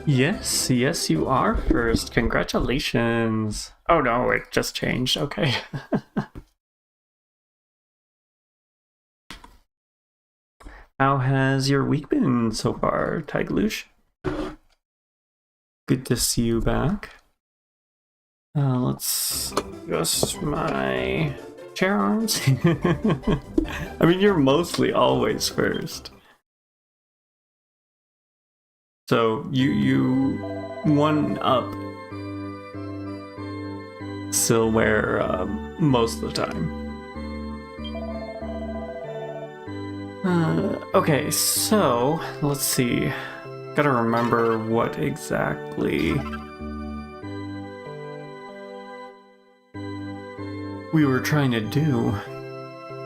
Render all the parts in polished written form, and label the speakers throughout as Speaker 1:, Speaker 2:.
Speaker 1: Yes, yes, you are first. Congratulations. Oh no, it just changed. Okay. How has your week been so far, Tiglush? Good to see you back. Let's adjust my chair arms. I mean, you're mostly always first. So you one up Silware most of the time. Okay, so let's see. Gotta remember what exactly we were trying to do.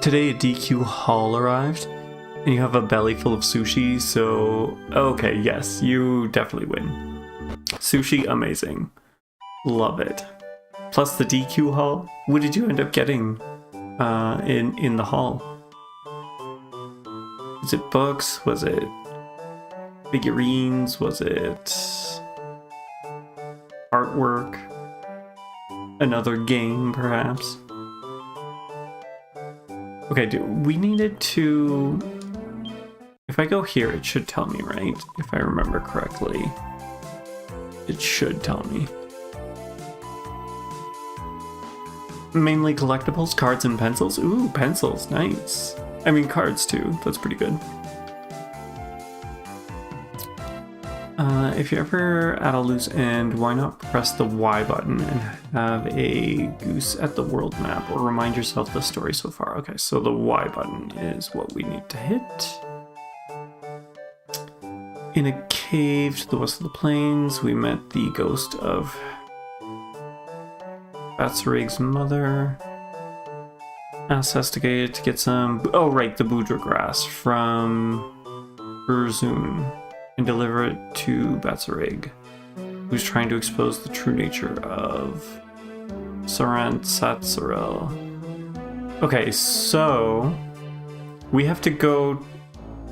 Speaker 1: Today a DQ haul arrived, and you have a belly full of sushi, so okay, yes, you definitely win. Sushi, amazing. Love it. Plus the DQ haul. What did you end up getting in the haul? Was it books? Was it figurines? Was it artwork? Another game, perhaps? Okay, we needed to... If I go here, it should tell me, right? If I remember correctly. It should tell me. Mainly collectibles, cards, and pencils. Ooh, pencils, nice. I mean, cards too, that's pretty good. If you're ever at a loose end, why not press the Y button and have a goose at the world map, or remind yourself the story so far. Okay, so the Y button is what we need to hit. In a cave to the west of the plains, we met the ghost of Batsarig's mother. Asked Sestigated to get some... Oh, right, the Boudra grass from Urzoon and deliver it to Batsarig, who's trying to expose the true nature of Sarant Satsarel. Okay, so we have to go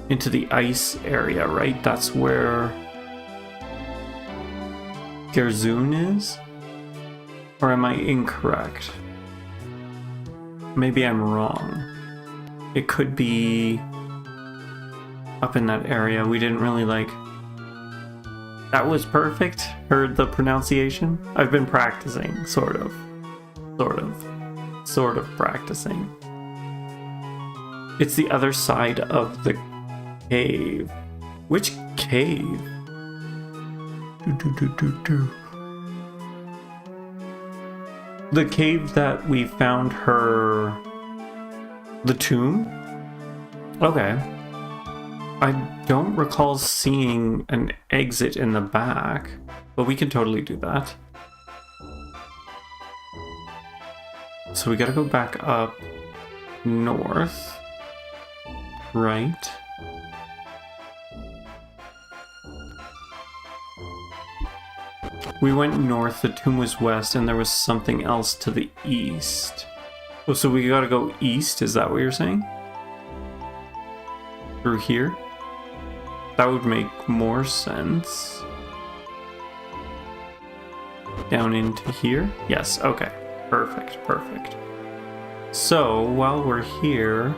Speaker 1: into the ice area, right? That's where Gerzoon is? Or am I incorrect? Maybe I'm wrong. It could be up in that area. We didn't really like... That was perfect. Heard the pronunciation? I've been practicing, sort of practicing. It's the other side of the cave. Which cave? The cave that we found her... The tomb? Okay. I don't recall seeing an exit in the back, but we can totally do that. So we gotta go back up north, right? We went north, the tomb was west, and there was something else to the east. Oh, so we gotta go east, is that what you're saying? Through here? That would make more sense. Down into here? Yes, okay. Perfect, perfect. So, while we're here,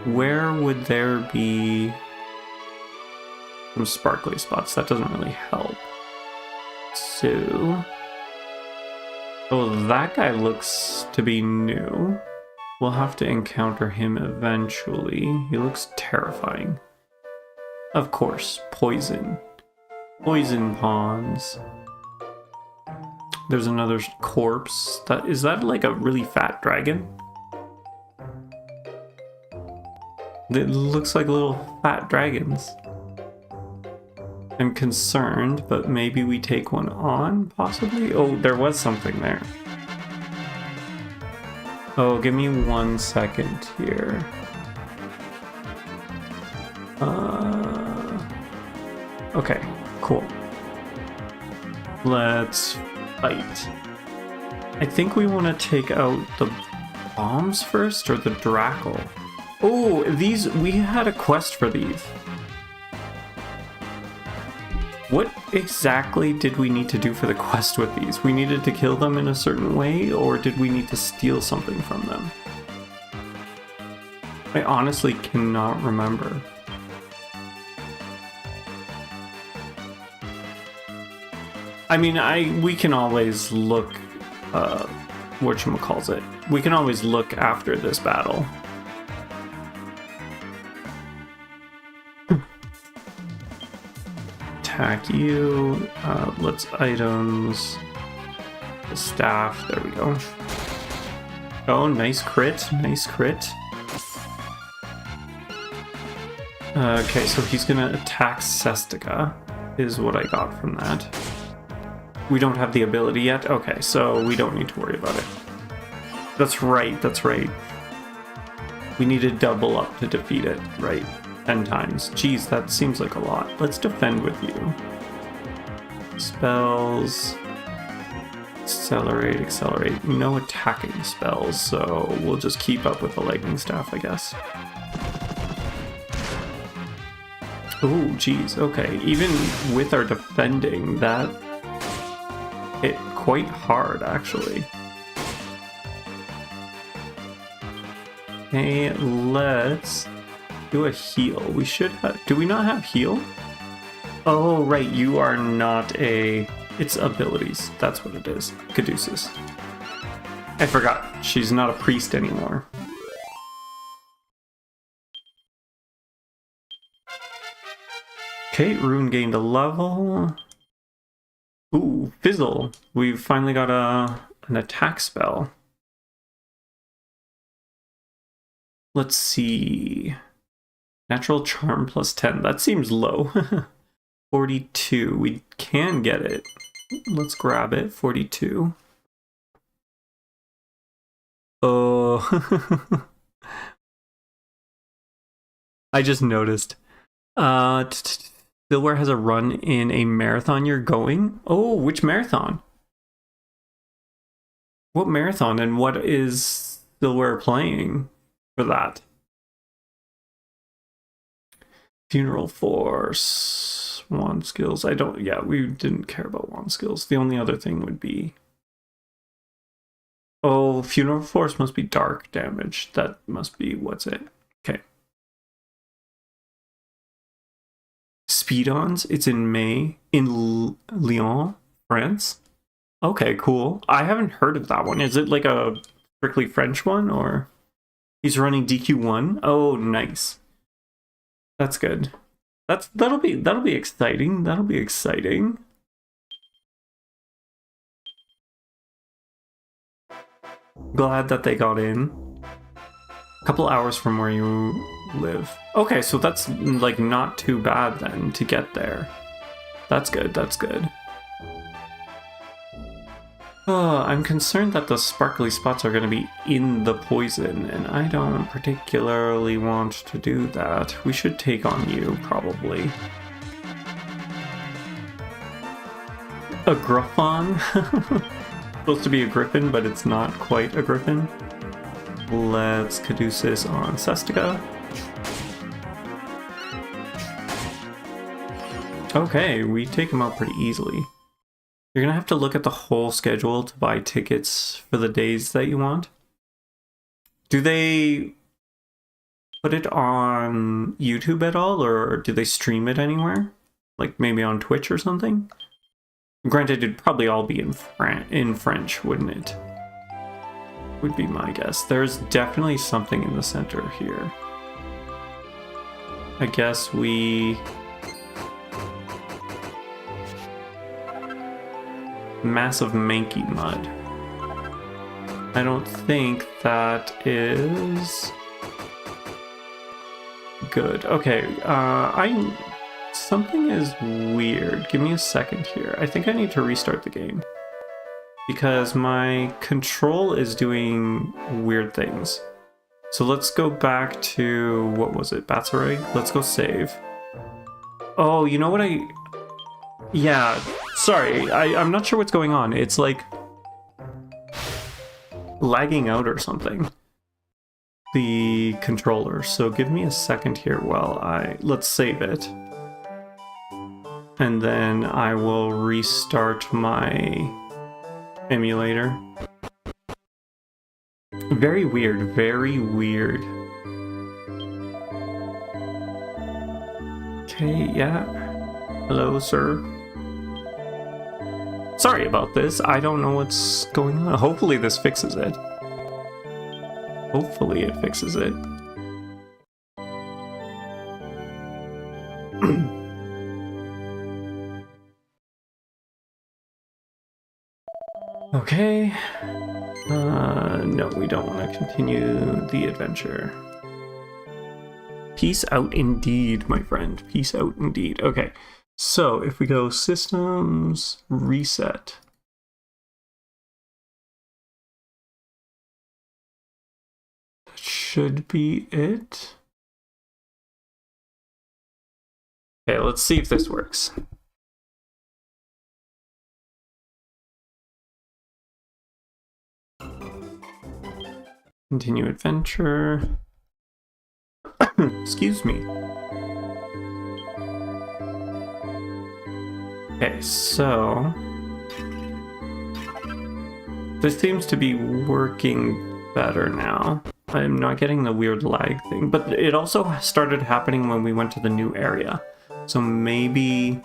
Speaker 1: where would there be some sparkly spots? That doesn't really help. So... Oh, that guy looks to be new. We'll have to encounter him eventually. He looks terrifying. Of course, poison. Poison pawns. There's another corpse. Is that like a really fat dragon? It looks like little fat dragons. I'm concerned, but maybe we take one on, possibly? Oh, there was something there. Oh, give me 1 second here. Okay, cool. Let's fight. I think we want to take out the bombs first, or the Drackle. Oh, these, we had a quest for these. What exactly did we need to do for the quest with these? We needed to kill them in a certain way, or did we need to steal something from them? I honestly cannot remember. I mean, we can always look, whatchamacallit. We can always look after this battle. Attack you. Let's items. The staff. There we go. Oh, nice crit. Nice crit. Okay, so he's gonna attack Sestica, is what I got from that. We don't have the ability yet? Okay, so we don't need to worry about it. That's right, that's right. We need to double up to defeat it, right? 10 times. Jeez, that seems like a lot. Let's defend with you. Spells. Accelerate, accelerate. No attacking spells, so we'll just keep up with the lightning staff, I guess. Oh, geez, okay. Even with our defending, that hit quite hard, actually. Okay, let's do a heal. We should have... Do we not have heal? Oh, right, you are not a... It's abilities. That's what it is. Caduceus. I forgot. She's not a priest anymore. Okay, Rune gained a level. Ooh, Fizzle. We've finally got an attack spell. Let's see. Natural Charm plus 10. That seems low. 42. We can get it. Let's grab it. 42. Oh. I just noticed. Silware has a run in a marathon you're going? Oh, which marathon? What marathon and what is Silware playing for that? Funeral Force. Wand skills. I don't... Yeah, we didn't care about wand skills. The only other thing would be... Oh, Funeral Force must be dark damage. That must be... What's it? Okay. Speed-ons. It's in May in Lyon, France. Okay, cool. I haven't heard of that one. Is it like a strictly French one, or he's running DQ1? Oh, nice. That's good. That'll be exciting. That'll be exciting. Glad that they got in. A couple hours from where you live. Okay, so that's like not too bad then to get there. That's good, that's good. I'm concerned that the sparkly spots are going to be in the poison, and I don't particularly want to do that. We should take on you, probably. A Gruffon? Supposed to be a griffin, but it's not quite a griffin. Let's Caduceus on Sestica. Okay, we take him out pretty easily. You're gonna have to look at the whole schedule to buy tickets for the days that you want. Do they put it on YouTube at all, or do they stream it anywhere? Like maybe on Twitch or something? Granted, it'd probably all be in French, wouldn't it? Would be my guess. There's definitely something in the center here. I guess we... Massive manky mud. I don't think that is good. Okay, something is weird. Give me a second here. I think I need to restart the game because my control is doing weird things. So let's go back to, what was it, Batsarig? Let's go save. Oh, you know what yeah, sorry, I'm not sure what's going on. It's like lagging out or something. The controller. So give me a second here while let's save it. and then I will restart my emulator. Very weird, very weird. Okay, yeah. Hello, sir. Sorry about this. I don't know what's going on. Hopefully this fixes it. Hopefully it fixes it. Okay. No, we don't want to continue the adventure. Peace out indeed, my friend. Peace out indeed. Okay, so if we go systems, reset. That should be it. Okay, let's see if this works. Continue adventure. Excuse me. Okay, so this seems to be working better now. I'm not getting the weird lag thing, but it also started happening when we went to the new area. So maybe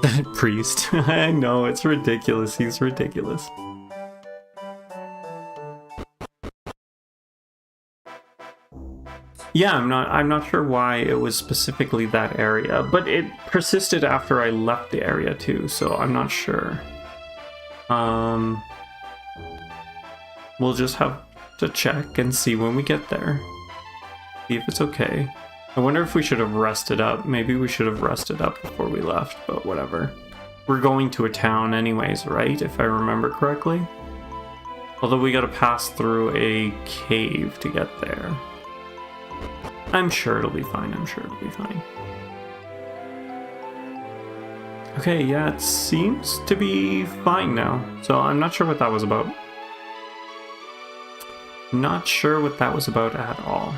Speaker 1: that priest. I know, it's ridiculous. He's ridiculous. Yeah, I'm not sure why it was specifically that area, but it persisted after I left the area too, so I'm not sure. We'll just have to check and see when we get there. See if it's okay. I wonder if we should have rested up. Maybe we should have rested up before we left, but whatever. We're going to a town anyways, right? If I remember correctly. Although we gotta pass through a cave to get there. I'm sure it'll be fine. I'm sure it'll be fine. Okay, yeah, it seems to be fine now. So I'm not sure what that was about. Not sure what that was about at all.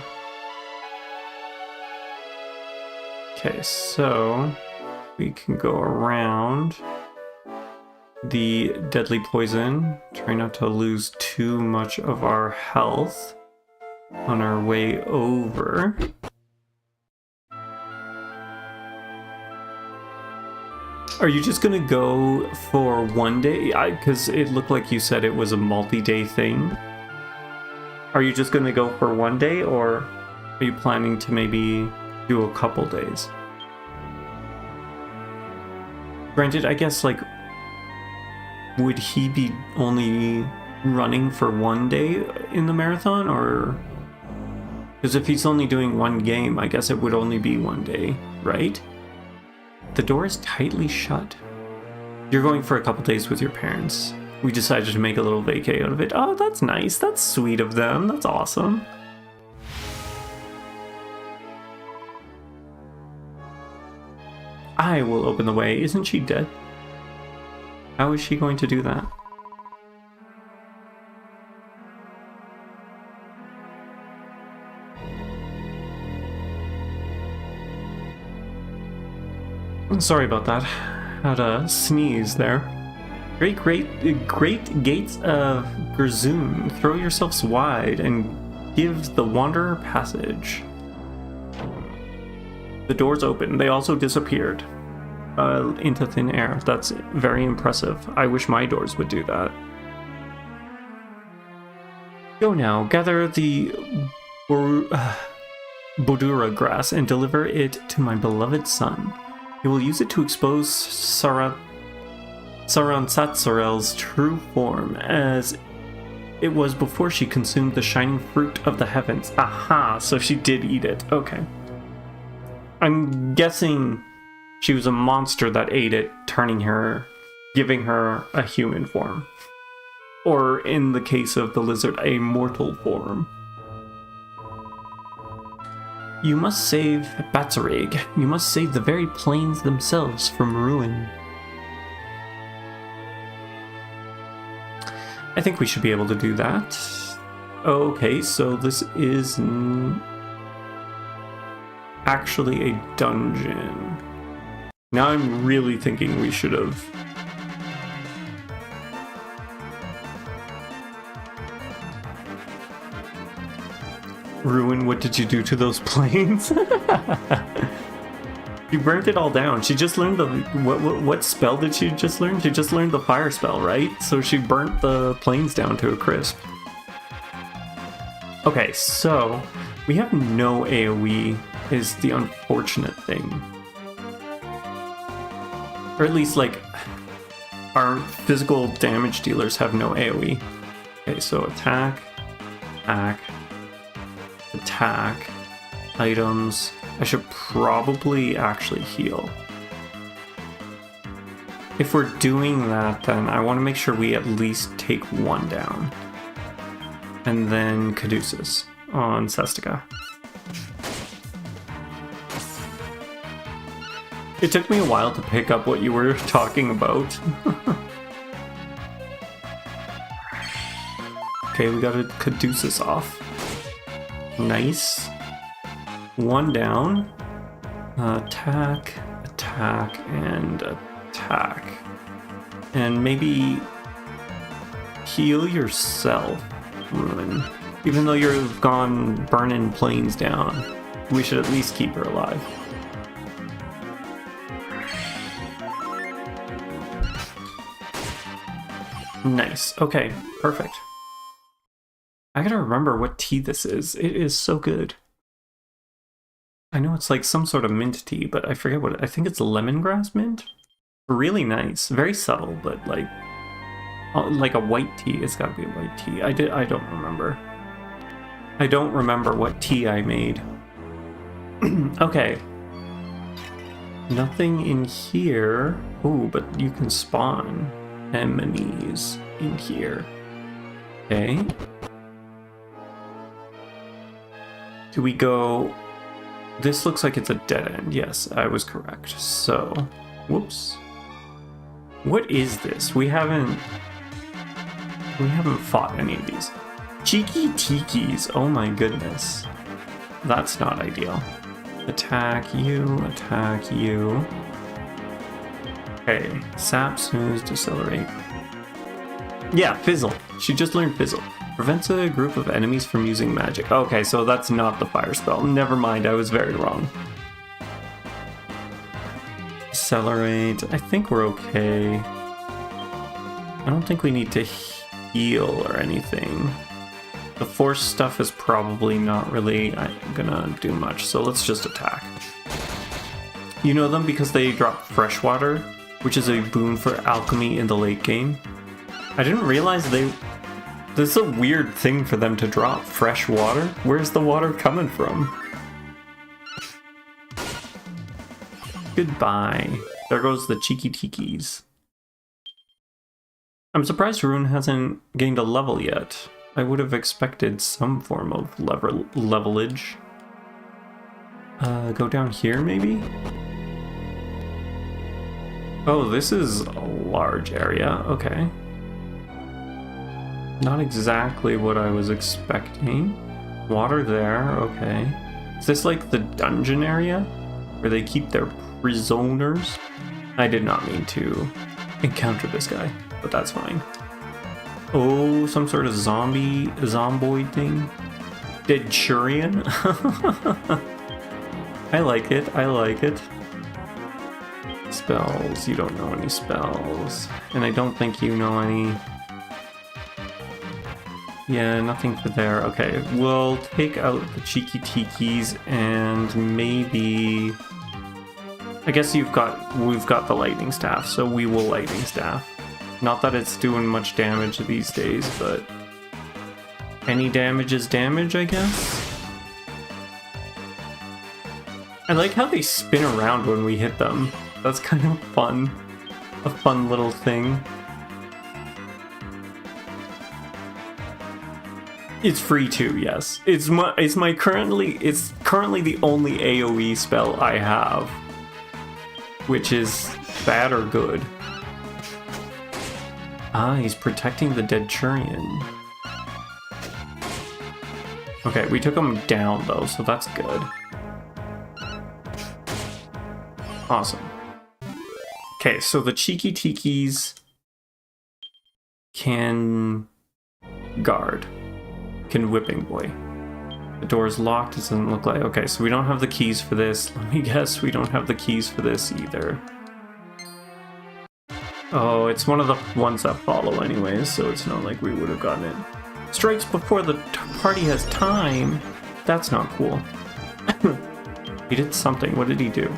Speaker 1: Okay, so we can go around the deadly poison. Try not to lose too much of our health on our way over. Are you just gonna go for one day? Because it looked like you said it was a multi-day thing. Are you just gonna go for one day, or are you planning to maybe do a couple days? Granted, I guess, like, would he be only running for one day in the marathon, or... Because if he's only doing one game, I guess it would only be one day, right? The door is tightly shut. You're going for a couple days with your parents. We decided to make a little vacay out of it. Oh, that's nice. That's sweet of them. That's awesome. I will open the way. Isn't she dead? How is she going to do that? Sorry about that. Had a sneeze there. Great gates of Gerzoon. Throw yourselves wide and give the wanderer passage. The doors open. They also disappeared into thin air. That's very impressive. I wish my doors would do that. Go now. Gather the Bodura grass and deliver it to my beloved son. He will use it to expose Saransatsarel's true form, as it was before she consumed the shining fruit of the heavens. Aha, so she did eat it. Okay. I'm guessing she was a monster that ate it, turning her, giving her a human form. Or, in the case of the lizard, a mortal form. You must save Batsarig. You must save the very plains themselves from ruin. I think we should be able to do that. Okay, so this is actually a dungeon. Now I'm really thinking we should have. Ruin, what did you do to those planes? She burnt it all down. She just learned the... What spell did she just learn? She just learned the fire spell, right? So she burnt the planes down to a crisp. Okay, so we have no AoE is the unfortunate thing. Or at least, like, our physical damage dealers have no AoE. Okay, so attack, attack, items. I should probably actually heal. If we're doing that, then I want to make sure we at least take one down. And then Caduceus on Sestica. It took me a while to pick up what you were talking about. Okay, we got a Caduceus off. Nice. One down. Attack, attack, and attack. And maybe heal yourself, Ruin. Even though you've gone burning planes down, we should at least keep her alive. Nice. Okay, perfect. I gotta remember what tea this is. It is so good. I know it's like some sort of mint tea, but I forget what I think it's lemongrass mint. Really nice, very subtle, but like a white tea. It's gotta be a white tea. I don't remember. I don't remember what tea I made. Okay. Nothing in here. Ooh, but you can spawn enemies in here. Okay. Do we go... This looks like it's a dead end. Yes, I was correct. So, whoops. What is this? We haven't fought any of these. Cheeky Tikis. Oh my goodness. That's not ideal. Attack you, attack you. Okay, sap, snooze, decelerate. Yeah, fizzle. She just learned fizzle. Prevents a group of enemies from using magic. Okay, so that's not the fire spell. Never mind, I was very wrong. Accelerate. I think we're okay. I don't think we need to heal or anything. The force stuff is probably not really gonna do much, so let's just attack. You know them because they drop fresh water, which is a boon for alchemy in the late game. I didn't realize this is a weird thing for them to drop fresh water. Where's the water coming from? Goodbye. There goes the cheeky tikis. I'm surprised Rune hasn't gained a level yet. I would have expected some form of levelage. Go down here, maybe? Oh, this is a large area. Okay. Not exactly what I was expecting. Water there, okay. Is this like the dungeon area? Where they keep their prisoners? I did not mean to encounter this guy, but that's fine. Oh, some sort of zomboid thing? Deadchurian? I like it, I like it. Spells, you don't know any spells. And I don't think you know any... Yeah, nothing for there. Okay, we'll take out the cheeky tikis and maybe... I guess we've got the lightning staff, so we will lightning staff. Not that it's doing much damage these days, but any damage is damage, I guess. I like how they spin around when we hit them. That's kind of fun. A fun little thing. It's free too, yes. It's currently the only AoE spell I have, which is bad or good. Ah, he's protecting the Deadchurian. Okay, we took him down though, so that's good. Awesome. Okay, so the Cheeky Tikis can guard, can Whipping Boy. The door is locked, it doesn't look like... Okay, so we don't have the keys for this. Let me guess, we don't have the keys for this either. Oh, it's one of the ones that follow anyways, so it's not like we would have gotten it. Strikes before the party has time? That's not cool. He did something. What did he do?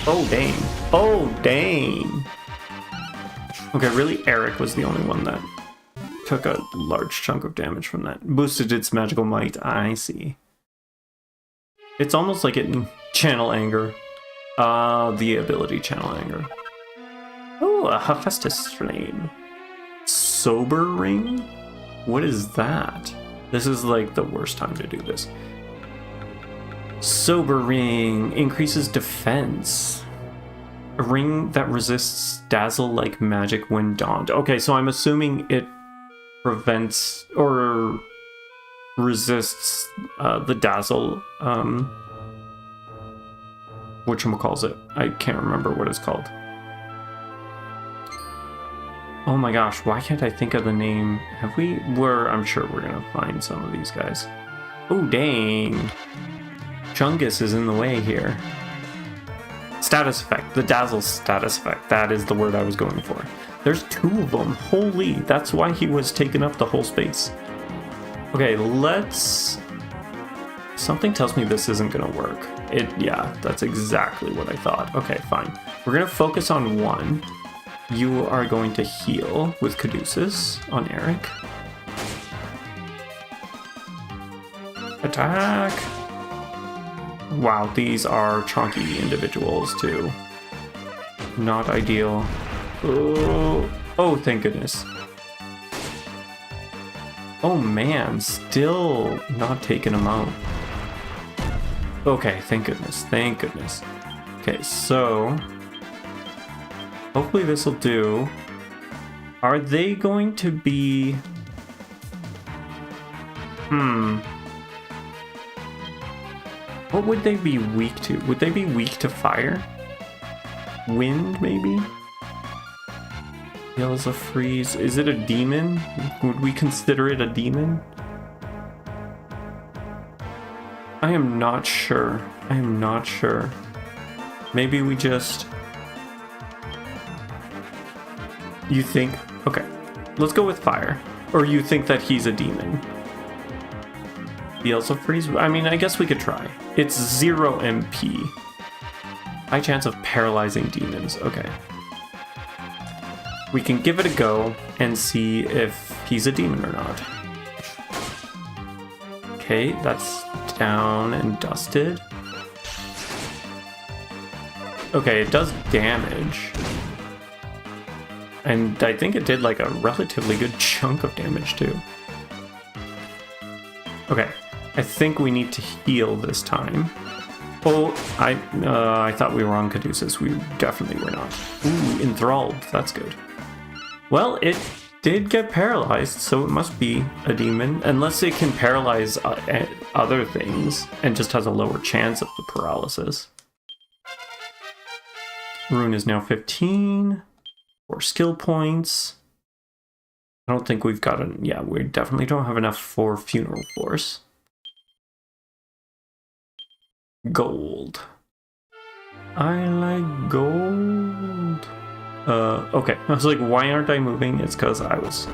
Speaker 1: Oh, dang. Oh, dang. Okay, really, Eric was the only one that took a large chunk of damage from that. Boosted its magical might. I see. It's almost like it can channel anger. The ability channel anger. Oh, a Hephaestus flame. Sober ring? What is that? This is like the worst time to do this. Sober ring increases defense. A ring that resists dazzle like magic when donned. Okay, so I'm assuming it prevents or resists the dazzle. Whatchamacallit? I can't remember what it's called. Oh my gosh, why can't I think of the name? Have we? I'm sure we're gonna find some of these guys. Oh, dang. Chungus is in the way here. Status effect. The dazzle status effect. That is the word I was going for. There's 2 of them. Holy, that's why he was taking up the whole space. Okay, let's... Something tells me this isn't gonna work. Yeah, that's exactly what I thought. Okay, fine. We're gonna focus on one. You are going to heal with Caduceus on Eric. Attack! Wow, these are chunky individuals too. Not ideal. Oh, thank goodness. Oh man, still not taking them out. Okay, thank goodness, thank goodness. Okay, so... hopefully this will do. Are they going to be... What would they be weak to? Would they be weak to fire? Wind, maybe? Yellow's a freeze. Is it a demon? Would we consider it a demon? I am not sure. I am not sure. Maybe we just... You think... Okay. Let's go with fire. Or you think that he's a demon? Also freeze? I mean, I guess we could try. It's 0 MP. High chance of paralyzing demons. Okay. We can give it a go and see if he's a demon or not. Okay, that's down and dusted. Okay, it does damage. And I think it did like a relatively good chunk of damage too. Okay. I think we need to heal this time. Oh, I thought we were on Caduceus. We definitely were not. Ooh, enthralled. That's good. Well, it did get paralyzed, so it must be a demon. Unless it can paralyze other things and just has a lower chance of the paralysis. Rune is now 15. 4 skill points. I don't think we've got an... Yeah, we definitely don't have enough for Funeral Force. Gold. I like gold. Okay. I was like, why aren't I moving? It's because I was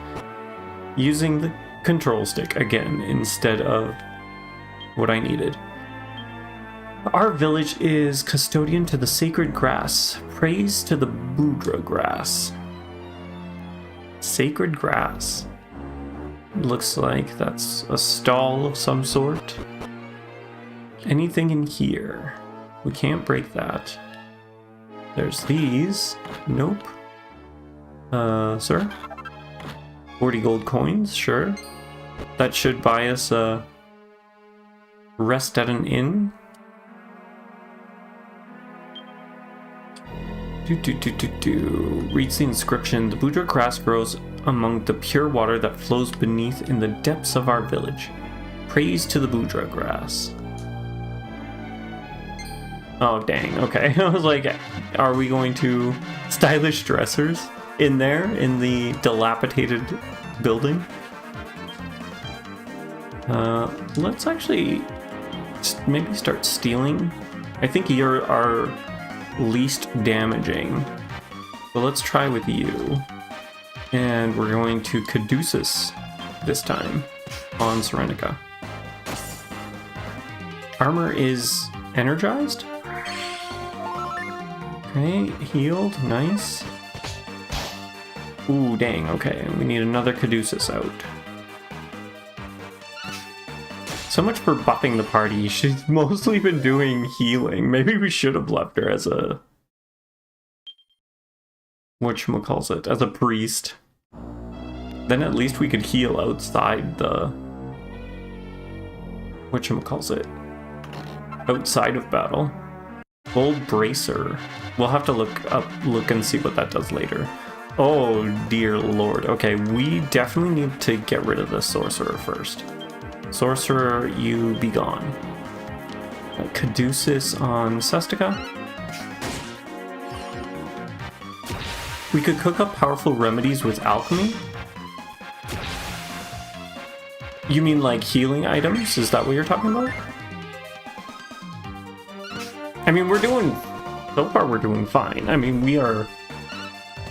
Speaker 1: using the control stick again instead of what I needed. Our village is custodian to the sacred grass. Praise to the Budra grass. Sacred grass. Looks like that's a stall of some sort. Anything in here? We can't break that. There's these. Nope. Sir? 40 gold coins, sure. That should buy us a rest at an inn. Reads the inscription. The Budra grass grows among the pure water that flows beneath in the depths of our village. Praise to the Budra grass. Oh, dang. Okay. I was like, are we going to stylish dressers in there in the dilapidated building? Let's actually maybe start stealing. I think you're our least damaging. So let's try with you. And we're going to Caduceus this time on Serenica. Armor is energized. Okay, healed, nice. Ooh, dang, okay. We need another Caduceus out. So much for buffing the party. She's mostly been doing healing. Maybe we should have left her as a... whatchamacallit, as a priest. Then at least we could heal outside the... whatchamacallit. Outside of battle. Gold Bracer. We'll have to look and see what that does later. Oh dear lord. Okay, we definitely need to get rid of the sorcerer first. Sorcerer, you be gone. Caduceus on Sestica. We could cook up powerful remedies with alchemy. You mean like healing items? Is that what you're talking about? I mean, so far we're doing fine. I mean, we are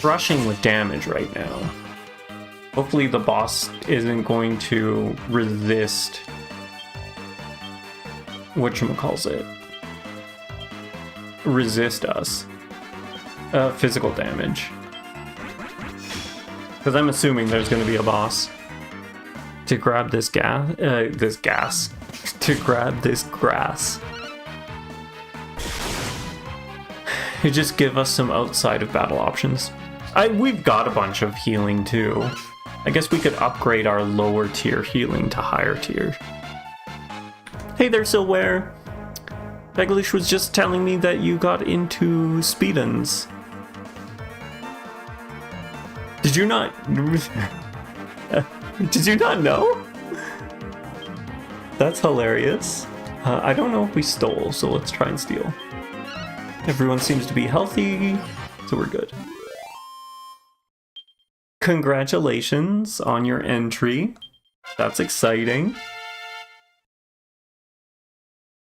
Speaker 1: rushing with damage right now. Hopefully the boss isn't going to resist whatchamacallit. Resist us. Physical damage. Because I'm assuming there's going to be a boss to grab this to grab this grass. It just give us some outside of battle options. We've got a bunch of healing too. I guess we could upgrade our lower tier healing to higher tier. Hey there, Silware. Beglish was just telling me that you got into speedins. Did you not? Did you not know? That's hilarious. I don't know if we stole, so let's try and steal. Everyone seems to be healthy, so we're good. Congratulations on your entry. That's exciting.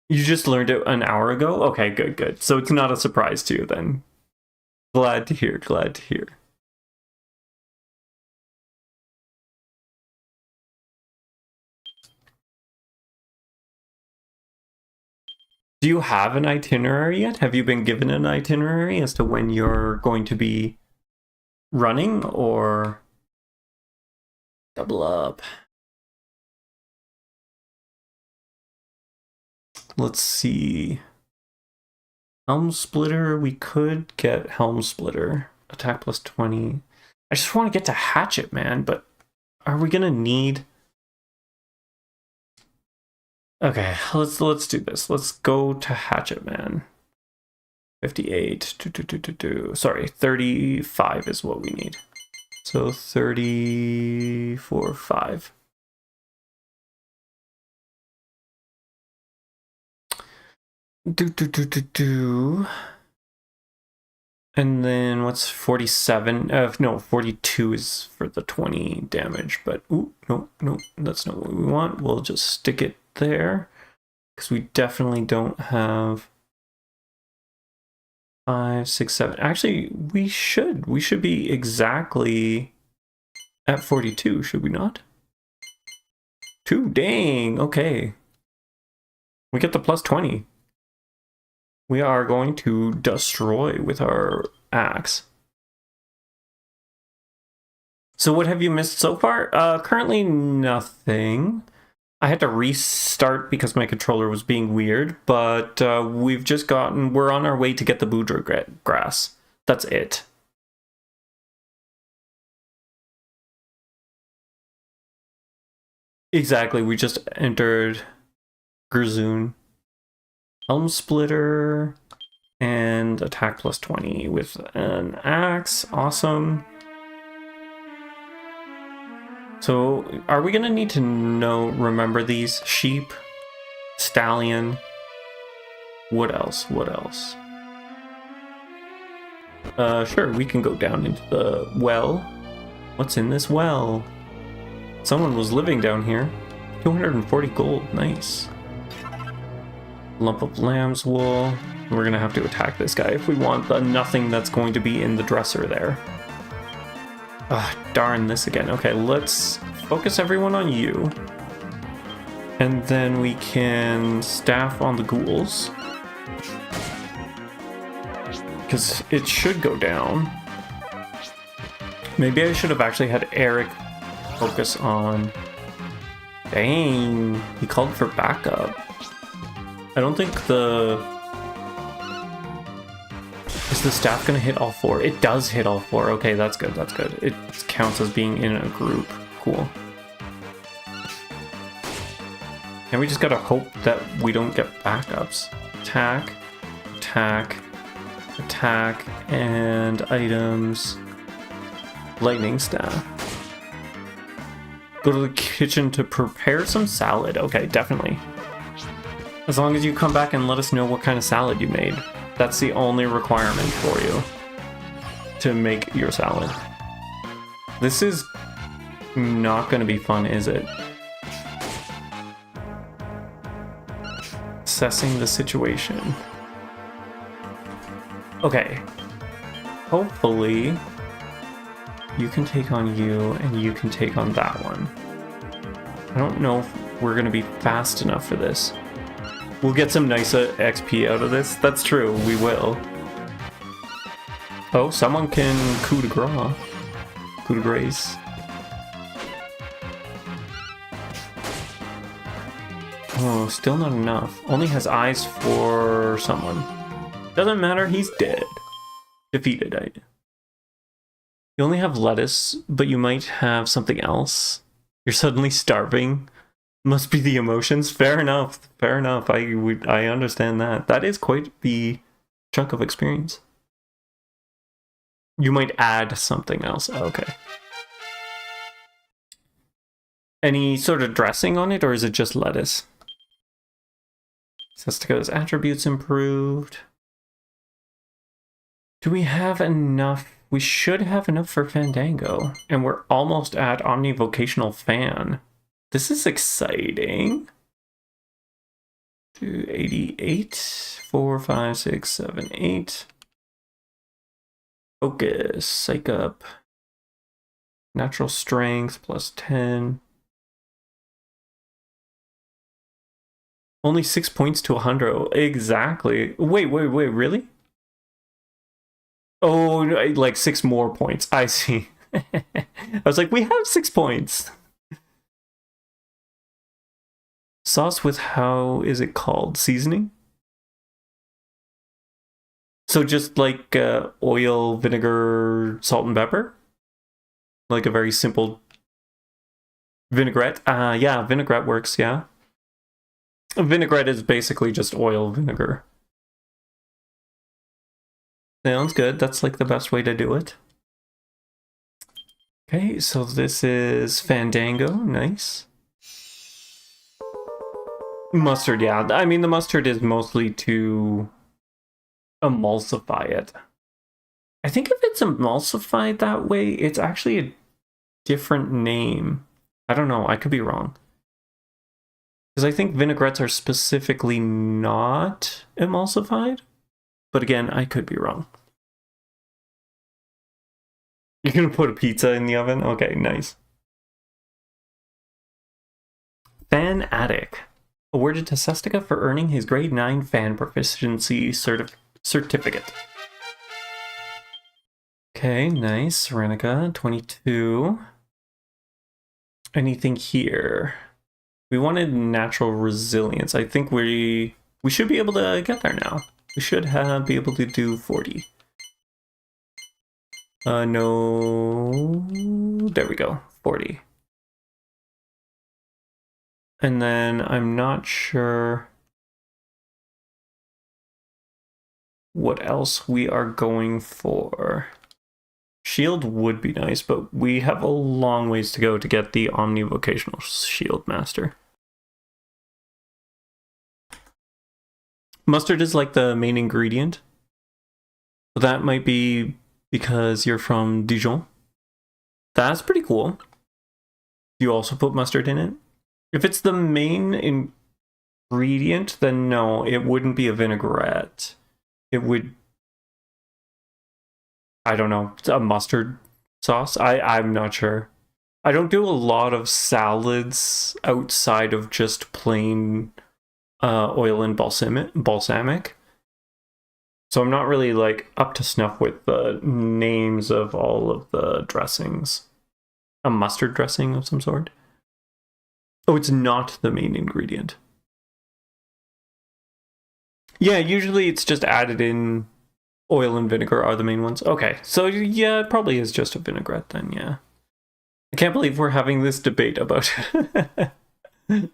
Speaker 1: You just learned it an hour ago? Okay, good, good. So it's not a surprise to you then. Glad to hear, glad to hear. Do you have an itinerary yet? Have you been given an itinerary as to when you're going to be running, or double up? Let's see. Helm Splitter, we could get Helm Splitter. Attack plus 20. I just want to get to Hatchet, man, but are we gonna need... Okay, let's do this. Let's go to Hatchet Man. 58. Sorry, 35 is what we need. So 34, 5. And then what's 47? No, 42 is for the 20 damage. But ooh, no, that's not what we want. We'll just stick it there, because we definitely don't have 5, 6, 7. Actually, we should be exactly at 42, should we not? 2, dang, okay. We get the plus 20. We are going to destroy with our axe. So what have you missed so far? Currently nothing. I had to restart because my controller was being weird, but we're on our way to get the Boudreaux grass. That's it. Exactly, we just entered Gerzoon. Helm Splitter and attack plus 20 with an axe. Awesome. So, are we gonna need to remember these? Sheep, stallion, What else? What else? Sure, we can go down into the well. What's in this well? Someone was living down here. 240 gold, nice. Lump of lamb's wool. We're gonna have to attack this guy if we want the nothing that's going to be in the dresser there. Ah, darn this again. Okay, let's focus everyone on you. And then we can staff on the ghouls. Because it should go down. Maybe I should have actually had Eric focus on... Dang, he called for backup. I don't think the... Is the staff gonna hit all four? It does hit all four. Okay, that's good, that's good. It counts as being in a group. Cool. And we just gotta hope that we don't get backups. Attack, attack, attack, and items. Lightning staff. Go to the kitchen to prepare some salad. Okay, definitely. As long as you come back and let us know what kind of salad you made. That's the only requirement for you to make your salad. This is not going to be fun, is it? Assessing the situation. Okay. Hopefully, you can take on you and you can take on that one. I don't know if we're going to be fast enough for this. We'll get some nice XP out of this. That's true, we will. Oh, someone can coup de grace. Coup de grace. Oh, still not enough. Only has eyes for someone. Doesn't matter, he's dead. Defeated. You only have lettuce, but you might have something else. You're suddenly starving. Must be the emotions. Fair enough. Fair enough. I understand that. That is quite the chunk of experience. You might add something else. Okay. Any sort of dressing on it, or is it just lettuce? Sestica's attributes improved. Do we have enough? We should have enough for Fandango. And we're almost at Omnivocational Fan. This is exciting. 288, 4, 5, 6, 7, 8. Focus, psych up. Natural strength plus 10. Only 6 points to 100. Exactly. Wait, really? Oh, like 6 more points. I see. I was like, we have 6 points. Sauce with, how is it called? Seasoning? So just like oil, vinegar, salt, and pepper? Like a very simple vinaigrette? Yeah, vinaigrette works, yeah. A vinaigrette is basically just oil vinegar. Sounds good. That's like the best way to do it. Okay, so this is Fandango. Nice. Mustard, yeah. I mean, the mustard is mostly to emulsify it. I think if it's emulsified that way, it's actually a different name. I don't know. I could be wrong. Because I think vinaigrettes are specifically not emulsified. But again, I could be wrong. You're going to put a pizza in the oven? Okay, nice. Fan Attic. Awarded to Sestica for earning his grade 9 fan proficiency certificate. Okay, nice. Serenica, 22. Anything here? We wanted natural resilience. I think we should be able to get there now. We should be able to do 40. No. There we go. 40. And then I'm not sure what else we are going for. Shield would be nice, but we have a long ways to go to get the Omnivocational Shield Master. Mustard is like the main ingredient. So that might be because you're from Dijon. That's pretty cool. You also put mustard in it? If it's the main ingredient, then no, it wouldn't be a vinaigrette. It would... I don't know, a mustard sauce? I'm not sure. I don't do a lot of salads outside of just plain oil and balsamic. So I'm not really like up to snuff with the names of all of the dressings. A mustard dressing of some sort? Oh, it's not the main ingredient. Yeah, usually it's just added in. Oil and vinegar are the main ones. Okay, so yeah, it probably is just a vinaigrette then, yeah. I can't believe we're having this debate about the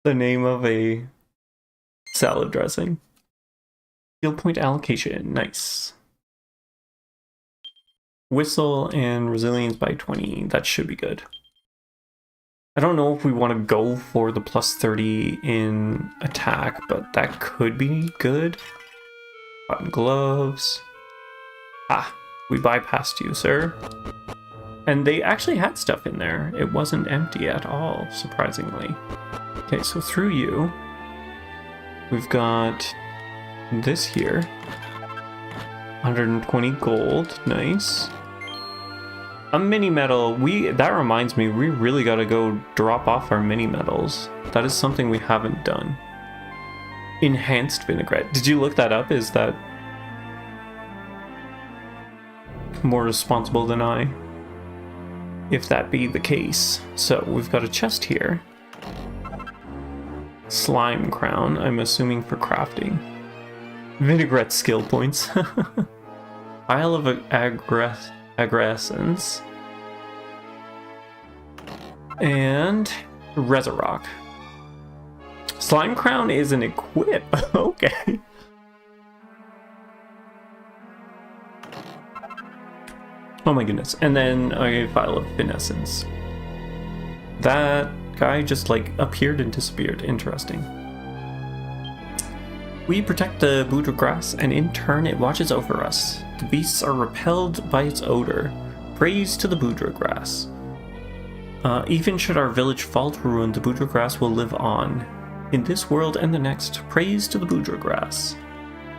Speaker 1: name of a salad dressing. Skill point allocation, nice. Whistle and resilience by 20, that should be good. I don't know if we want to go for the plus 30 in attack, but that could be good. Cotton gloves. Ah, we bypassed you, sir. And they actually had stuff in there. It wasn't empty at all, surprisingly. Okay, so through you, we've got this here. 120 gold, nice. A mini medal, that reminds me, we really gotta go drop off our mini medals. That is something we haven't done. Enhanced vinaigrette. Did you look that up? Is that more responsible than I? If that be the case. So we've got a chest here. Slime crown, I'm assuming for crafting. Vinaigrette skill points. Isle of Aggressence. And Resurrock. Slime crown is an equip. Okay. Oh my goodness. And then a vial of Finessence. That guy just like appeared and disappeared. Interesting. We protect the Boudre grass, and in turn it watches over us. The beasts are repelled by its odor. Praise to the Boudre grass. Even should our village fall to ruin, the Boudre grass will live on. In this world and the next, praise to the Boudre grass.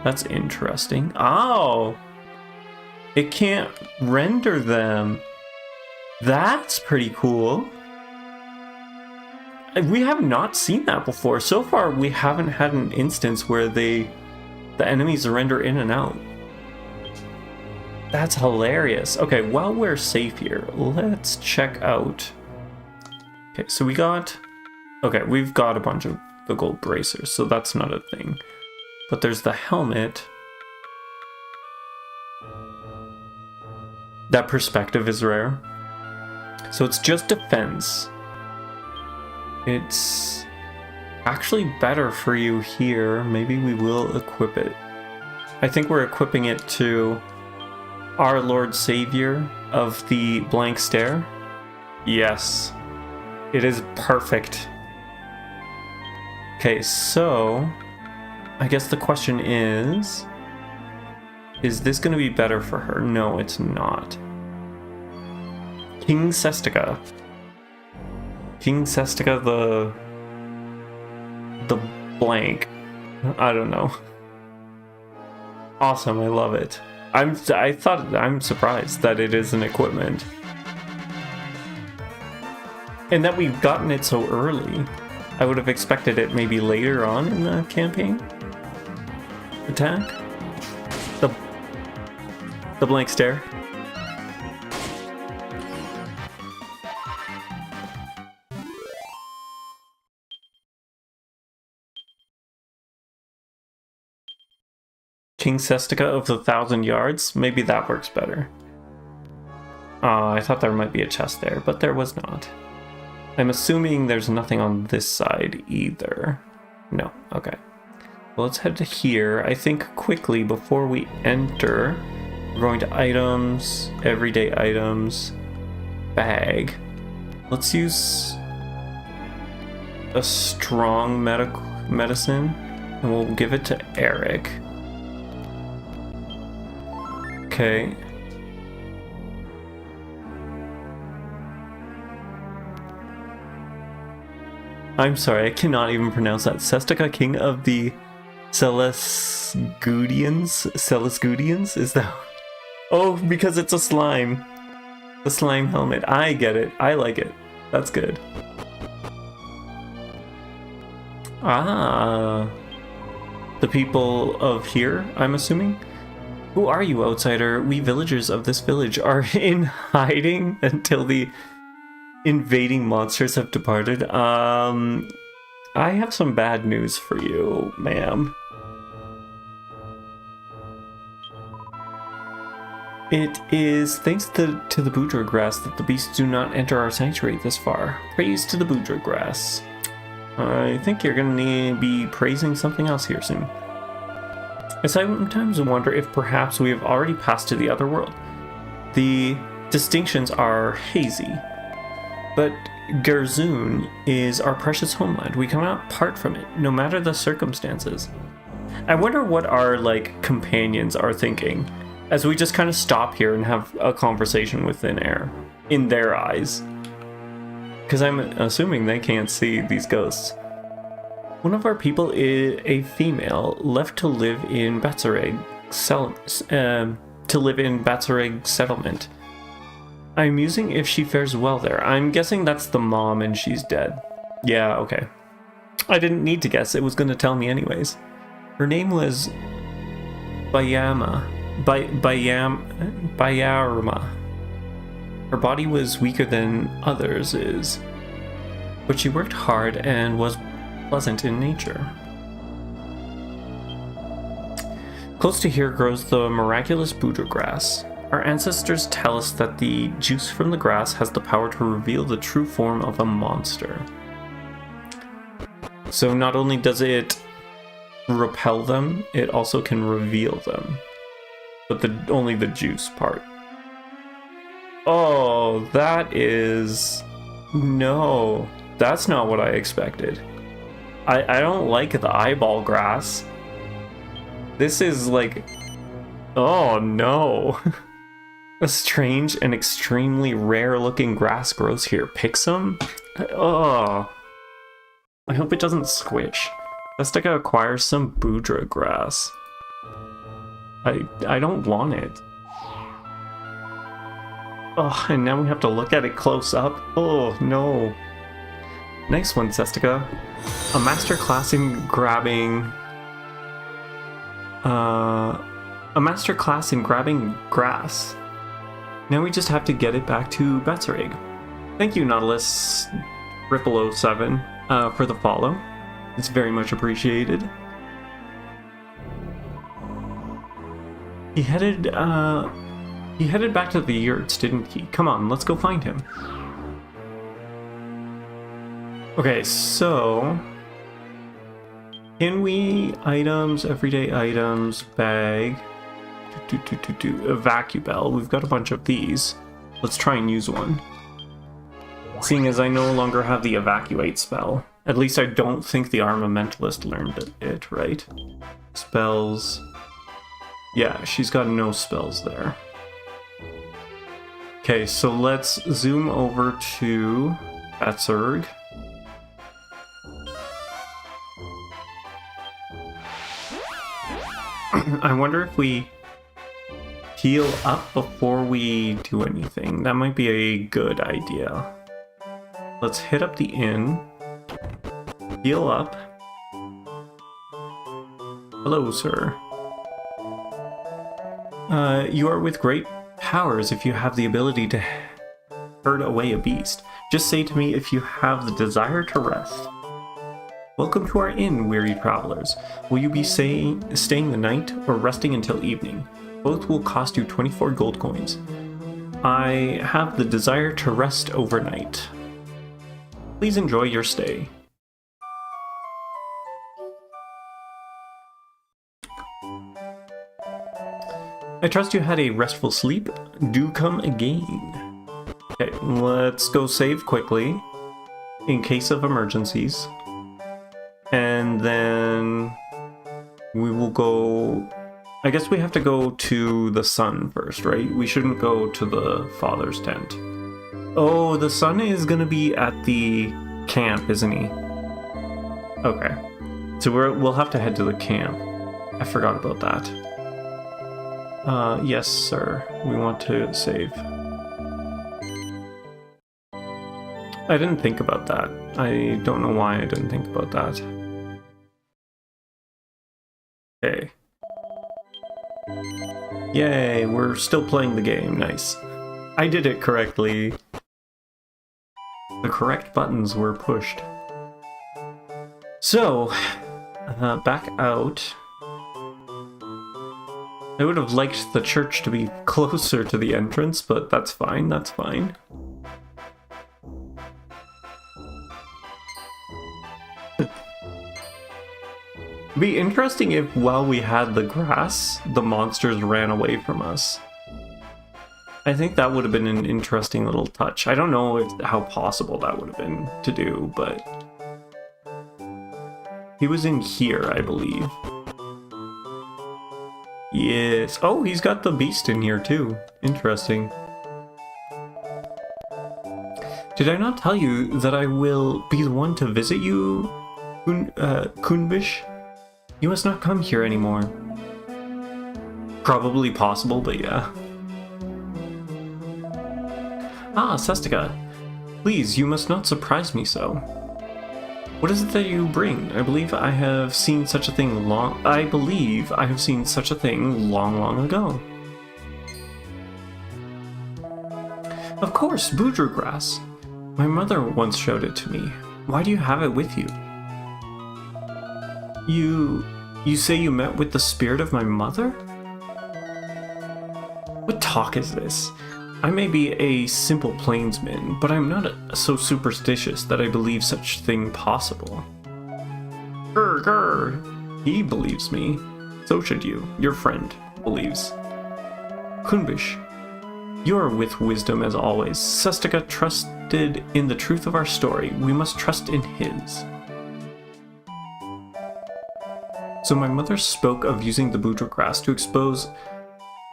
Speaker 1: That's interesting. Oh! It can't render them. That's pretty cool. We have not seen that before. So far, we haven't had an instance where the enemies render in and out. That's hilarious. Okay, while we're safe here, let's check out. Okay, so we've got a bunch of the gold bracers, so that's not a thing. But there's the helmet. That perspective is rare. So it's just defense. It's actually better for you here. Maybe we will equip it. I think we're equipping it to our Lord Savior of the blank stare. Yes. It is perfect. Okay, so I guess the question is this going to be better for her? No, it's not. King Sestica. King Sestica the blank. I don't know. Awesome, I love it. I'm surprised that it is an equipment. And that we've gotten it so early. I would have expected it maybe later on in the campaign. Attack. The blank stare. King Sestica of the 1,000 yards? Maybe that works better. I thought there might be a chest there, but there was not. I'm assuming there's nothing on this side either. No, okay. Well, let's head to here. I think quickly before we enter, we're going to items, everyday items, bag. Let's use a strong medicine. And we'll give it to Eric. Okay. I'm sorry, I cannot even pronounce that. Sestica, king of the Celesgudians? Is that... Oh, because it's a slime. The slime helmet. I get it. I like it. That's good. Ah. The people of here, I'm assuming? Who are you, outsider? We villagers of this village are in hiding until the invading monsters have departed. I have some bad news for you, ma'am. It is thanks to the Boudreaux grass that the beasts do not enter our sanctuary this far. Praise to the Boudreaux grass. I think you're going to be praising something else here soon. I sometimes wonder if perhaps we have already passed to the other world. The distinctions are hazy, but Gerzoon is our precious homeland. We cannot part from it, no matter the circumstances. I wonder what our, companions are thinking, as we just kind of stop here and have a conversation with thin air, in their eyes. Because I'm assuming they can't see these ghosts. One of our people is a female left to live in Batsareg settlement. I'm musing if she fares well there. I'm guessing that's the mom and she's dead. Yeah, okay. I didn't need to guess. It was going to tell me anyways. Her name was Bayarma. Her body was weaker than others is, but she worked hard and was pleasant in nature. Close to here grows the miraculous Boudreaux grass. Our ancestors tell us that the juice from the grass has the power to reveal the true form of a monster. So not only does it repel them, it also can reveal them. But only the juice part. Oh, that is... No, that's not what I expected. I don't like the eyeball grass. This is like... Oh no. A strange and extremely rare looking grass grows here. Pick some? Oh. I hope it doesn't squish. Vestica acquires some Boudreaux grass. I don't want it. Oh, and now we have to look at it close up. Oh, no. Nice one, Sestica. A master class in grabbing... a master class in grabbing grass. Now we just have to get it back to Batsareg. Thank you, Nautilus Ripple07, for the follow. It's very much appreciated. He headed back to the yurts, didn't he? Come on, let's go find him. Okay, so... Can we... Items, everyday items, bag... Evacuate. We've got a bunch of these. Let's try and use one. Seeing as I no longer have the evacuate spell. At least I don't think the armamentalist learned it, right? Spells... Yeah, she's got no spells there. Okay, so let's zoom over to Batsareg. I wonder if we heal up before we do anything. That might be a good idea. Let's hit up the inn. Heal up. Hello, sir. You are with great powers if you have the ability to herd away a beast. Just say to me if you have the desire to rest. Welcome to our inn, weary travelers. Will you be staying the night or resting until evening? Both will cost you 24 gold coins. I have the desire to rest overnight. Please enjoy your stay. I trust you had a restful sleep. Do come again. Okay, let's go save quickly in case of emergencies. And then We will go... I guess we have to go to the sun first, right? We shouldn't go to the father's tent. Oh, the son is gonna be at the camp, isn't he? Okay. So we'll have to head to the camp. I forgot about that. Yes, sir. We want to save. I didn't think about that. I don't know why I didn't think about that. Okay. Yay, we're still playing the game. Nice. I did it correctly. The correct buttons were pushed. So, back out. I would have liked the church to be closer to the entrance, but that's fine, that's fine. It'd be interesting if while we had the grass, the monsters ran away from us. I think that would have been an interesting little touch. I don't know how possible that would have been to do, but... He was in here, I believe. Yes. Oh, he's got the beast in here too. Interesting. Did I not tell you that I will be the one to visit you, Kunbish? You must not come here anymore. Probably possible, but yeah. Ah, Sestica. Please, you must not surprise me so. What is it that you bring? I believe I have seen such a thing long ago. Of course, boudreaux grass. My mother once showed it to me. Why do you have it with you? You say you met with the spirit of my mother? What talk is this? I may be a simple plainsman, but I'm not so superstitious that I believe such thing possible. Grr, grr. He believes me. So should you. Your friend believes. Kunbish, you are with wisdom as always. Sestica trusted in the truth of our story. We must trust in his. So my mother spoke of using the boudreaux grass to expose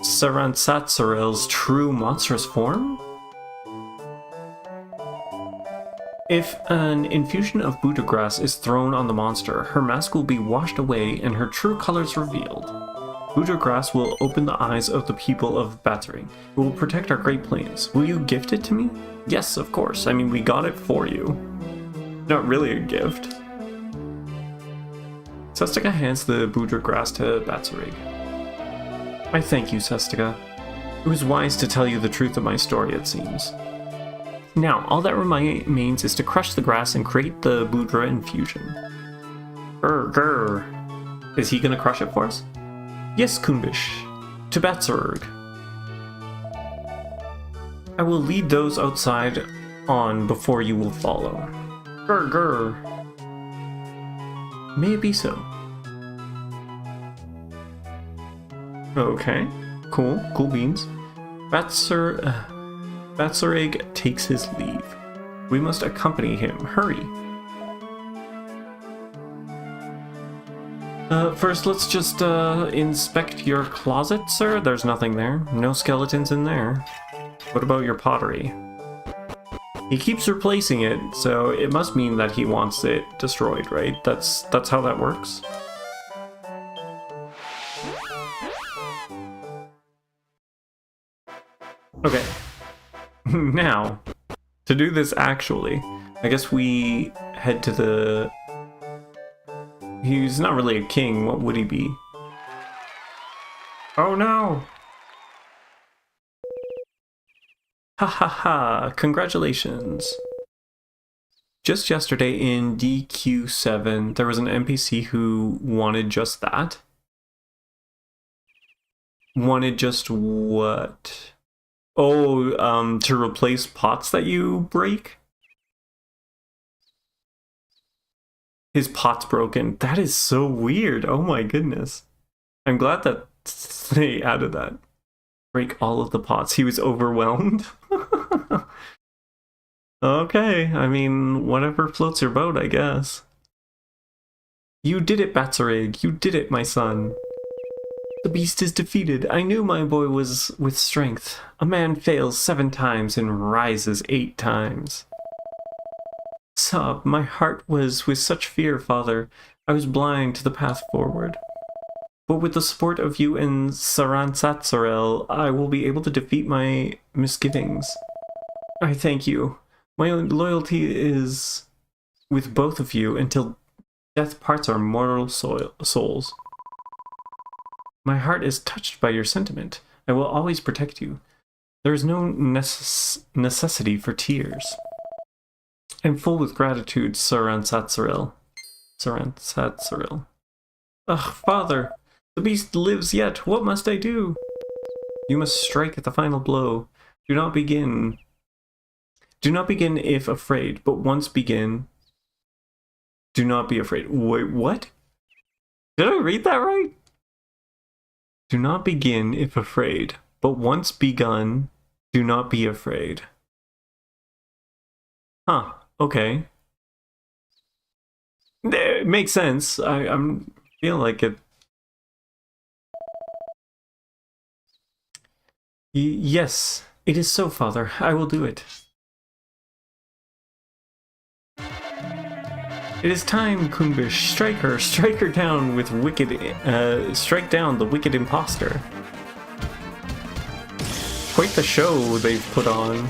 Speaker 1: Saransatsarel's true monstrous form? If an infusion of boudreaux grass is thrown on the monster, her mask will be washed away and her true colors revealed. Boudreaux grass will open the eyes of the people of Battering. It will protect our Great Plains. Will you gift it to me? Yes, of course. I mean, we got it for you. Not really a gift. Sestica hands the boudreaux grass to Batsarig. I thank you, Sestica. It was wise to tell you the truth of my story, it seems. Now, all that remains is to crush the grass and create the boudreaux infusion. Grr, grr. Is he gonna crush it for us? Yes, Kunbish. To Batsarig. I will lead those outside on before you will follow. Grr, grr. May it be so. Okay, cool beans. Batsarig takes his leave. We must accompany him. Hurry. First, let's just inspect your closet, sir. There's nothing there. No skeletons in there. What about your pottery? He keeps replacing it, so it must mean that he wants it destroyed, right? That's how that works. Okay. Now, to do this actually, I guess we head to the... He's not really a king, what would he be? Oh no! Ha ha ha, congratulations! Just yesterday in DQ7, there was an NPC who wanted just that. Wanted just what? Oh, to replace pots that you break? His pot's broken. That is so weird. Oh my goodness. I'm glad that they added that. Break all of the pots. He was overwhelmed. Okay, I mean, whatever floats your boat, I guess. You did it, Batsarig. You did it, my son. The beast is defeated. I knew my boy was with strength. A man fails 7 times and rises 8 times. Sob, my heart was with such fear, father. I was blind to the path forward. But with the support of you and Saransatsarel, I will be able to defeat my misgivings. I thank you. My loyalty is with both of you until death parts our mortal souls. My heart is touched by your sentiment. I will always protect you. There is no necessity for tears. I'm full with gratitude, Saransatsarel. Ugh, father! The beast lives yet! What must I do? You must strike at the final blow. Do not begin. Do not begin if afraid, but once begin, do not be afraid. Wait, what? Did I read that right? Do not begin if afraid, but once begun, do not be afraid. Huh, okay. It makes sense. I'm feel like it. Yes, it is so, father. I will do it. It is time, Kunbish. Strike her down with strike down the wicked imposter. Quite the show they've put on.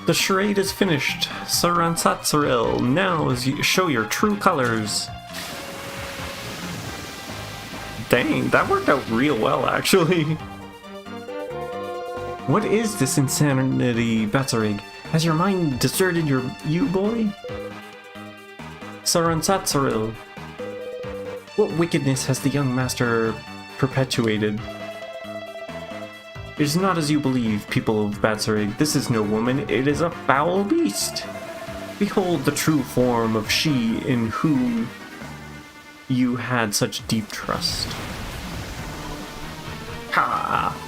Speaker 1: The charade is finished. Saransatsaril, now show your true colors. Dang, that worked out real well, actually. What is this insanity, Batsarig? Has your mind deserted you, boy? Saransatsaril, what wickedness has the young master perpetuated? It is not as you believe, people of Batsarig. This is no woman, it is a foul beast. Behold the true form of she in whom you had such deep trust. Ha!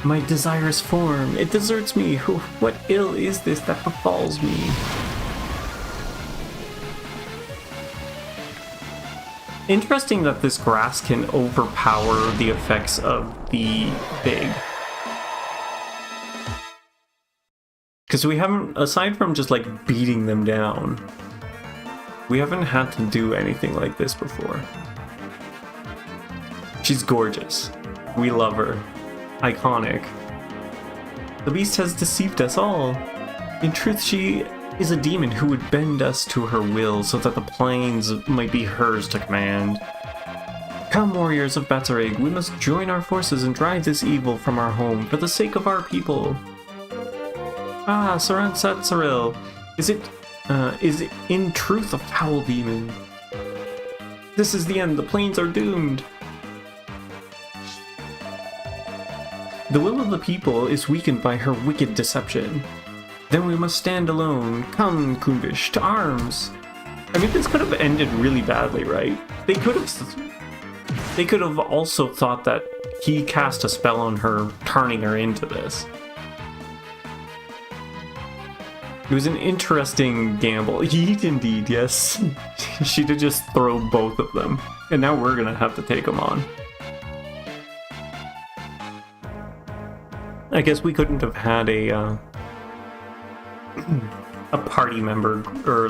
Speaker 1: My desirous form, it deserts me. What ill is this that befalls me? Interesting that this grass can overpower the effects of the big. Because we haven't, aside from just like beating them down, we haven't had to do anything like this before. She's gorgeous. We love her. Iconic. The beast has deceived us all. In truth, she is a demon who would bend us to her will so that the plains might be hers to command. Come, warriors of Batsarig, we must join our forces and drive this evil from our home for the sake of our people. Ah, Saransatsaril, is it in truth a foul demon? This is the end, the plains are doomed. The will of the people is weakened by her wicked deception. Then we must stand alone. Come, Kunbish, to arms! I mean, this could have ended really badly, right? They could have also thought that he cast a spell on her, turning her into this. It was an interesting gamble. Yeet indeed, yes. She did just throw both of them. And now we're gonna have to take them on. I guess we couldn't have had a party member or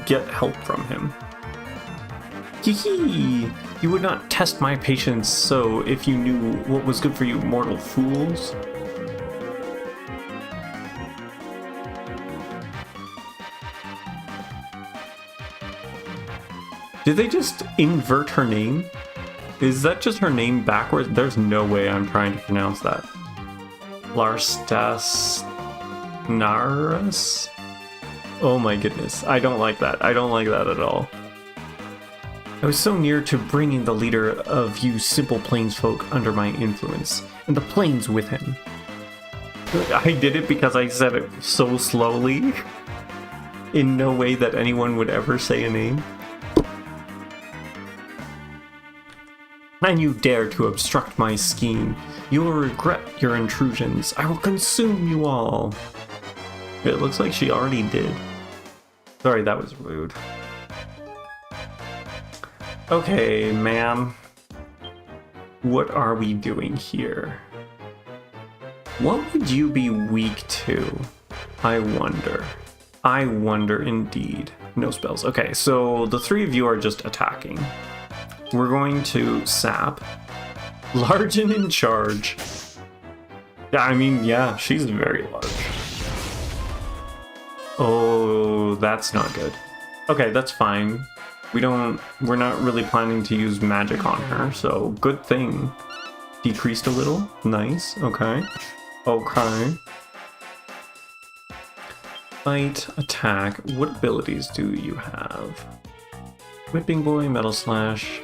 Speaker 1: get help from him. Hee. You would not test my patience so if you knew what was good for you, mortal fools. Did they just invert her name? Is that just her name backwards? There's no way I'm trying to pronounce that. Larstasnaris? Oh my goodness. I don't like that. I don't like that at all. I was so near to bringing the leader of you simple plains folk under my influence, and the plains with him. I did it because I said it so slowly, in no way that anyone would ever say a name. And you dare to obstruct my scheme. You will regret your intrusions. I will consume you all. It looks like she already did. Sorry, that was rude. Okay, ma'am. What are we doing here? What would you be weak to? I wonder. I wonder indeed. No spells. Okay, so the three of you are just attacking. We're going to sap. Large and in charge. Yeah, I mean, yeah, she's very large. Oh, that's not good. Okay, that's fine. We're not really planning to use magic on her, so good thing. Decreased a little. Nice, okay. Okay. Fight, attack. What abilities do you have? Whipping Boy, Metal Slash.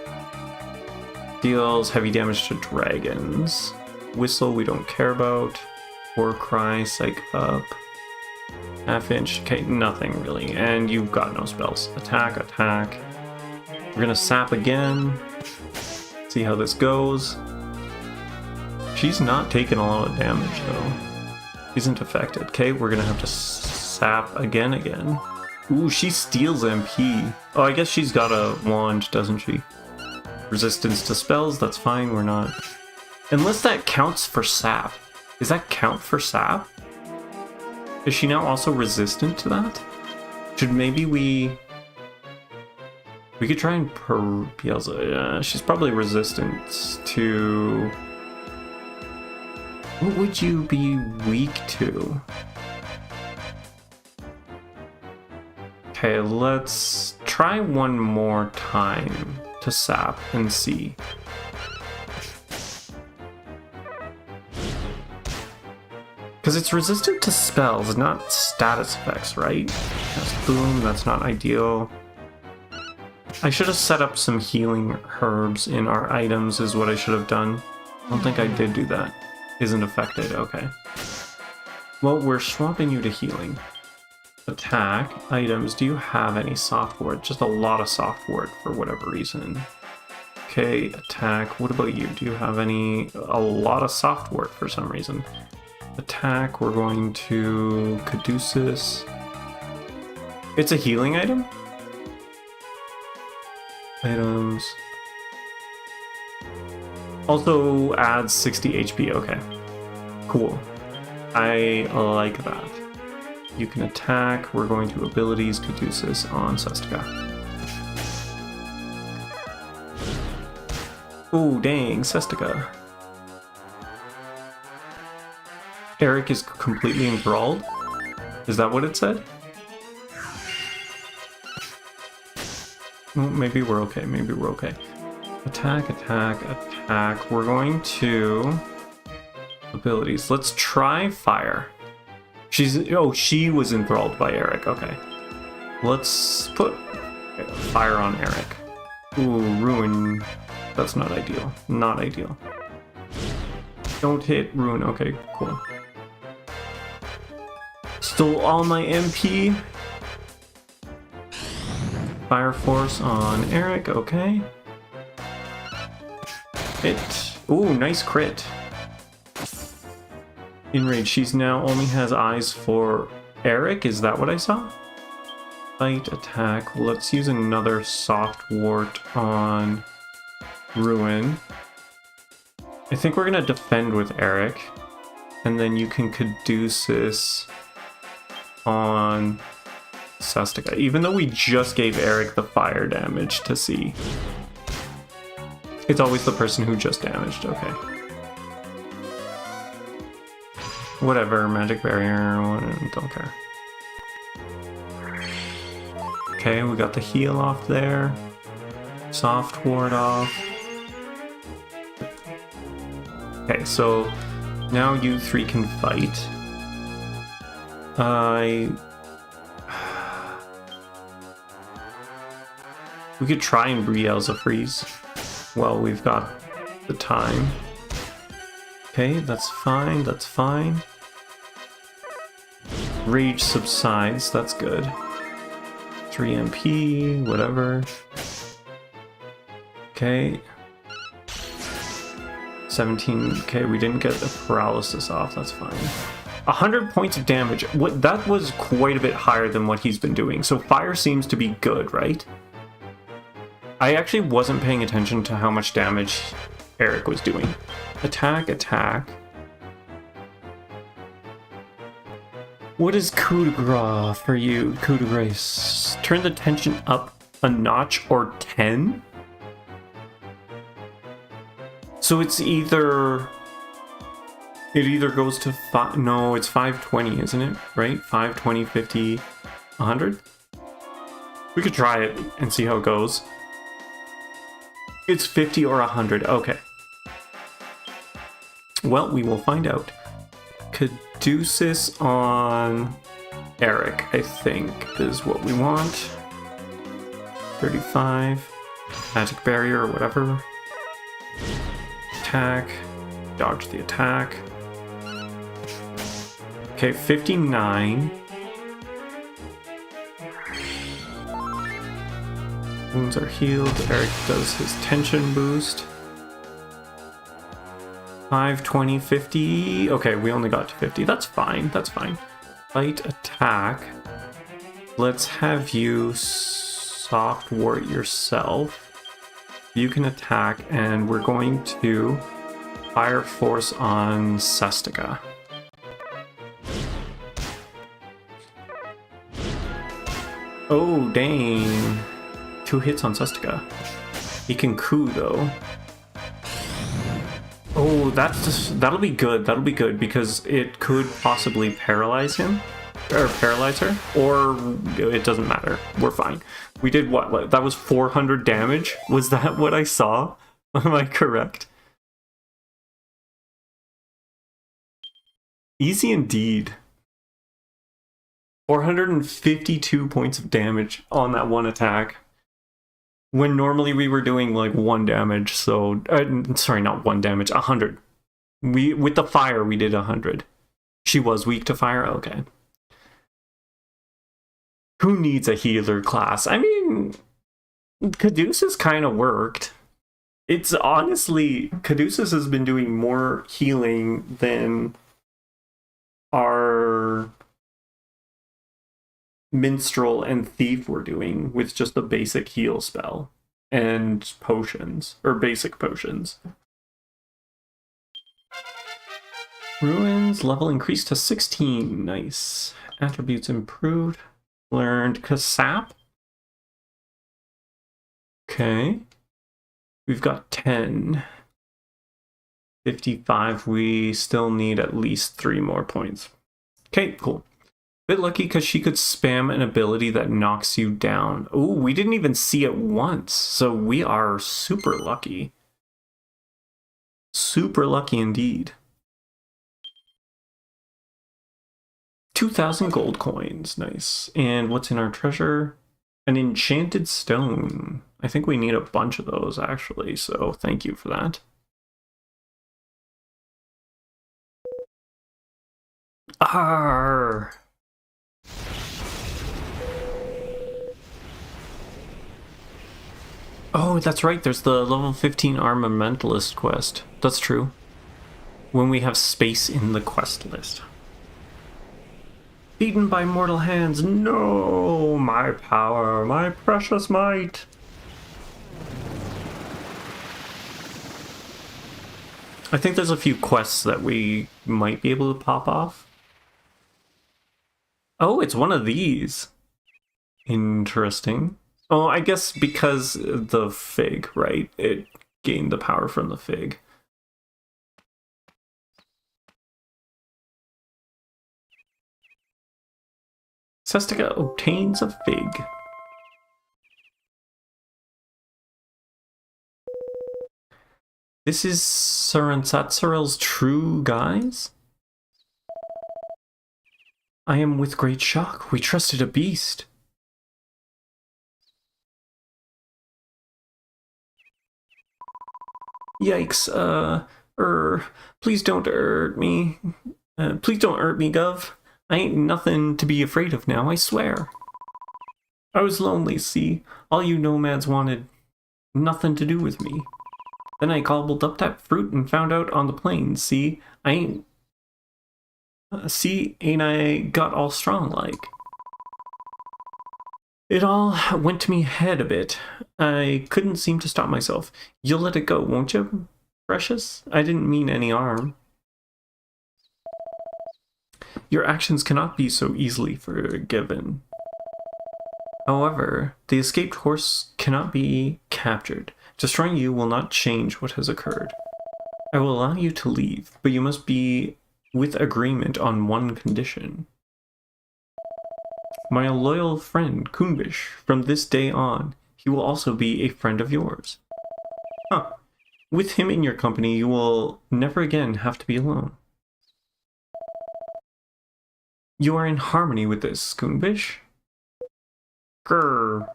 Speaker 1: Deals heavy damage to dragons. Whistle, we don't care about. War Cry, Psych Up. Half Inch, okay, nothing really. And you've got no spells. Attack, attack. We're gonna sap again. See how this goes. She's not taking a lot of damage though. Isn't affected. Okay, we're gonna have to sap again. Ooh, she steals MP. Oh, I guess she's got a wand, doesn't she? Resistance to spells, that's fine, we're not. Unless that counts for sap. Does that count for sap? Is she now also resistant to that? Should maybe we could try and she's probably resistant to... What would you be weak to? Okay, let's try one more time to sap and see. Because it's resistant to spells, not status effects, right? That's boom, that's not ideal. I should have set up some healing herbs in our items is what I should have done. I don't think I did do that. Isn't affected, okay. Well, we're swapping you to healing. Attack, items, do you have any soft ward? Just a lot of soft ward for whatever reason. Okay, attack, what about you? Do you have a lot of soft ward for some reason? Attack, we're going to Caduceus. It's a healing item? Items. Also adds 60 HP, okay. Cool. I like that. You can attack, we're going to abilities, Caduceus on Sestica. Oh, dang, Sestica. Eric is completely enthralled? Is that what it said? Oh, maybe we're okay, maybe we're okay. Attack, attack, attack. We're going to... abilities. Let's try fire. She was enthralled by Eric, okay. Let's put fire on Eric. Ooh, ruin. That's not ideal. Not ideal. Don't hit ruin, okay, cool. Stole all my MP. Fire Force on Eric, okay. Hit. Ooh, nice crit. Enrage, she's now only has eyes for Eric, is that what I saw? Fight, attack, let's use another soft wart on Ruin. I think we're gonna defend with Eric, and then you can Caduceus on Sestica, even though we just gave Eric the fire damage to see. It's always the person who just damaged, okay. Whatever, magic barrier, don't care. Okay, we got the heal off there. Soft ward off. Okay, so now you three can fight. We could try and Brielza freeze. Well, we've got the time. Okay, that's fine, that's fine. Rage subsides, that's good. 3 MP, whatever. Okay. 17. Okay, we didn't get the paralysis off. That's fine. 100 points of damage. What, that was quite a bit higher than what he's been doing. So fire seems to be good, right? I actually wasn't paying attention to how much damage Eric was doing. Attack, attack. What is coup de grace for you? Coup de grace. Turn the tension up a notch or 10? So it's either... It either goes to 5... No, it's 520, isn't it? Right? 520, 50, 100? We could try it and see how it goes. It's 50 or 100. Okay. Well, we will find out. Caduceus on Eric, I think, is what we want. 35. Magic barrier or whatever. Attack. Dodge the attack. Okay, 59. Wounds are healed. Eric does his tension boost. 5, 20, 50. Okay, we only got to 50. That's fine. That's fine. Fight, attack. Let's have you soft wart yourself. You can attack, and we're going to fire force on Sestica. Oh, dang. 2 hits on Sestica. He can coup, though. Oh, that'll be good. That'll be good, because it could possibly paralyze him. Or paralyze her. Or it doesn't matter. We're fine. We did what? That was 400 damage? Was that what I saw? Am I correct? Easy indeed. 452 points of damage on that one attack. When normally we were doing like 1 damage, so... sorry, not 1 damage, 100. With the fire, we did 100. She was weak to fire? Okay. Who needs a healer class? I mean, Caduceus kind of worked. It's honestly... Caduceus has been doing more healing than our Minstrel and Thief were doing with just a basic heal spell and potions, or basic potions. Ruins level increased to 16. Nice. Attributes improved. Learned Kasap. Okay. We've got 10. 55. We still need at least 3 more points. Okay, cool. Bit lucky because she could spam an ability that knocks you down. Ooh, we didn't even see it once, so we are super lucky. Super lucky indeed. 2,000 gold coins, nice. And what's in our treasure? An enchanted stone. I think we need a bunch of those actually, so thank you for that. Arr! Oh, that's right, there's the level 15 Armamentalist quest. That's true. When we have space in the quest list. Beaten by mortal hands. No! My power, my precious might! I think there's a few quests that we might be able to pop off. Oh, it's one of these. Interesting. Oh, I guess because the fig, right? It gained the power from the fig. Sestica obtains a fig. This is Saransatsarel's true guise? I am with great shock. We trusted a beast. Yikes, please don't hurt me. Please don't hurt me, Gov. I ain't nothing to be afraid of now, I swear. I was lonely, see? All you nomads wanted nothing to do with me. Then I gobbled up that fruit and found out on the plains. See, ain't I got all strong like? It all went to me head a bit. I couldn't seem to stop myself. You'll let it go, won't you, precious? I didn't mean any harm. Your actions cannot be so easily forgiven. However, the escaped horse cannot be captured. Destroying you will not change what has occurred. I will allow you to leave, but you must be with agreement on one condition. My loyal friend, Kunbish, from this day on, he will also be a friend of yours. Huh. With him in your company, you will never again have to be alone. You are in harmony with this, Kunbish? Grrr.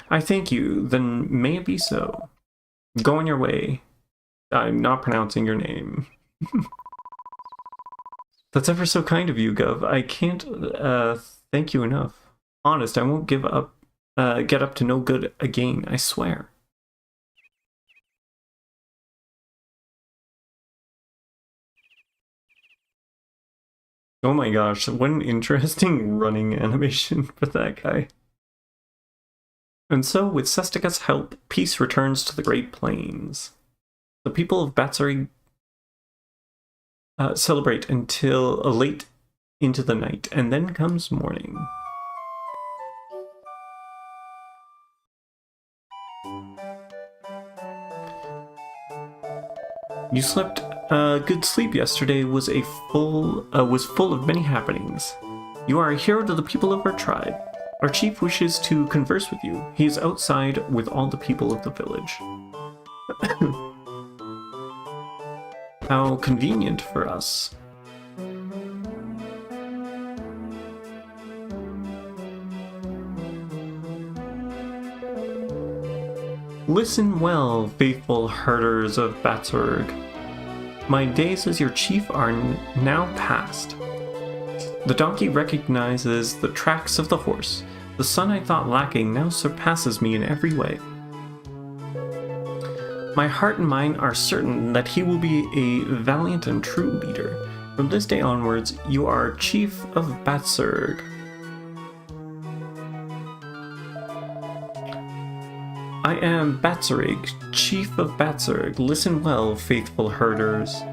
Speaker 1: I thank you, then may it be so. Go on your way. I'm not pronouncing your name. That's ever so kind of you, Gov. I can't thank you enough. Honest, I won't get up to no good again, I swear. Oh my gosh, what an interesting running animation for that guy. And so, with Sestika's help, peace returns to the Great Plains. The people of Batsarig celebrate until late into the night, and then comes morning. You slept a good sleep yesterday. Was full of many happenings. You are a hero to the people of our tribe. Our chief wishes to converse with you. He is outside with all the people of the village. How convenient for us. Listen well, faithful herders of Batsarig. My days as your chief are now past. The donkey recognizes the tracks of the horse. The son I thought lacking now surpasses me in every way. My heart and mind are certain that he will be a valiant and true leader. From this day onwards, you are chief of Batsarig. I am Batsarig, chief of Batsarig. Listen well, faithful herders.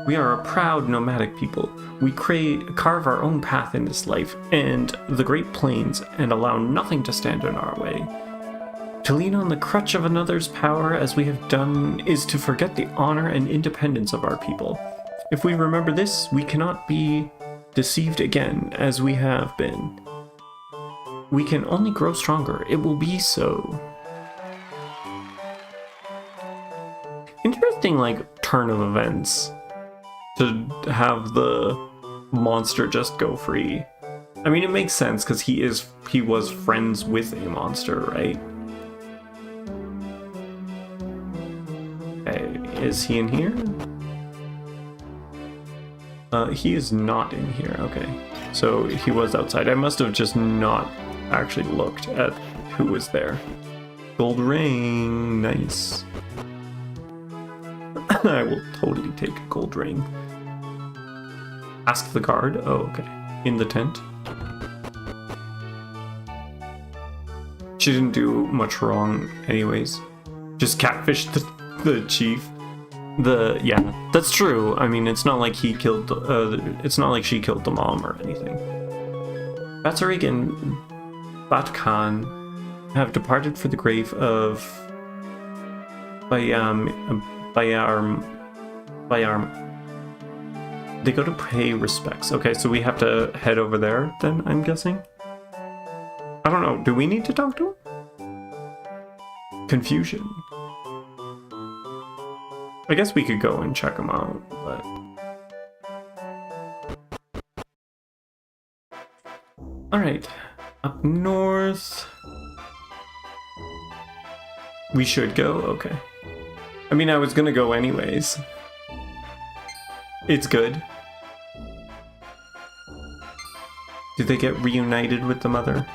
Speaker 1: We are a proud nomadic people. We carve our own path in this life and the Great Plains and allow nothing to stand in our way. To lean on the crutch of another's power as we have done is to forget the honor and independence of our people. If we remember this, we cannot be deceived again as we have been. We can only grow stronger. It will be so. Interesting, turn of events to have the monster just go free. I mean, it makes sense because he was friends with a monster, right? Okay, is he in here? He is not in here. Okay, so he was outside. I must have just not actually looked at who was there. Gold ring, nice. I will totally take a gold ring. Ask the guard. Oh, okay. In the tent. She didn't do much wrong anyways. Just catfished the chief. Yeah, that's true. I mean, it's not like he killed, it's not like she killed the mom or anything. Batsarig and Batkan have departed for the grave of Bayarm. They go to pay respects. Okay, so we have to head over there then, I'm guessing? I don't know, do we need to talk to him? Confusion. I guess we could go and check him out, but... Alright, up north... We should go? Okay. I mean, I was gonna go anyways. It's good. Did they get reunited with the mother?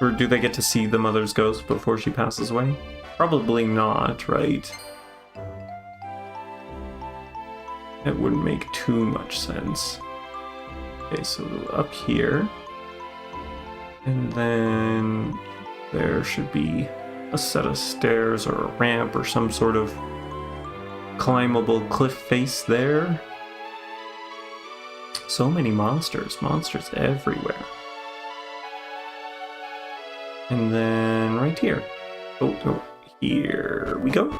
Speaker 1: Or do they get to see the mother's ghost before she passes away? Probably not, right? That wouldn't make too much sense. Okay, so up here. And then there should be a set of stairs or a ramp or some sort of climbable cliff face there. So many monsters everywhere. And then right here. Oh, here we go.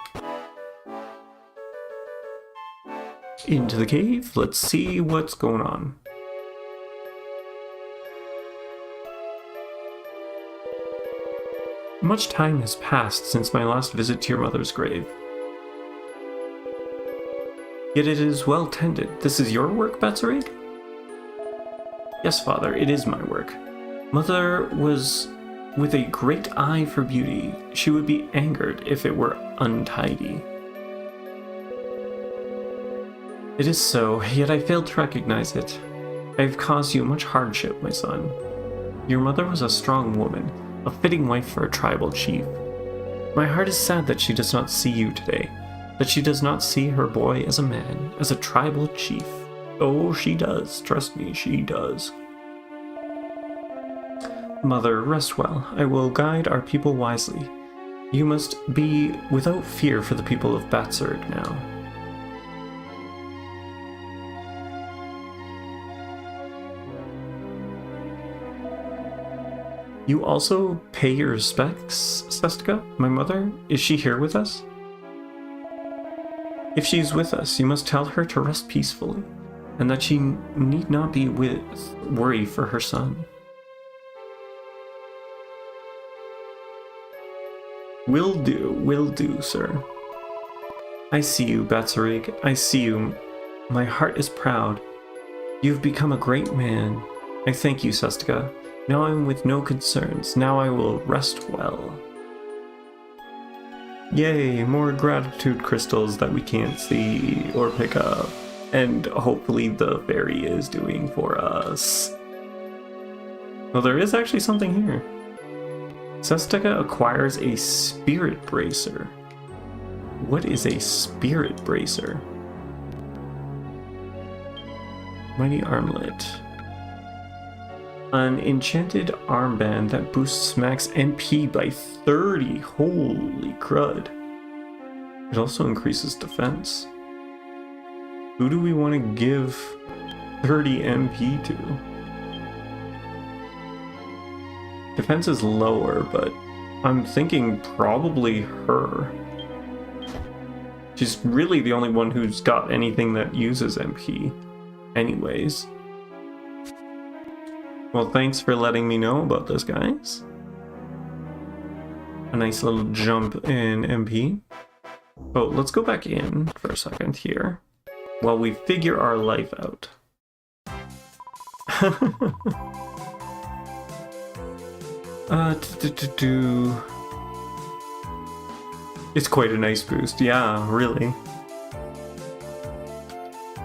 Speaker 1: Into the cave. Let's see what's going on. Much time has passed since my last visit to your mother's grave. Yet it is well tended. This is your work, Betzerig? Yes, father, it is my work. Mother was with a great eye for beauty. She would be angered if it were untidy. It is so, yet I failed to recognize it. I have caused you much hardship, my son. Your mother was a strong woman, a fitting wife for a tribal chief. My heart is sad that she does not see you today, that she does not see her boy as a man, as a tribal chief. Oh, she does. Trust me, she does. Mother, rest well. I will guide our people wisely. You must be without fear for the people of Betzerig now. You also pay your respects, Sestica, my mother? Is she here with us? If she is with us, you must tell her to rest peacefully, and that she need not be worried for her son. Will do, sir. I see you, Betzerig. I see you. My heart is proud. You've become a great man. I thank you, Sestica. Now I'm with no concerns. Now I will rest well. Yay, more gratitude crystals that we can't see or pick up. And hopefully the fairy is doing for us. Well, there is actually something here. Sestica acquires a spirit bracer. What is a spirit bracer? Mighty armlet. An enchanted armband that boosts max MP by 30. Holy crud. It also increases defense. Who do we want to give 30 MP to? Defense is lower, but I'm thinking probably her. She's really the only one who's got anything that uses MP. Anyways. Well, thanks for letting me know about this, guys. A nice little jump in MP. Oh, let's go back in for a second here while we figure our life out. It's quite a nice boost, yeah, really.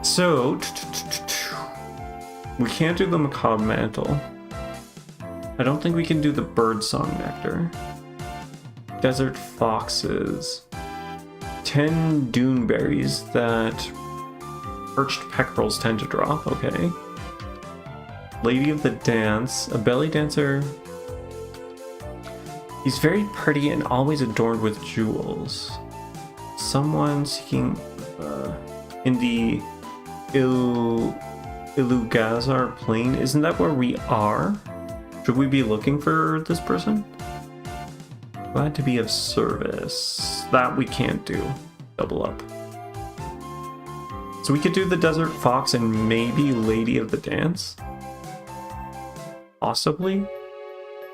Speaker 1: So, we can't do the macabre mantle. I don't think we can do the birdsong nectar. Desert foxes. 10 dune berries that perched pectorals tend to drop, okay. Lady of the Dance, a belly dancer. He's very pretty and always adorned with jewels. Someone seeking in the Ilugazar Plain. Isn't that where we are? Should we be looking for this person? Glad to be of service. That we can't do. Double up. So we could do the Desert Fox and maybe Lady of the Dance? Possibly?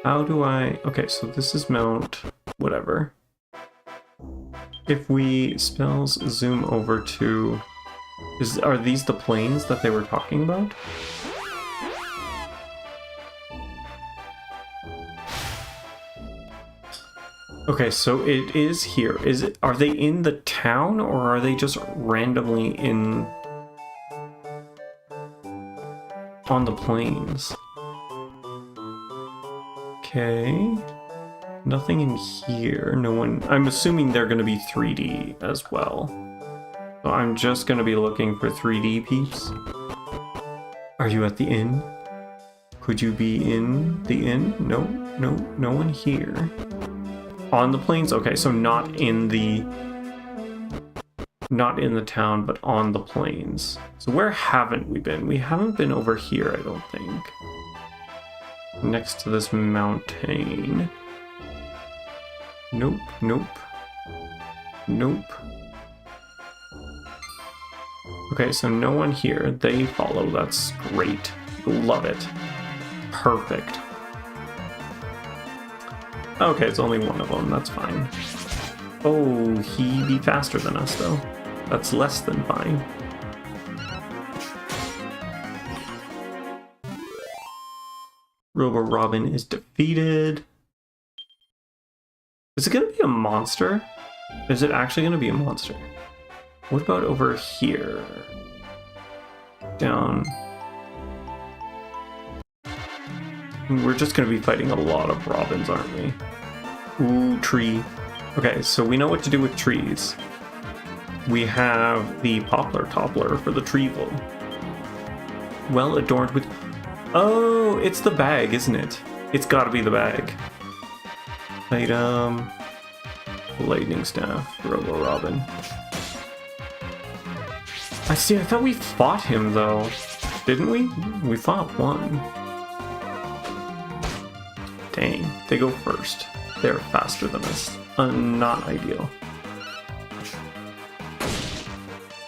Speaker 1: How do I... Okay, so this is Mount... whatever. If we spells zoom over to... Are these the plains that they were talking about? Okay, so it is here. Are they in the town or are they just randomly on the plains? Okay. Nothing in here. No one... I'm assuming they're going to be 3D as well. So I'm just going to be looking for 3D peeps. Are you at the inn? Could you be in the inn? No, no one here. On the plains? Okay, so not in the town, but on the plains. So where haven't we been? We haven't been over here, I don't think. Next to this mountain. Nope, nope. Nope. Okay, so no one here. They follow. That's great. Love it. Perfect. Okay, it's only one of them. That's fine. Oh, he be faster than us, though. That's less than fine. Robo Robin is defeated. Is it going to be a monster? Is it actually going to be a monster? What about over here? Down. We're just going to be fighting a lot of robins, aren't we? Ooh, tree. Okay, so we know what to do with trees. We have the poplar toppler for the treevil. Well adorned with... Oh, it's the bag, isn't it? It's got to be the bag. Item... Lightning staff, Robo Robin. I see, I thought we fought him, though. Didn't we? We fought one. Dang, they go first. They're faster than us. Not ideal.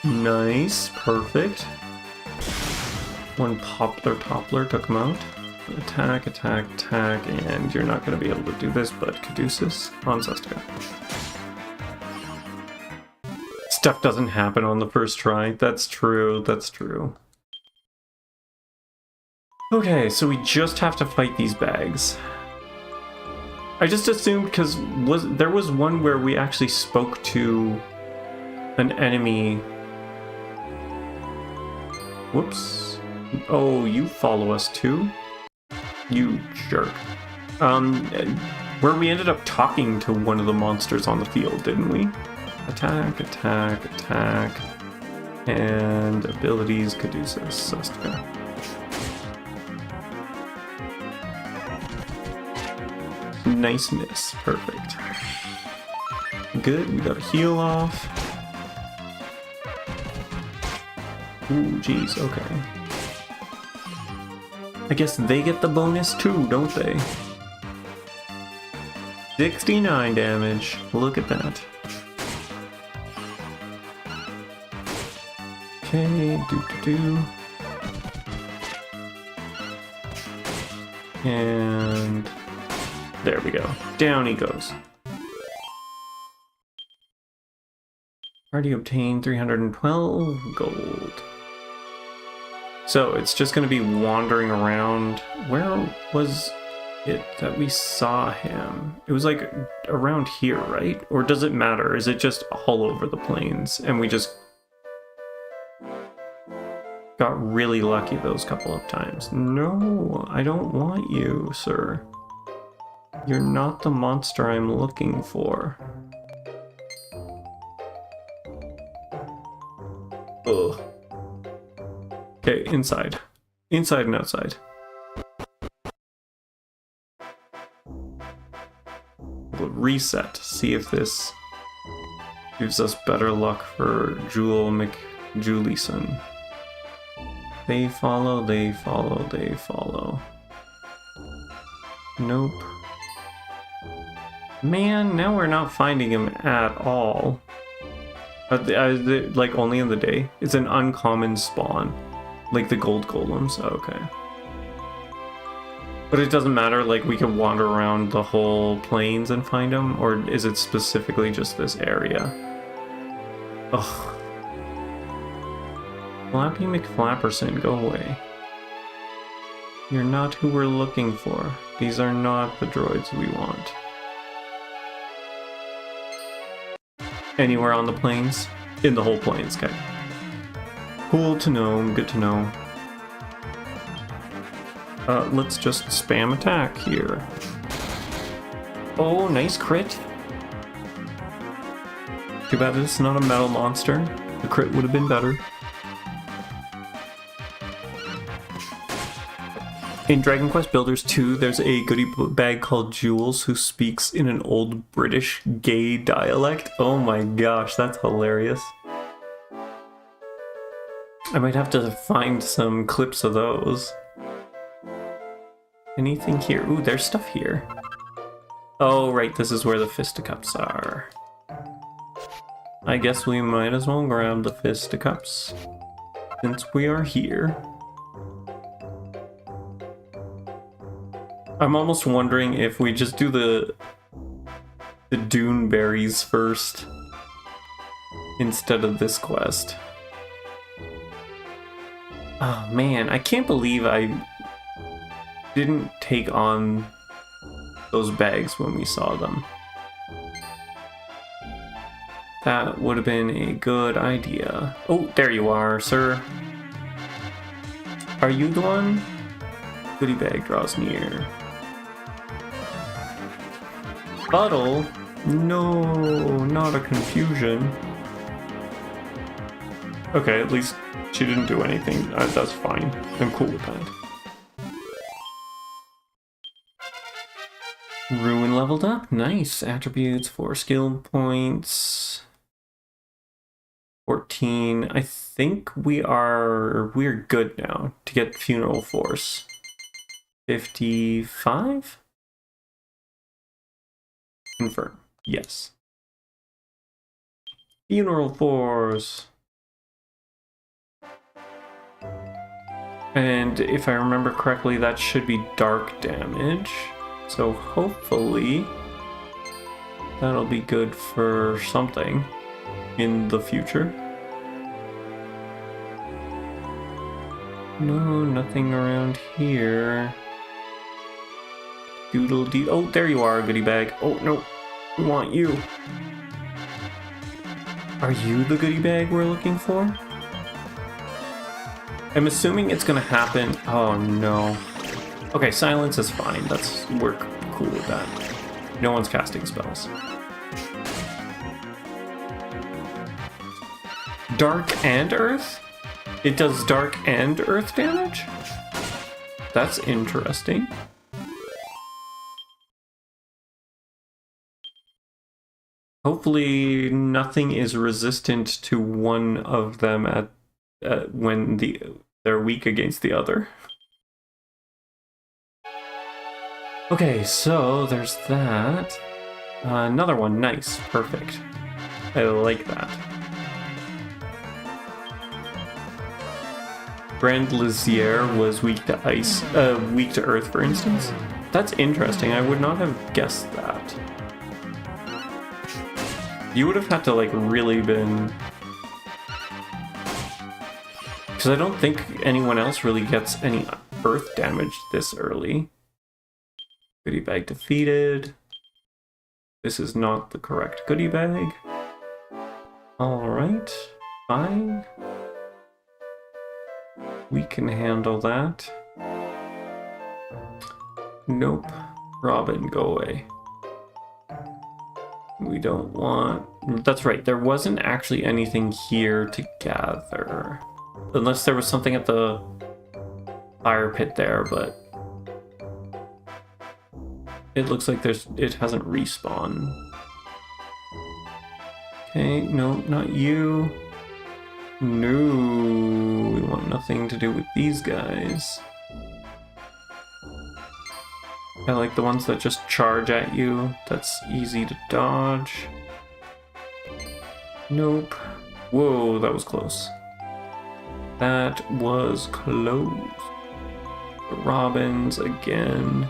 Speaker 1: Nice, perfect. One poplar toppler took him out. Attack, attack, attack, and you're not going to be able to do this, but Caduceus on Sestica. Stuff doesn't happen on the first try. That's true, that's true. Okay, so we just have to fight these bags. I just assumed because there was one where we actually spoke to an enemy. Whoops. Oh, you follow us too? You jerk. Where we ended up talking to one of the monsters on the field, didn't we? Attack, attack, attack. And abilities, Caduceus, Sestica. Nice miss. Perfect. Good, we got a heal off. Ooh, jeez, okay. I guess they get the bonus too, don't they? 69 damage. Look at that. Okay, do. And there we go. Down he goes. Already obtained 312 gold. So it's just going to be wandering around. Where was it that we saw him? It was like around here, right? Or does it matter? Is it just all over the plains and we just got really lucky those couple of times? No, I don't want you, sir. You're not the monster I'm looking for. Ugh. Okay, inside. Inside and outside. We'll reset. See if this gives us better luck for Jewel McJulieson. They follow, they follow, they follow. Nope. Man, now we're not finding him at all. Like only in the day? It's an uncommon spawn. Like the gold golems? Okay. But it doesn't matter, like we can wander around the whole plains and find him? Or is it specifically just this area? Ugh. Flappy McFlapperson, go away. You're not who we're looking for. These are not the droids we want. Anywhere on the plains? In the whole plains, okay. Cool to know, good to know. Let's just spam attack here. Oh, nice crit. Too bad it's not a metal monster. The crit would have been better. In Dragon Quest Builders 2, there's a goodie bag called Jules who speaks in an old British gay dialect. Oh my gosh, that's hilarious. I might have to find some clips of those. Anything here? Ooh, there's stuff here. Oh, right, this is where the fisticuffs are. I guess we might as well grab the fisticuffs since we are here. I'm almost wondering if we just do the dune berries first instead of this quest. Oh man, I can't believe I didn't take on those bags when we saw them. That would have been a good idea. Oh, there you are, sir. Are you the one? Goodie bag draws near. Puddle? No, not a confusion. Okay, at least she didn't do anything. That's fine. I'm cool with that. Ruin leveled up. Nice. Attributes, 4 skill points. 14. I think we're good now to get Funeral Force. 55? Confirm. Yes. Funeral Force. And if I remember correctly, that should be dark damage. So hopefully that'll be good for something in the future. No, nothing around here. Doodle dee. Oh, there you are, goodie bag. Oh, no. We want you. Are you the goodie bag we're looking for? I'm assuming it's gonna happen. Oh, no. Okay, silence is fine. We're cool with that. No one's casting spells. Dark and earth? It does dark and earth damage? That's interesting. Hopefully nothing is resistant to one of them when they're weak against the other. Okay, so there's that. Another one, nice, perfect. I like that. Grand Lizier was weak to ice, weak to earth, for instance. That's interesting. I would not have guessed that. You would have had to, like, really been... Because I don't think anyone else really gets any earth damage this early. Goodie bag defeated. This is not the correct goodie bag. Alright, fine. We can handle that. Nope. Robin, go away. We don't want... That's right, there wasn't actually anything here to gather. Unless there was something at the fire pit there, but... It looks like it hasn't respawned. Okay, no, not you. No, we want nothing to do with these guys. I like the ones that just charge at you. That's easy to dodge. Nope. Whoa, that was close. That was close. The Robins again.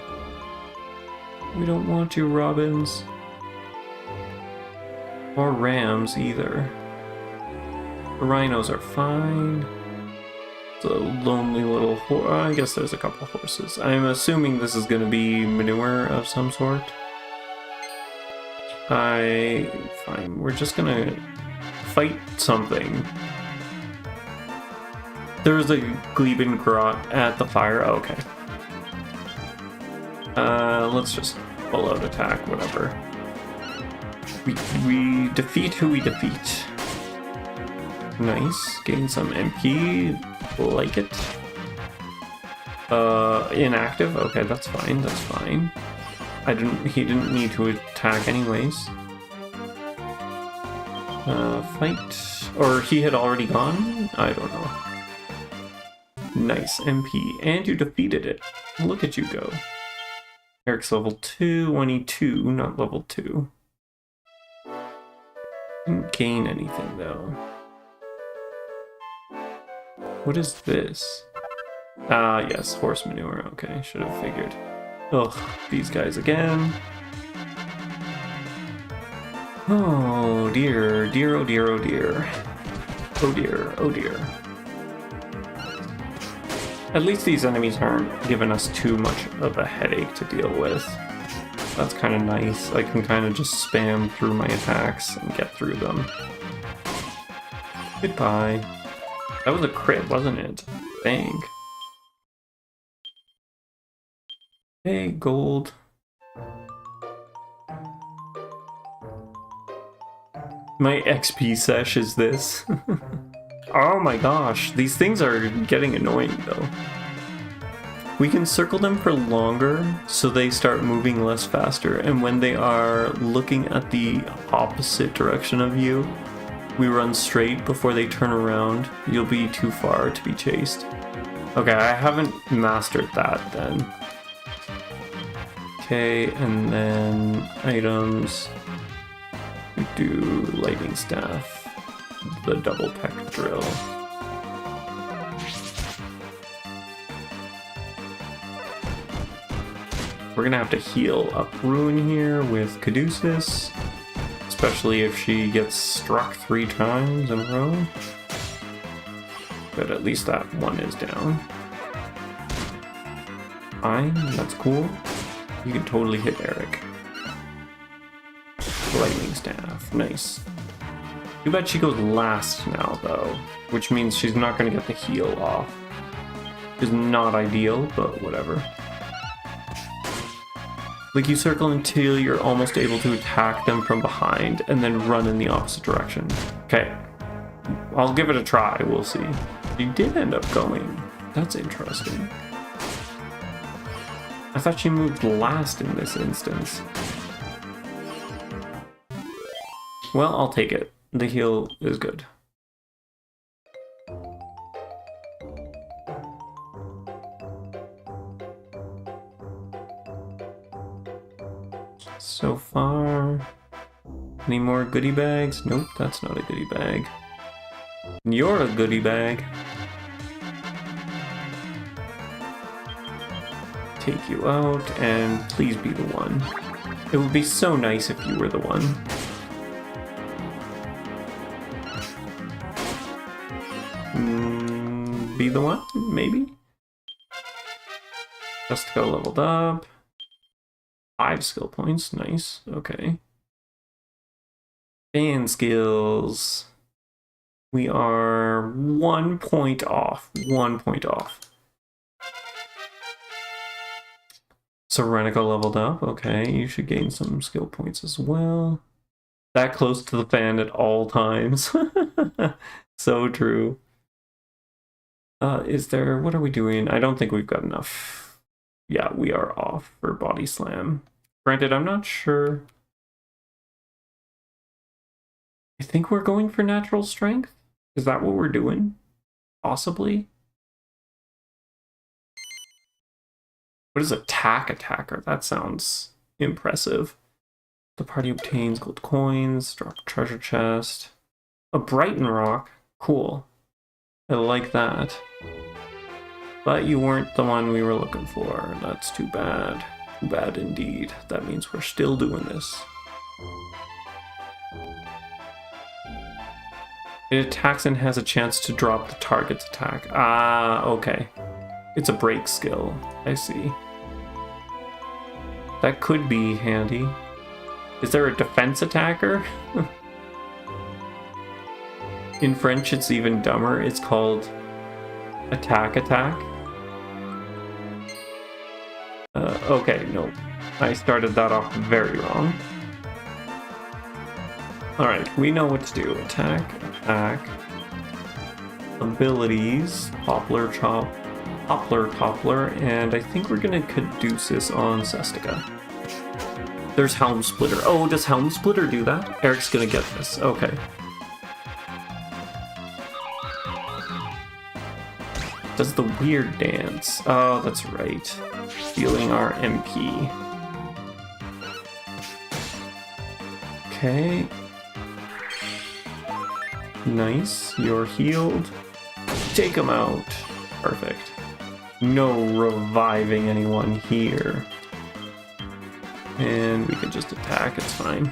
Speaker 1: We don't want you, Robins. Or Rams either. The Rhinos are fine. It's a lonely little horse. I guess there's a couple horses. I'm assuming this is going to be manure of some sort. Fine. We're just going to fight something. There's a Gleben Grot at the fire. Oh, okay. Let's just full out attack, whatever. We defeat who we defeat. Nice. Gain some MP. Like it. Inactive? Okay, that's fine, that's fine. He didn't need to attack anyways. Fight. Or he had already gone? I don't know. Nice, MP. And you defeated it. Look at you go. Eric's level 2, 1E2, not level 2. Didn't gain anything though. What is this? Ah, yes, horse manure. Okay, should have figured. Ugh, these guys again. Oh dear, dear, oh dear, oh dear. Oh dear, oh dear. At least these enemies aren't giving us too much of a headache to deal with. That's kind of nice. I can kind of just spam through my attacks and get through them. Goodbye. That was a crit, wasn't it? Dang. Hey, gold. My XP sesh is this. Oh my gosh, these things are getting annoying though. We can circle them for longer so they start moving less faster, and when they are looking at the opposite direction of you, we run straight before they turn around. You'll be too far to be chased. Okay, I haven't mastered that then. Okay, and then items. We do lightning staff. The double peck drill. We're gonna have to heal up Ruin here with Caduceus, especially if she gets struck 3 times in a row. But at least that one is down. Fine, that's cool. You can totally hit Eric. Lightning staff, nice. Too bad she goes last now, though, which means she's not going to get the heal off. Which is not ideal, but whatever. Like, you circle until you're almost able to attack them from behind, and then run in the opposite direction. Okay. I'll give it a try, we'll see. She did end up going. That's interesting. I thought she moved last in this instance. Well, I'll take it. The heal is good. So far, any more goodie bags? Nope, that's not a goodie bag. You're a goodie bag. Take you out, and please be the one. It would be so nice if you were the one. Be the one, maybe? Just go leveled up. 5 skill points, nice, okay. Fan skills. We are 1 point off, 1 point off. Serenico leveled up, okay, you should gain some skill points as well. That close to the fan at all times. So true. What are we doing? I don't think we've got enough. Yeah, we are off for body slam. Granted, I'm not sure. I think we're going for natural strength. Is that what we're doing? Possibly. What is attack attacker? That sounds impressive. The party obtains gold coins, drop a treasure chest. A Brighton rock. Cool. I like that. But you weren't the one we were looking for. That's too bad. Too bad indeed. That means we're still doing this. It attacks and has a chance to drop the target's attack. Ah, okay. It's a break skill. I see. That could be handy. Is there a defense attacker? In French, it's even dumber. It's called attack attack. Okay, no. I started that off very wrong. Alright, we know what to do. Attack, attack. Abilities, Poplar, Chop, Toppler, and I think we're gonna Caduceus on Sestica. There's Helm Splitter. Oh, does Helm Splitter do that? Eric's gonna get this. Okay. Does the weird dance. Oh, that's right. Healing our MP. Okay. Nice. You're healed. Take him out. Perfect. No reviving anyone here. And we can just attack, it's fine.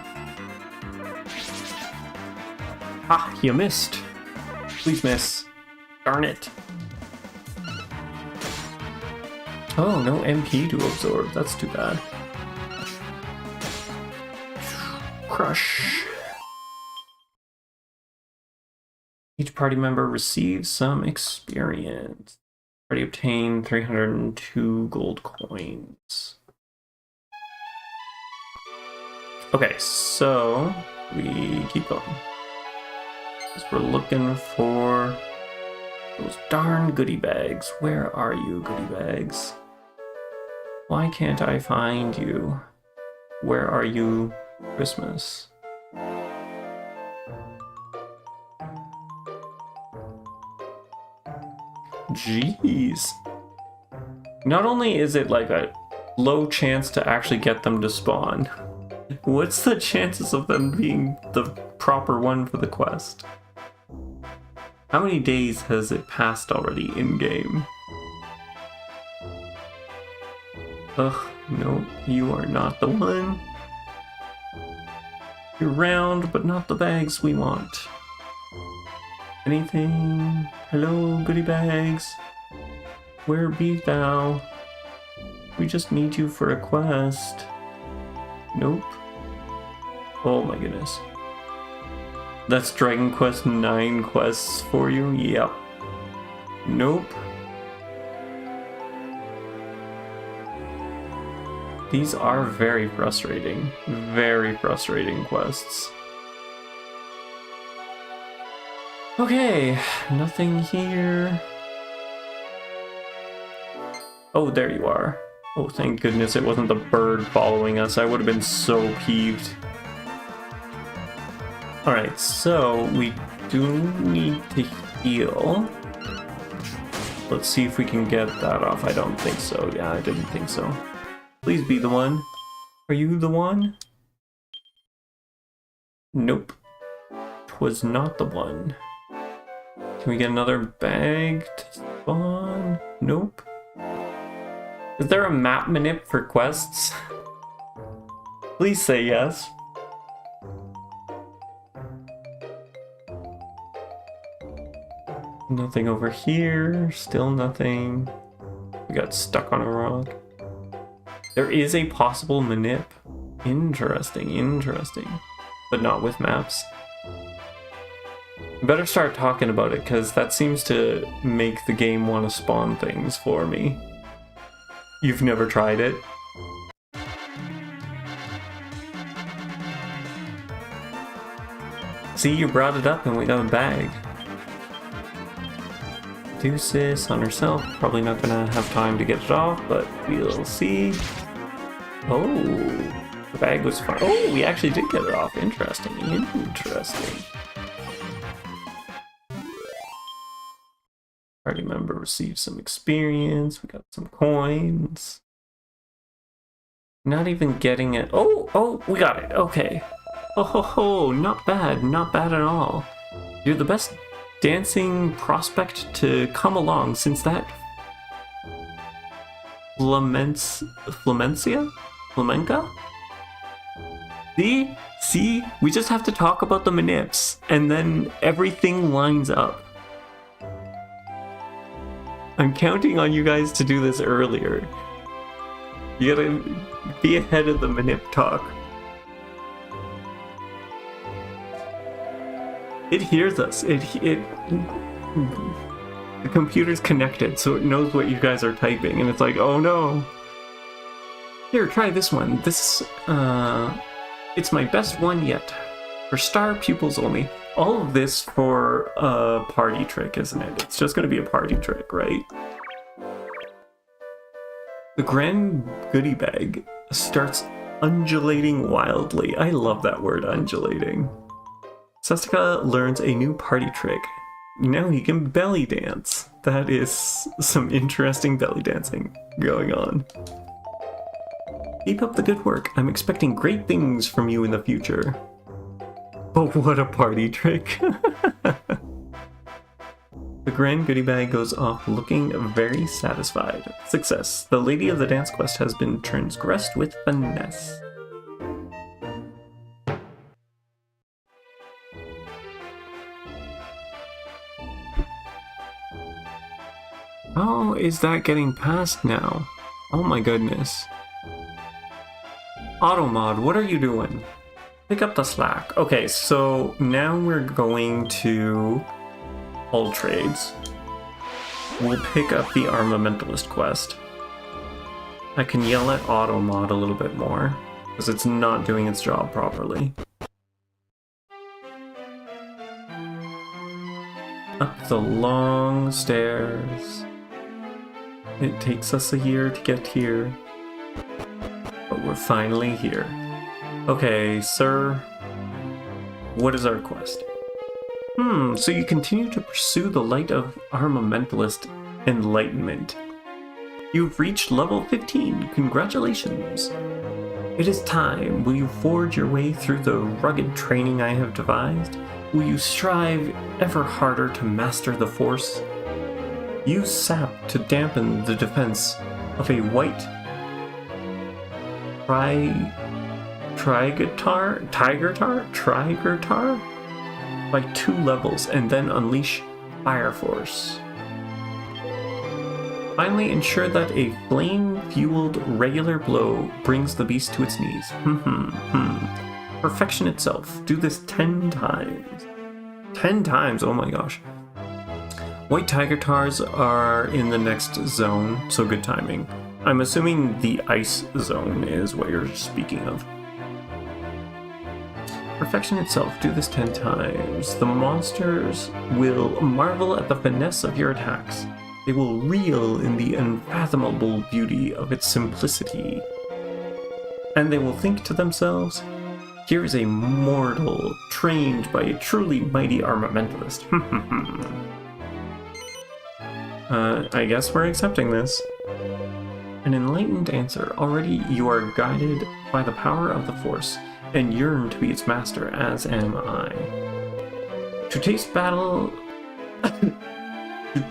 Speaker 1: Ah, you missed. Please miss. Darn it. Oh, no MP to absorb. That's too bad. Crush. Each party member receives some experience. Party obtained 302 gold coins. Okay, so we keep going. Because we're looking for those darn goodie bags. Where are you, goodie bags? Why can't I find you? Where are you, Christmas? Jeez. Not only is it like a low chance to actually get them to spawn, what's the chances of them being the proper one for the quest? How many days has it passed already in-game? Ugh, no, you are not the one. You're round, but not the bags we want. Anything? Hello, goodie bags? Where be thou? We just need you for a quest. Nope. Oh my goodness. That's Dragon Quest 9 quests for you? Yep. Nope. These are very frustrating. Very frustrating quests. Okay, nothing here. Oh, there you are. Oh, thank goodness it wasn't the bird following us. I would have been so peeved. Alright, so we do need to heal. Let's see if we can get that off. I don't think so. Yeah, I didn't think so. Please be the one. Are you the one? Nope. 'Twas not the one. Can we get another bag to spawn? Nope. Is there a map manip for quests? Please say yes. Nothing over here. Still nothing. We got stuck on a rock. There is a possible manip. Interesting, interesting. But not with maps. Better start talking about it, because that seems to make the game want to spawn things for me. You've never tried it? See, you brought it up and we got a bag. Caduceus on herself. Probably not gonna have time to get it off, but we'll see. Oh, the bag was fun. Oh, we actually did get it off. Interesting, interesting. Party member received some experience. We got some coins. Not even getting it. Oh, we got it. Okay. Oh ho ho, not bad at all. You're the best dancing prospect to come along since that Flamenca? See, we just have to talk about the manips and then everything lines up. I'm counting on you guys to do this earlier. You gotta be ahead of the manip talk. It hears us. The computer's connected, so it knows what you guys are typing, and it's like, oh no. Here, try this one. This, it's my best one yet. For star pupils only. All of this for a party trick, isn't it? It's just gonna be a party trick, right? The grand goodie bag starts undulating wildly. I love that word, undulating. Sestica learns a new party trick. Now he can belly dance. That is some interesting belly dancing going on. Keep up the good work. I'm expecting great things from you in the future. But what a party trick. The grand goodie bag goes off looking very satisfied. Success. The lady of the dance quest has been transgressed with finesse. How is that getting passed now? Oh my goodness. Automod, what are you doing? Pick up the slack. Okay, so now we're going to all trades. We'll pick up the Armamentalist quest. I can yell at Automod a little bit more, because it's not doing its job properly. Up the long stairs. It takes us a year to get here, but we're finally here. Okay, sir. What is our quest? So you continue to pursue the light of Armamentalist enlightenment. You've reached level 15. Congratulations. It is time. Will you forge your way through the rugged training I have devised? Will you strive ever harder to master the Force? Use sap to dampen the defense of a white Trigertar by 2 levels, and then unleash Fire Force. Finally, ensure that a flame-fueled regular blow brings the beast to its knees. Perfection itself. Do this 10 times. 10 times, oh my gosh. White Tigertars are in the next zone, so good timing. I'm assuming the ice zone is what you're speaking of. Perfection itself. Do this 10 times. The monsters will marvel at the finesse of your attacks. They will reel in the unfathomable beauty of its simplicity. And they will think to themselves, here is a mortal trained by a truly mighty armamentalist. I guess we're accepting this. An enlightened answer. Already you are guided by the power of the Force, and yearn to be its master, as am I. To taste battle... to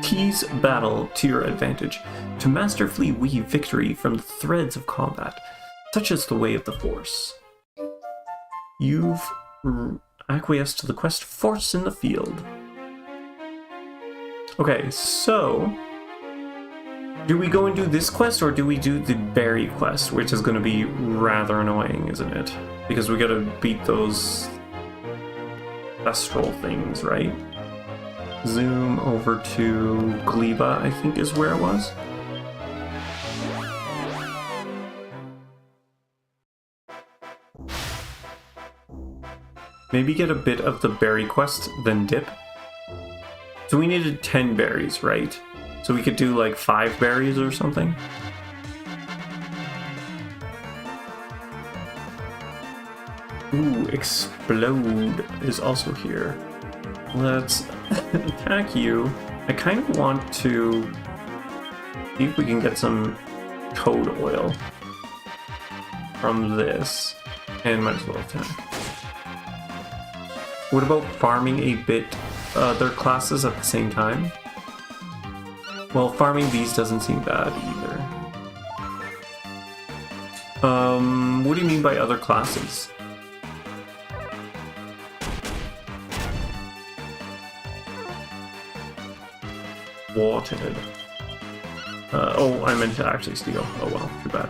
Speaker 1: tease battle to your advantage. To masterfully weave victory from the threads of combat. Such is the way of the Force. You've acquiesced to the quest Force in the field. Okay, so... do we go and do this quest, or do we do the berry quest, which is going to be rather annoying, isn't it? Because we gotta beat those Thestral things, right? Zoom over to Gleba, I think is where it was. Maybe get a bit of the berry quest, then dip. So we needed 10 berries, right? So we could do like 5 berries or something? Ooh, Explode is also here. Let's attack you. I kind of want to see if we can get some toad oil from this, and might as well attack. What about farming a bit other classes at the same time? Well, farming these doesn't seem bad either. What do you mean by other classes? Watered. Oh, I meant to actually steal. Oh well, too bad.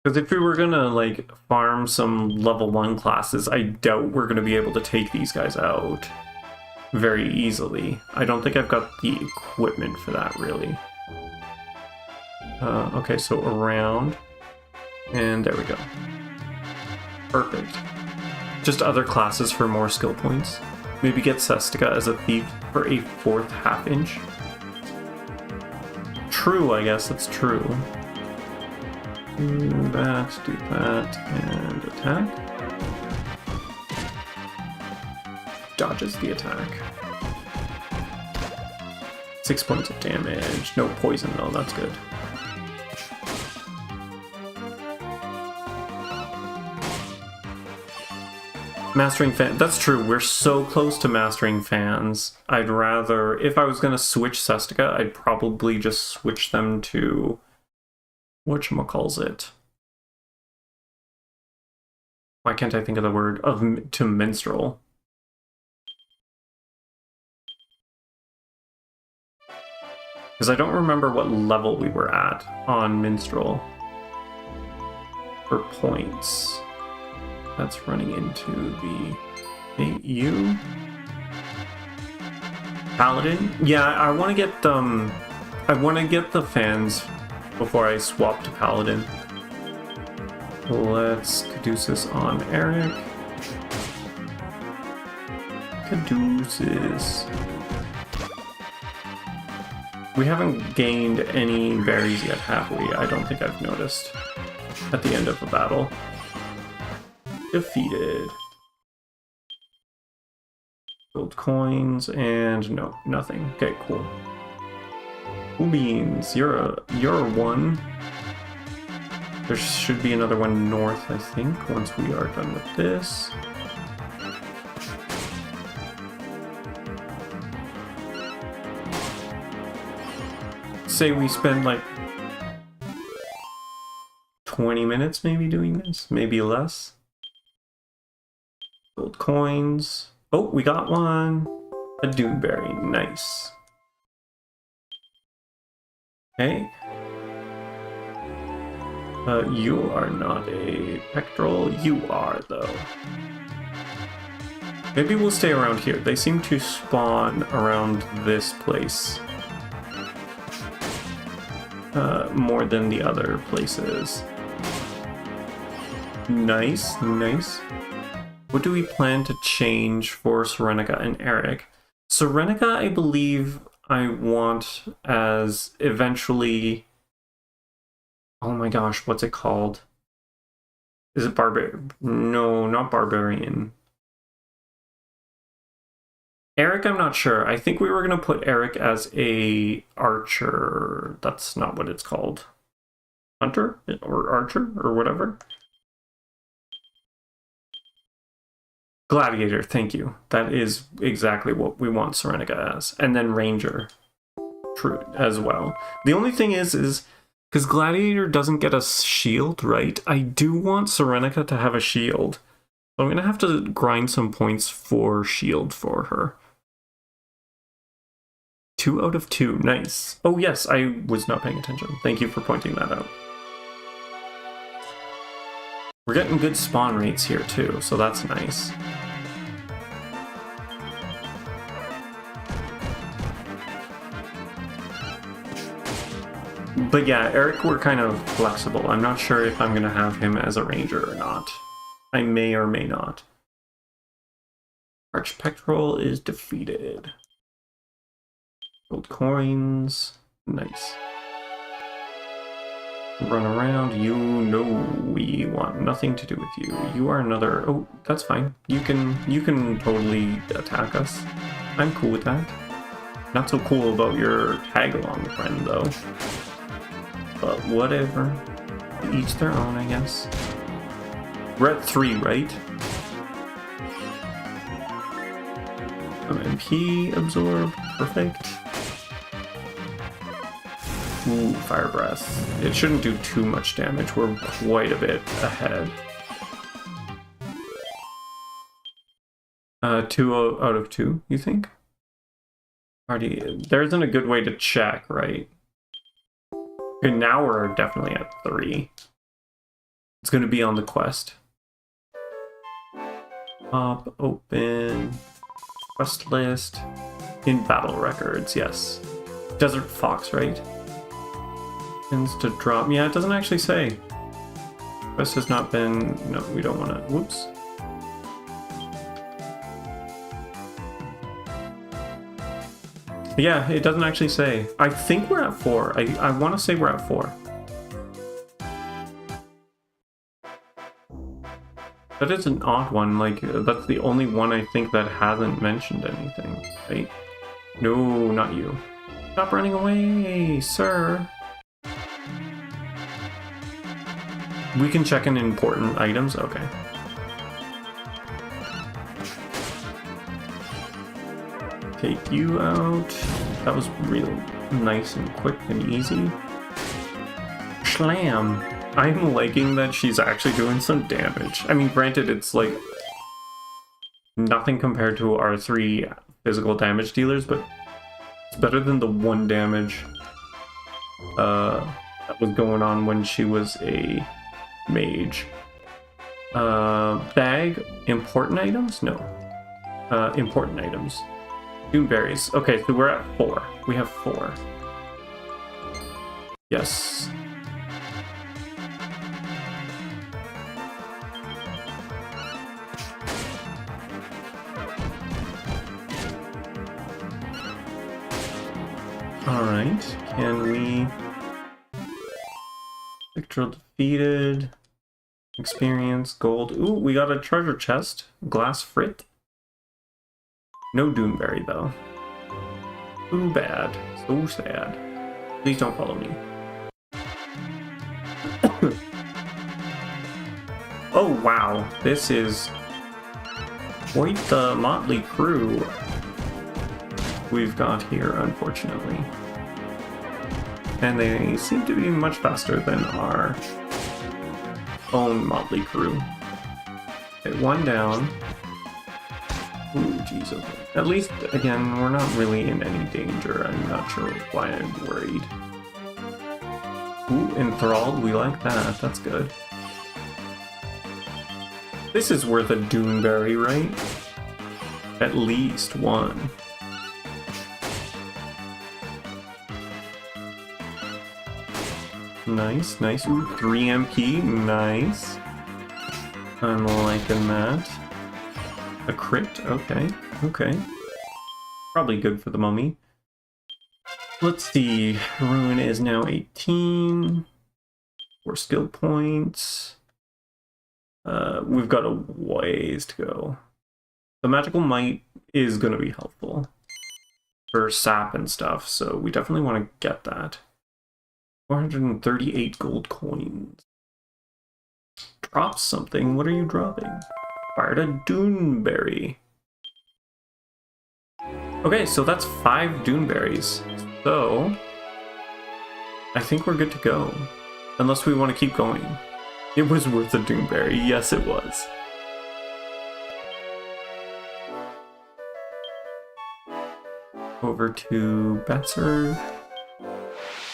Speaker 1: Because if we were gonna, like, farm some level 1 classes, I doubt we're gonna be able to take these guys out very easily. I don't think I've got the equipment for that, really. Okay, so around. And there we go. Perfect. Just other classes for more skill points. Maybe get Sestica as a thief for a 4th half-inch. True, I guess that's true. Do that, and attack. Dodges the attack. 6 points of damage. No poison though, that's good. Mastering fan. That's true. We're so close to mastering fans. I'd rather, if I was gonna switch Sestica, I'd probably just switch them to whatchamacallit. Why can't I think of the word to minstrel? Because I don't remember what level we were at on minstrel for points. That's running into the AU. Paladin? Yeah, I want to get the fans before I swap to Paladin. Let's Caduceus on Eric. Caduceus. We haven't gained any berries yet, have we? I don't think I've noticed. At the end of the battle. Defeated. Gold coins and no, nothing. Okay, cool. Cool beans. You're one. There should be another one north, I think, once we are done with this. Say we spend like 20 minutes maybe doing this, maybe less. Gold coins. Oh, we got one. A Doomberry. Nice. Okay. You are not a pectoral. You are, though. Maybe we'll stay around here. They seem to spawn around this place. More than the other places. Nice, nice. What do we plan to change for Serenica and Eric? Serenica, I believe I want as eventually... Oh my gosh, what's it called? Is it No, not Barbarian. Eric, I'm not sure. I think we were going to put Eric as a archer. That's not what it's called. Hunter? Or archer? Or whatever? Gladiator, thank you. That is exactly what we want Serenica as. And then Ranger. True, as well. The only thing is because Gladiator doesn't get a shield, right? I do want Serenica to have a shield. So I'm going to have to grind some points for shield for her. 2 out of 2, nice. Oh yes, I was not paying attention. Thank you for pointing that out. We're getting good spawn rates here too, so that's nice. But yeah, Eric, we're kind of flexible. I'm not sure if I'm going to have him as a ranger or not. I may or may not. Archpectoral is defeated. Gold coins. Nice. Run around. You know we want nothing to do with you. You are another... Oh, that's fine. You can totally attack us. I'm cool with that. Not so cool about your tag-along friend, though. But whatever. Each their own, I guess. We're at 3, right? MP absorb. Perfect. Ooh, fire breath. It shouldn't do too much damage. We're quite a bit ahead. 2 out of 2, you think? Already, there isn't a good way to check, right? Okay, now we're definitely at 3. It's going to be on the quest. Pop, open, quest list, in battle records, yes. Desert Fox, right? Tends to drop. Yeah, it doesn't actually say. Quest has not been. No, we don't want to. Whoops. Yeah, it doesn't actually say. I think we're at 4. I want to say we're at 4. That is an odd one. Like, that's the only one I think that hasn't mentioned anything, right? No, not you. Stop running away, sir. We can check in important items? Okay. Take you out. That was real nice and quick and easy. Schlam. I'm liking that she's actually doing some damage. I mean, granted, it's like nothing compared to our 3 physical damage dealers, but it's better than the 1 damage that was going on when she was a mage. Bag, important items? No. Important items. Doomberries. Okay, so we're at 4. We have 4. Yes. Alright, can we... Victor defeated. Experience, gold. Ooh, we got a treasure chest. Glass frit. No Doomberry, though. Too bad. So sad. Please don't follow me. Oh, wow. This is quite the motley crew we've got here, unfortunately. And they seem to be much faster than our own motley crew. Okay, 1 down. Ooh, geez, okay. At least, again, we're not really in any danger. I'm not sure why I'm worried. Ooh, enthralled, we like that. That's good. This is worth a Doomberry, right? At least 1. Nice, nice. Ooh, 3 MP, nice. I'm liking that. A crit, okay, okay. Probably good for the mummy. Let's see, Ruin is now 18. 4 skill points. We've got a ways to go. The magical might is going to be helpful for sap and stuff, so we definitely want to get that. 438 gold coins. Drop something. What are you dropping? Fired a Doomberry. Okay, so that's 5 Doomberries. So I think we're good to go. Unless we want to keep going. It was worth a Doomberry. Yes, it was. Over to Betzer.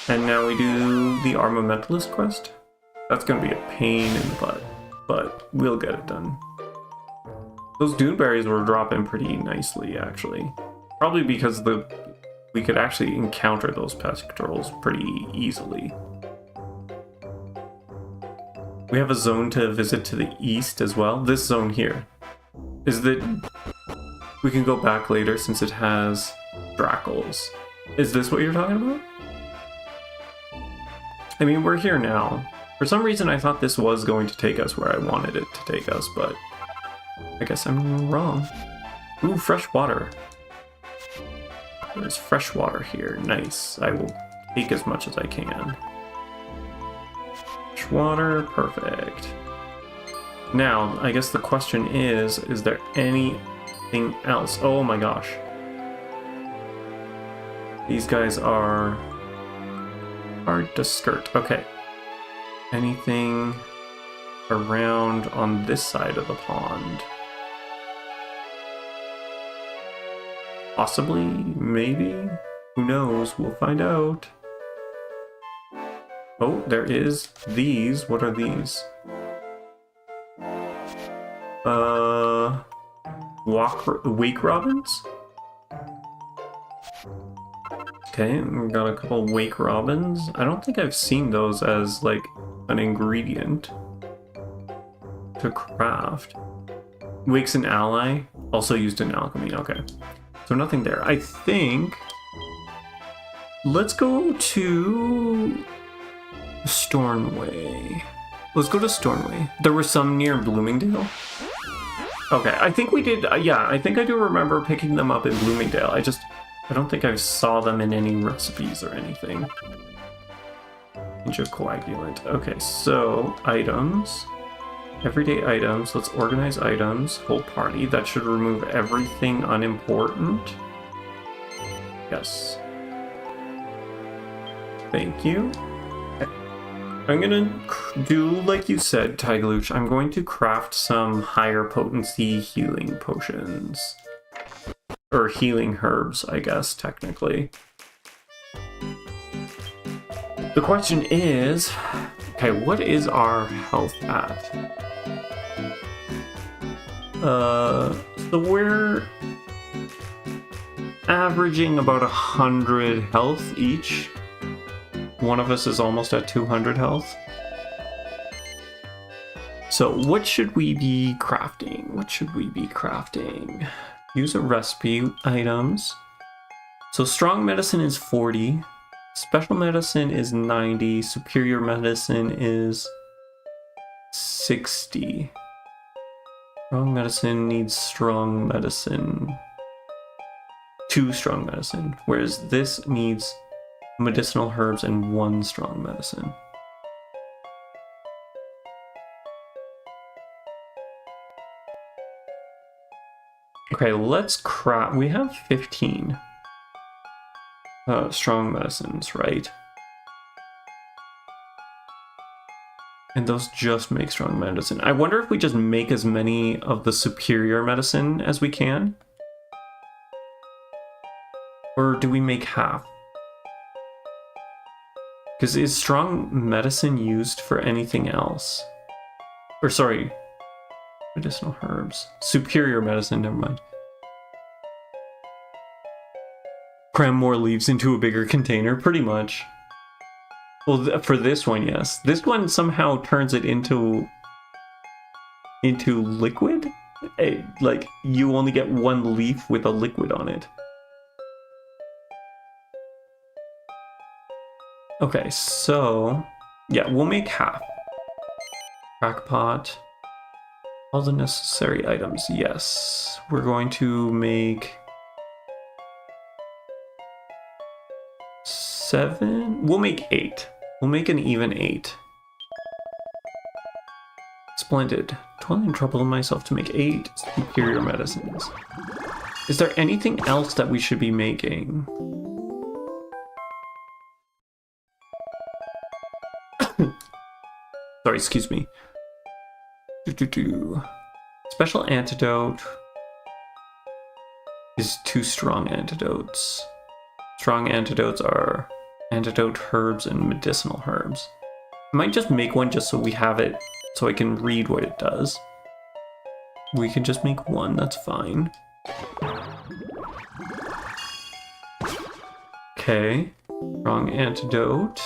Speaker 1: And now we do the Armamentalist quest. That's going to be a pain in the butt, but we'll get it done. Those Doomberries were dropping pretty nicely, actually. Probably because we could actually encounter those pastorals pretty easily. We have a zone to visit to the east as well. This zone here is that we can go back later since it has Drackles. Is this what you're talking about? I mean, we're here now. For some reason, I thought this was going to take us where I wanted it to take us, but I guess I'm wrong. Ooh, fresh water. There's fresh water here. Nice. I will take as much as I can. Fresh water. Perfect. Now, I guess the question is there anything else? Oh my gosh. These guys are hard to skirt. Okay. Anything around on this side of the pond? Possibly, maybe, who knows, we'll find out. Oh, there is these. What are these? Wake robins? Okay, we got a couple wake robins. I don't think I've seen those as like an ingredient to craft. Wake's an ally, also used in alchemy. Okay, so nothing there. I think let's go to Stornway. Let's go to Stornway. There were some near Bloomingdale. Okay, I think we did. Yeah, I think I do remember picking them up in Bloomingdale. I don't think I saw them in any recipes or anything. Coagulant. Okay, so items. Everyday items. Let's organize items. Whole party. That should remove everything unimportant. Yes. Thank you. I'm gonna do like you said, Tigalooch. I'm going to craft some higher potency healing potions. Or healing herbs, I guess, technically. The question is, okay, what is our health at? So we're averaging about 100 health each. One of us is almost at 200 health. So what should we be crafting? What should we be crafting? Use a recipe, items. So strong medicine is 40. Special medicine is 90. Superior medicine is 60. Strong medicine needs strong medicine. 2 strong medicine. Whereas this needs medicinal herbs and 1 strong medicine. Okay, let's craft. We have 15 strong medicines, right? And those just make strong medicine. I wonder if we just make as many of the superior medicine as we can? Or do we make half? Because is strong medicine used for anything else? Or sorry, medicinal herbs. Superior medicine, never mind. Cram more leaves into a bigger container, pretty much. Well, for this one, yes. This one somehow turns it into liquid? Like, you only get 1 leaf with a liquid on it. Okay, so yeah, we'll make half. Crackpot. All the necessary items, yes. We're going to make 7. We'll make 8. We'll make an even 8. Splendid. Toiling trouble myself to make 8 superior medicines. Is there anything else that we should be making? Sorry, excuse me. Special antidote is 2 strong antidotes. Strong antidotes are antidote herbs and medicinal herbs. I might just make one just so we have it, so I can read what it does. We can just make 1, that's fine. Okay, strong antidote.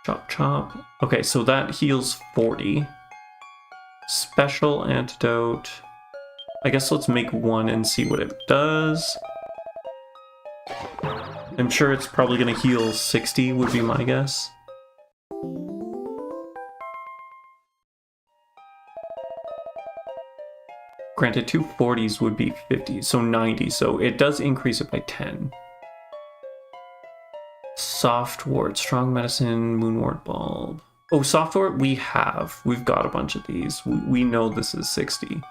Speaker 1: Chop, chop. Okay, so that heals 40. Special antidote. I guess let's make 1 and see what it does. I'm sure it's probably going to heal 60, would be my guess. Granted, 2 40s would be 50, so 90, so it does increase it by 10. Soft wart, strong medicine, moonwort bulb. Oh, soft wart we have. We've got a bunch of these. We know this is 60.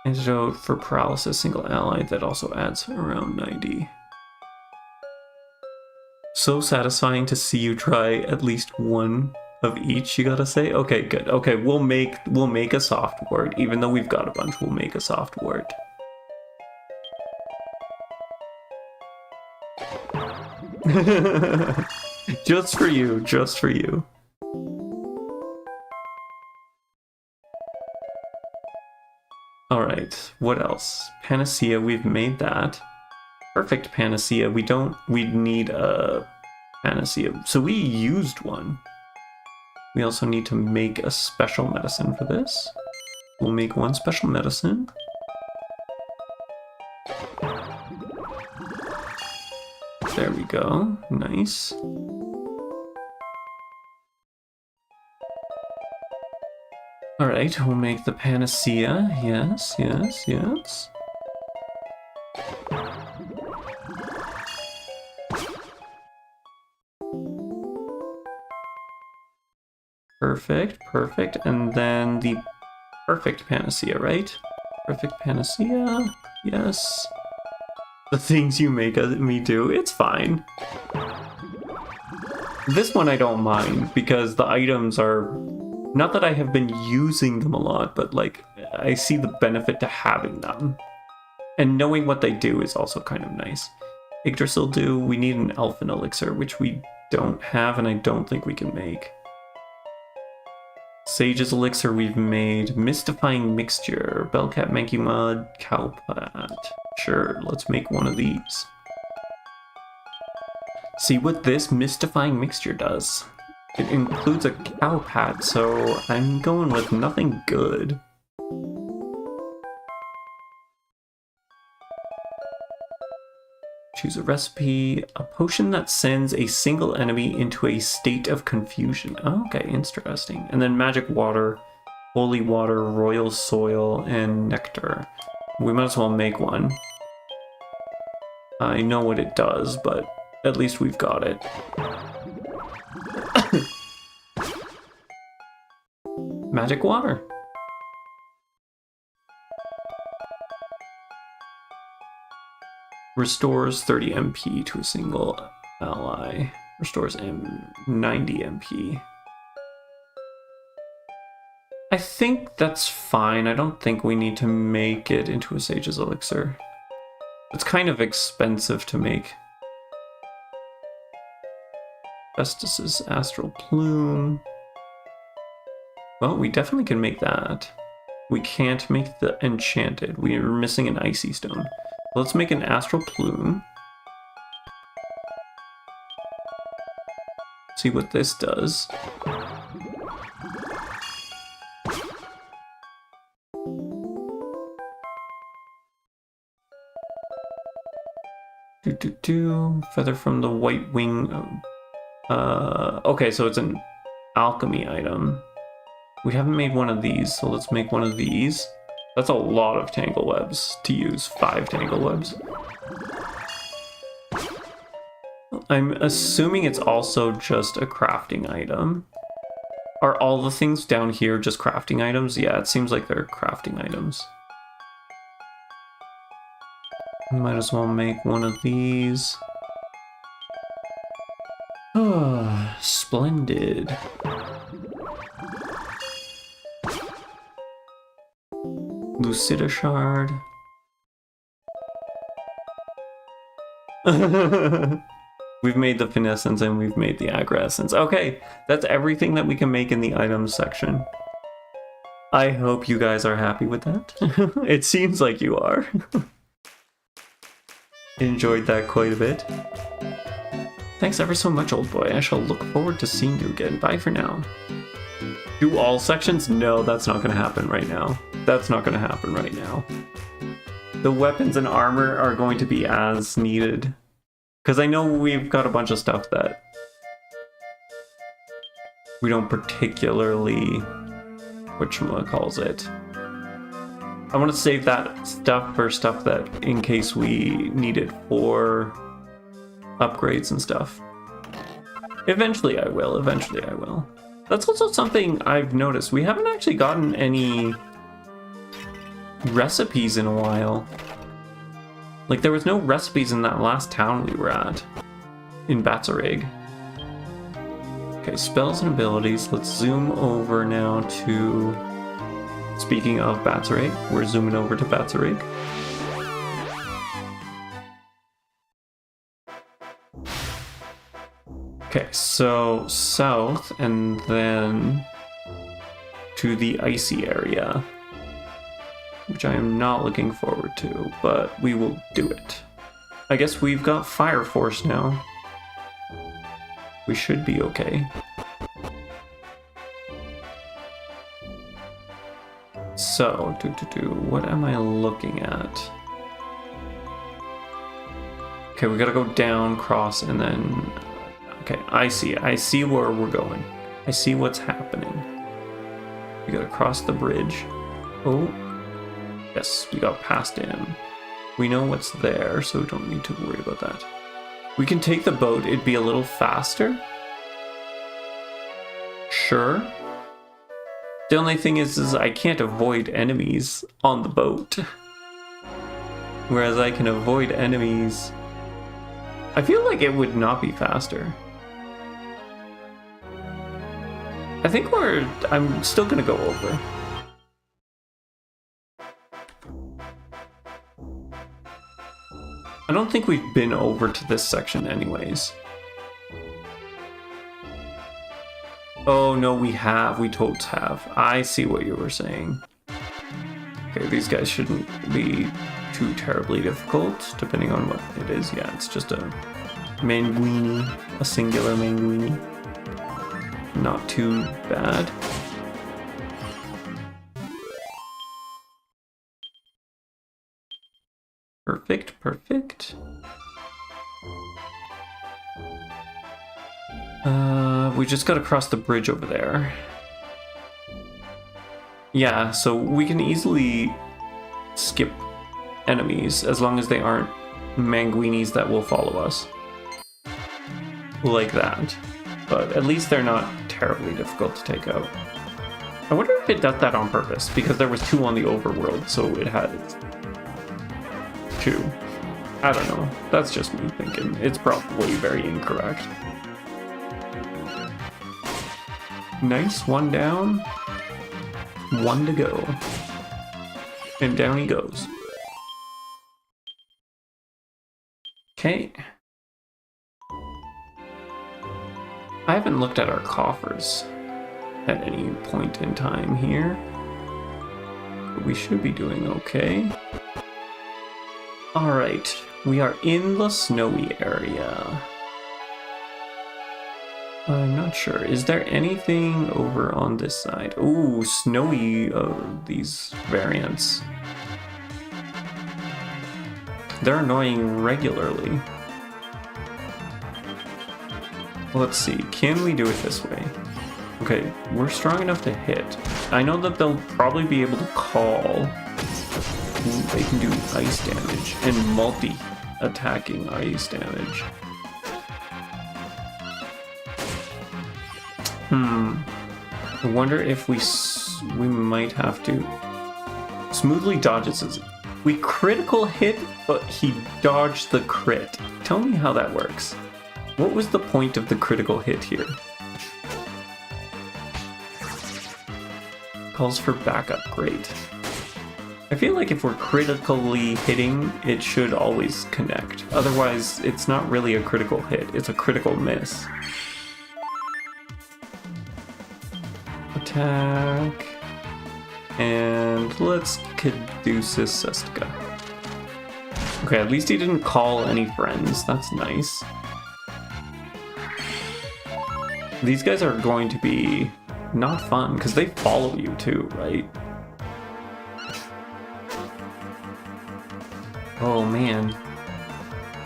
Speaker 1: Antidote for paralysis, single ally, that also adds around 90. So satisfying to see you try at least 1 of each, you gotta say? Okay, good. Okay, we'll make a soft wart. Even though we've got a bunch, we'll make a soft wart. Just for you, just for you. Alright, what else? Panacea, we've made that. Perfect Panacea, we need a Panacea. So we used one. We also need to make a special medicine for this. We'll make one special medicine. There we go, nice. Alright, we'll make the Panacea. Yes, yes, yes. Perfect, perfect. And then the perfect Panacea, right? Perfect Panacea. Yes. The things you make me do, it's fine. This one I don't mind because the items are... Not that I have been using them a lot, but like, I see the benefit to having them. And knowing what they do is also kind of nice. Yggdrasil do, we need an Elfin Elixir, which we don't have and I don't think we can make. Sage's Elixir we've made. Mystifying Mixture, Bellcat, Mankey Mud, Cowpat. Sure, let's make one of these. See what this Mystifying Mixture does. It includes a Cowpat, so I'm going with nothing good. Choose a recipe. A potion that sends a single enemy into a state of confusion. Oh, okay, interesting. And then magic water, holy water, royal soil, and nectar. We might as well make one. I know what it does, but at least we've got it. Magic water. Restores 30 MP to a single ally. Restores 90 MP. I think that's fine. I don't think we need to make it into a Sage's Elixir. It's kind of expensive to make. Festus's Astral Plume. Well, we definitely can make that. We can't make the Enchanted. We are missing an Icy Stone. Let's make an Astral Plume. See what this does. Feather from the White Wing. Okay, so it's an alchemy item. We haven't made one of these, so let's make one of these. That's a lot of tangle webs to use. 5 tangle webs. I'm assuming it's also just a crafting item. Are all the things down here just crafting items? Yeah, it seems like they're crafting items. Might as well make one of these. Oh, splendid. Lucida Shard. We've made the Finessence and we've made the Agra Essence. Okay, that's everything that we can make in the items section. I hope you guys are happy with that. It seems like you are. Enjoyed that quite a bit. Thanks ever so much, old boy. I shall look forward to seeing you again. Bye for now. Do all sections? No, that's not going to happen right now. That's not going to happen right now. The weapons and armor are going to be as needed. Because I know we've got a bunch of stuff that we don't particularly... whatchamacallit. I want to save that stuff for stuff that in case we need it for upgrades and stuff. Eventually I will. Eventually I will. That's also something I've noticed. We haven't actually gotten any recipes in a while. Like, there was no recipes in that last town we were at. In Batsarig. Okay, spells and abilities. Let's zoom over now to... Speaking of Batsarig, we're zooming over to Batsarig. Okay, so south and then to the icy area. which I am not looking forward to, but we will do it. I guess we've got Fire Force now. We should be okay. So, what am I looking at? Okay, we gotta go down, cross, and then... Okay, I see where we're going. I see what's happening. We gotta cross the bridge. Oh, yes, we got past him. We know what's there, so we don't need to worry about that. We can take the boat, it'd be a little faster. Sure. The only thing is I can't avoid enemies on the boat. Whereas I can avoid enemies... I feel like it would not be faster. I think I'm still gonna go over. I don't think we've been over to this section anyways. Oh no, we have. We totes have. I see what you were saying. Okay, these guys shouldn't be too terribly difficult, depending on what it is. Yeah, it's just a Manguini, a singular Manguini. Not too bad. Perfect, perfect. We just gotta cross the bridge over there. Yeah, so we can easily skip enemies as long as they aren't Manguinis that will follow us. Like that. But at least they're not terribly difficult to take out. I wonder if it does that on purpose, because there was 2 on the overworld, so it had 2. I don't know. That's just me thinking. It's probably very incorrect. Nice, 1 down. 1 to go. And down he goes. Okay. I haven't looked at our coffers at any point in time here. But we should be doing okay. Alright, we are in the snowy area. I'm not sure. Is there anything over on this side? Ooh, snowy, these variants. They're annoying regularly. Let's see, can we do it this way? Okay, we're strong enough to hit. I know that they'll probably be able to call. Ooh, they can do ice damage and multi-attacking ice damage. I wonder if we might have to smoothly dodges. We critical hit, but he dodged the crit. Tell me how that works. What was the point of the critical hit here? Calls for backup, great. I feel like if we're critically hitting, it should always connect. Otherwise, it's not really a critical hit, it's a critical miss. Attack. And let's Caduceus Cestica. Okay, at least he didn't call any friends, that's nice. These guys are going to be not fun, because they follow you too, right? Oh man.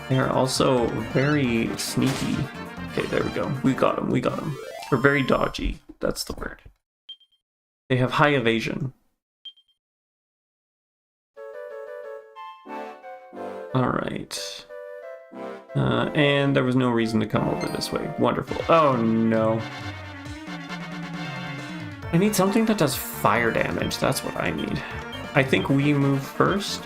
Speaker 1: They are also very sneaky. Okay, there we go. We got them, we got them. They're very dodgy, that's the word. They have high evasion. Alright. And there was no reason to come over this way. Wonderful. Oh no. I need something that does fire damage. That's what I need. I think we move first.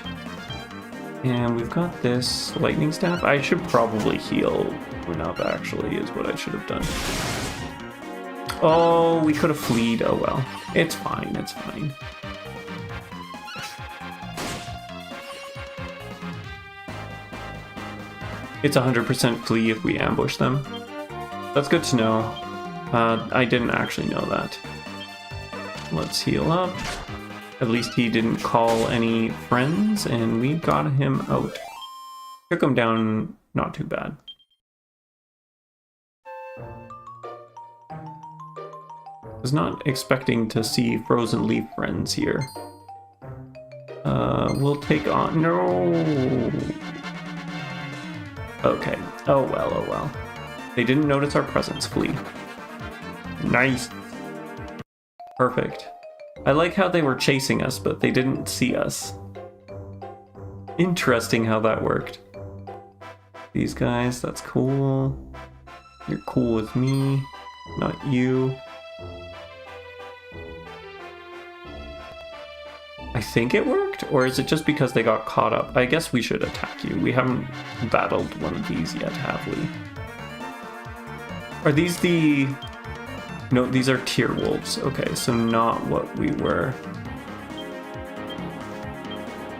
Speaker 1: And we've got this lightning staff. I should probably heal Unavailing, actually, is what I should have done. Oh, we could have fleed. Oh well. It's fine, it's fine. It's 100% flee if we ambush them. That's good to know. I didn't actually know that. Let's heal up. At least he didn't call any friends, and we got him out. Took him down not too bad. Was not expecting to see Frozen Leaf friends here. We'll take on... No! Okay. Oh well, oh well. They didn't notice our presence, Flea. Nice! Perfect. I like how they were chasing us, but they didn't see us. Interesting how that worked. These guys, that's cool. You're cool with me, not you. I think it worked, or is it just because they got caught up? I guess we should attack you. We haven't battled one of these yet, have we? Are these the... No, these are tier wolves. Okay, so not what we were.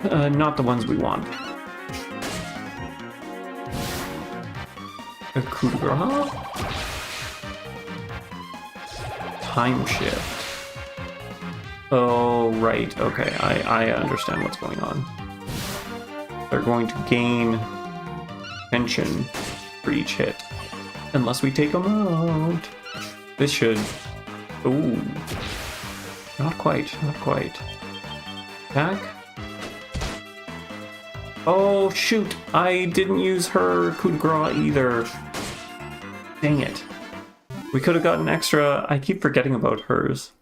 Speaker 1: Not the ones we want. A coup de grace? Time shift. Oh, right. Okay, I understand what's going on. They're going to gain tension for each hit. Unless we take them out. This should... Ooh. Not quite, not quite. Attack? Oh, shoot! I didn't use her coup de grace either. Dang it. We could have gotten extra... I keep forgetting about hers.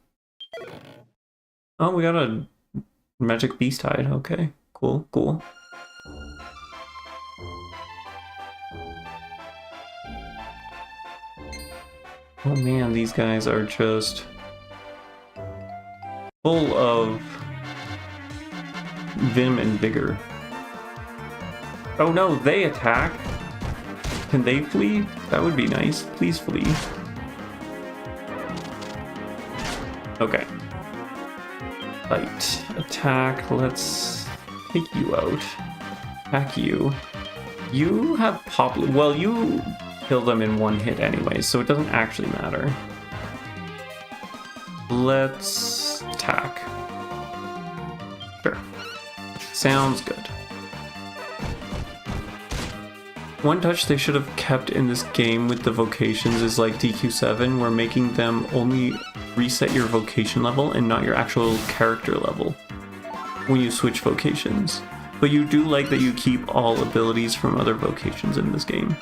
Speaker 1: Oh, we got a magic beast hide. Okay, cool, cool. Oh man, these guys are just full of vim and vigor. Oh no, they attack. Can they flee? That would be nice. Please flee. Okay. Fight. Attack. Let's take you out. Attack you. You have pop... Well, you kill them in one hit anyway, so it doesn't actually matter. Let's attack. Sure. Sounds good. One touch they should have kept in this game with the vocations is like DQ7, where making them only reset your vocation level and not your actual character level when you switch vocations. But you do like that you keep all abilities from other vocations in this game.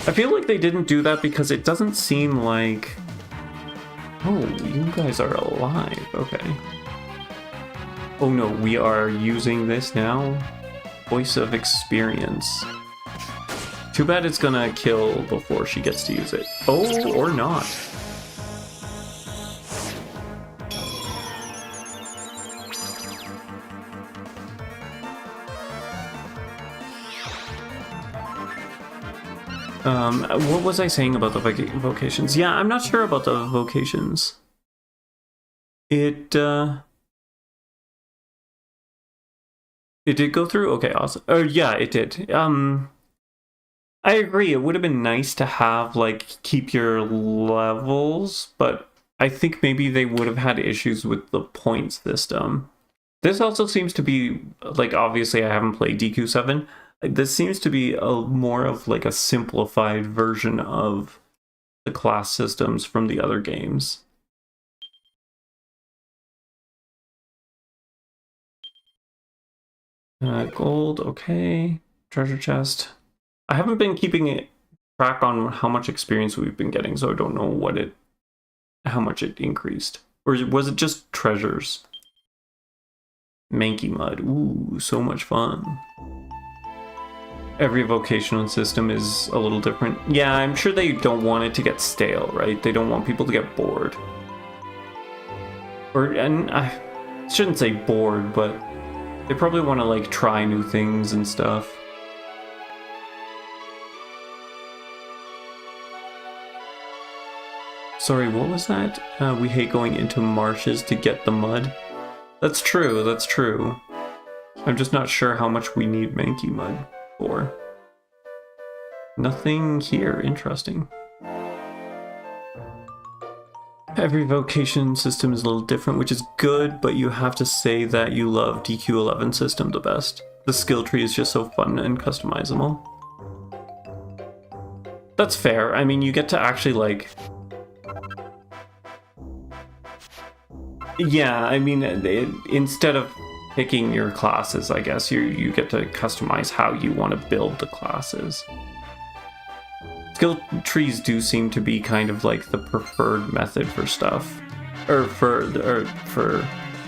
Speaker 1: I feel like they didn't do that because it doesn't seem like... Oh, you guys are alive. Okay. Oh no, we are using this now? Voice of Experience. Too bad it's gonna kill before she gets to use it. Oh, or not. What was I saying about the vocations? Yeah, I'm not sure about the vocations. It did go through? Okay, awesome. Oh, yeah, it did. I agree, it would have been nice to have, like, keep your levels, but I think maybe they would have had issues with the point system. This also seems to be, like, obviously I haven't played DQ7. This seems to be more of like a simplified version of the class systems from the other games. Gold, okay. Treasure chest. I haven't been keeping track on how much experience we've been getting, so I don't know how much it increased. Or was it just treasures? Manky mud. Ooh, so much fun. Every vocational system is a little different. Yeah, I'm sure they don't want it to get stale, right? They don't want people to get bored. And I shouldn't say bored, but they probably want to like try new things and stuff. Sorry, what was that? We hate going into marshes to get the mud. That's true, that's true. I'm just not sure how much we need manky mud for. Nothing here interesting. Every vocation system is a little different, which is good, but you have to say that you love DQ11 system the best. The skill tree is just so fun and customizable. That's fair. I mean, you get to actually, like... Yeah, I mean, instead of picking your classes, I guess, you get to customize how you want to build the classes. Skill trees do seem to be kind of like the preferred method for stuff, or for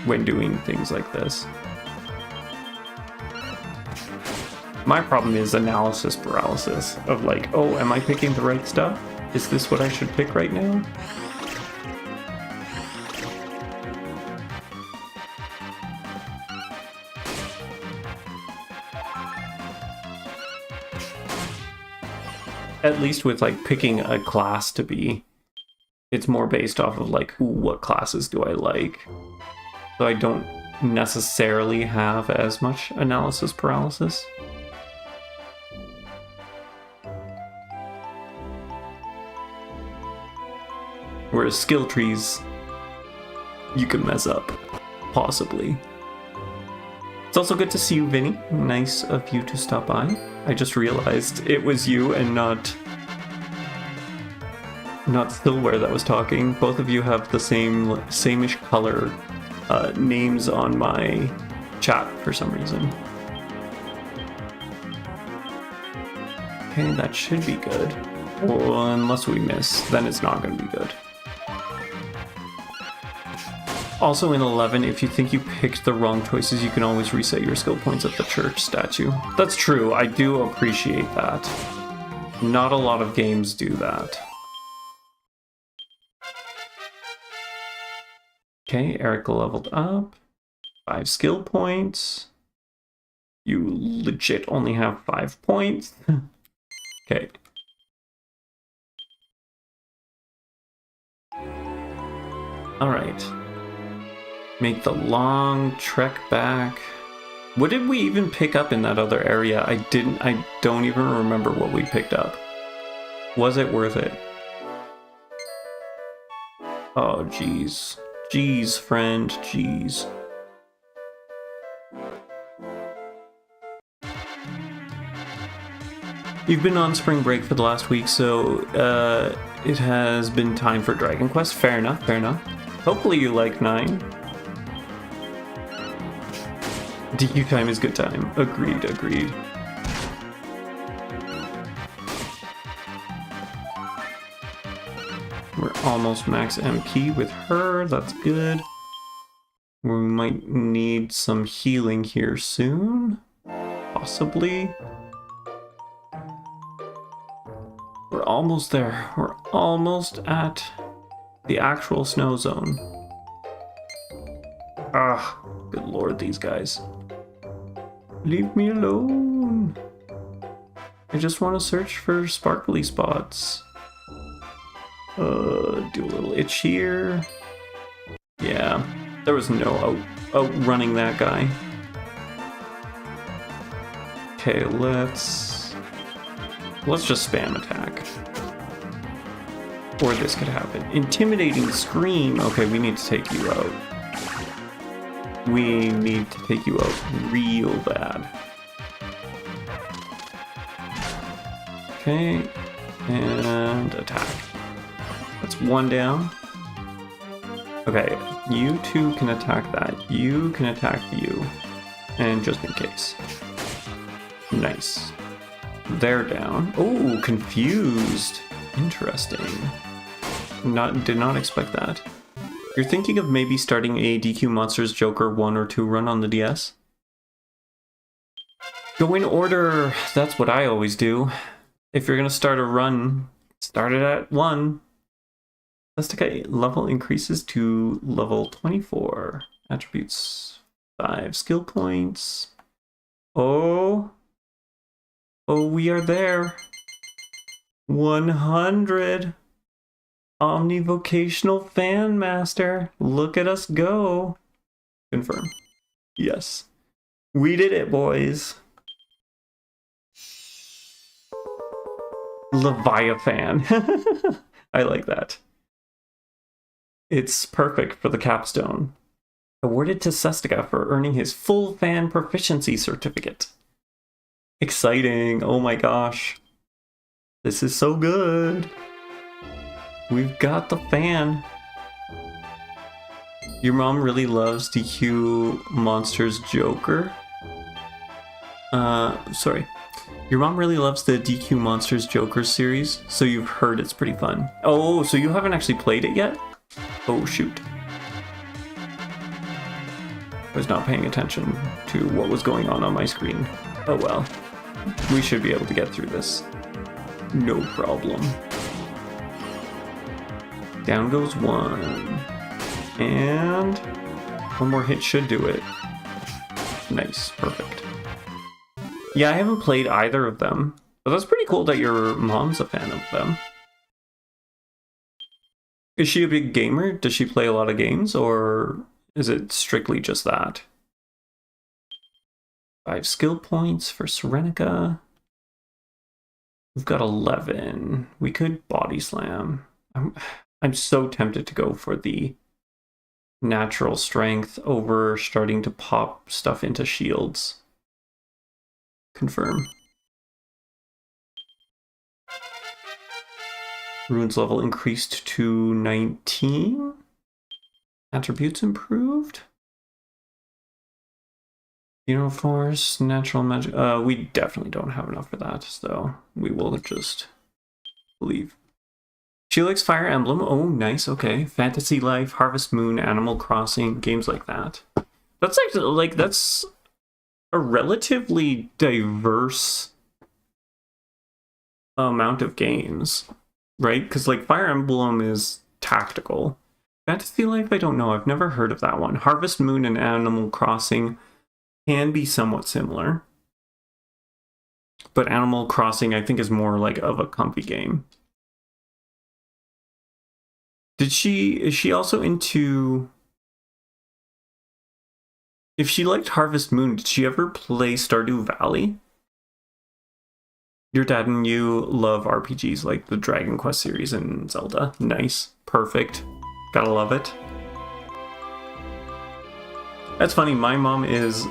Speaker 1: when doing things like this. My problem is analysis paralysis of like, oh, am I picking the right stuff? Is this what I should pick right now? At least with like picking a class to be, it's more based off of like, ooh, what classes do I like? So I don't necessarily have as much analysis paralysis. Whereas skill trees, you can mess up, possibly. It's also good to see you, Vinny. Nice of you to stop by. I just realized it was you and not Stillware that was talking. Both of you have the same-ish color names on my chat for some reason. Okay, that should be good. Well, unless we miss, then it's not going to be good. Also in 11, if you think you picked the wrong choices, you can always reset your skill points at the church statue. That's true, I do appreciate that. Not a lot of games do that. Okay, Eric leveled up. 5 skill points. You legit only have 5 points. Okay. Alright. Make the long trek back. What did we even pick up in that other area? I don't even remember what we picked up. Was it worth it? Oh, jeez. Jeez, friend, jeez. You've been on spring break for the last week, so it has been time for Dragon Quest. Fair enough, fair enough. Hopefully you like 9. DQ time is good time. Agreed, agreed. We're almost max MP with her, that's good. We might need some healing here soon. Possibly. We're almost there. We're almost at the actual snow zone. Ah, good lord, these guys. Leave me alone. I just want to search for sparkly spots. Do a little itch here. Yeah, there was no outrunning that guy. Okay, let's just spam attack. Or this could happen. Intimidating scream. Okay, we need to take you out. We need to take you out real bad. Okay, and attack. That's 1 down. Okay, you 2 can attack that. You can attack you. And just in case. Nice. They're down. Oh, confused. Interesting. Did not expect that. You're thinking of maybe starting a DQ Monsters Joker 1 or 2 run on the DS? Go in order. That's what I always do. If you're gonna start a run, start it at 1. Investigate level increases to level 24. Attributes 5 skill points. Oh, we are there. 100. Omnivocational Fan Master. Look at us go. Confirm. Yes. We did it, boys. Leviathan. I like that. It's perfect for the capstone. Awarded to Sestica for earning his full fan proficiency certificate. Exciting. Oh my gosh. This is so good. We've got the fan. Your mom really loves DQ Monsters Joker. Sorry. Your mom really loves the DQ Monsters Joker series, so you've heard it's pretty fun. Oh, so you haven't actually played it yet? Oh, shoot. I was not paying attention to what was going on my screen. Oh well. We should be able to get through this. No problem. Down goes one. And one more hit should do it. Nice, perfect. Yeah, I haven't played either of them, but that's pretty cool that your mom's a fan of them. Is she a big gamer? Does she play a lot of games, or is it strictly just that? 5 skill points for Serenica. We've got 11. We could body slam. I'm so tempted to go for the natural strength over starting to pop stuff into shields. Confirm. Runes level increased to 19. Attributes improved. Force, natural magic. We definitely don't have enough for that, so we will just leave. She likes Fire Emblem. Oh, nice. Okay. Fantasy Life, Harvest Moon, Animal Crossing, games like that. That's actually that's a relatively diverse amount of games, right? Because Fire Emblem is tactical. Fantasy Life, I don't know. I've never heard of that one. Harvest Moon and Animal Crossing can be somewhat similar, but Animal Crossing I think is more of a comfy game. Is she also into, if she liked Harvest Moon, did she ever play Stardew Valley? Your dad and you love RPGs like the Dragon Quest series and Zelda. Nice. Perfect. Gotta love it. That's funny, my mom is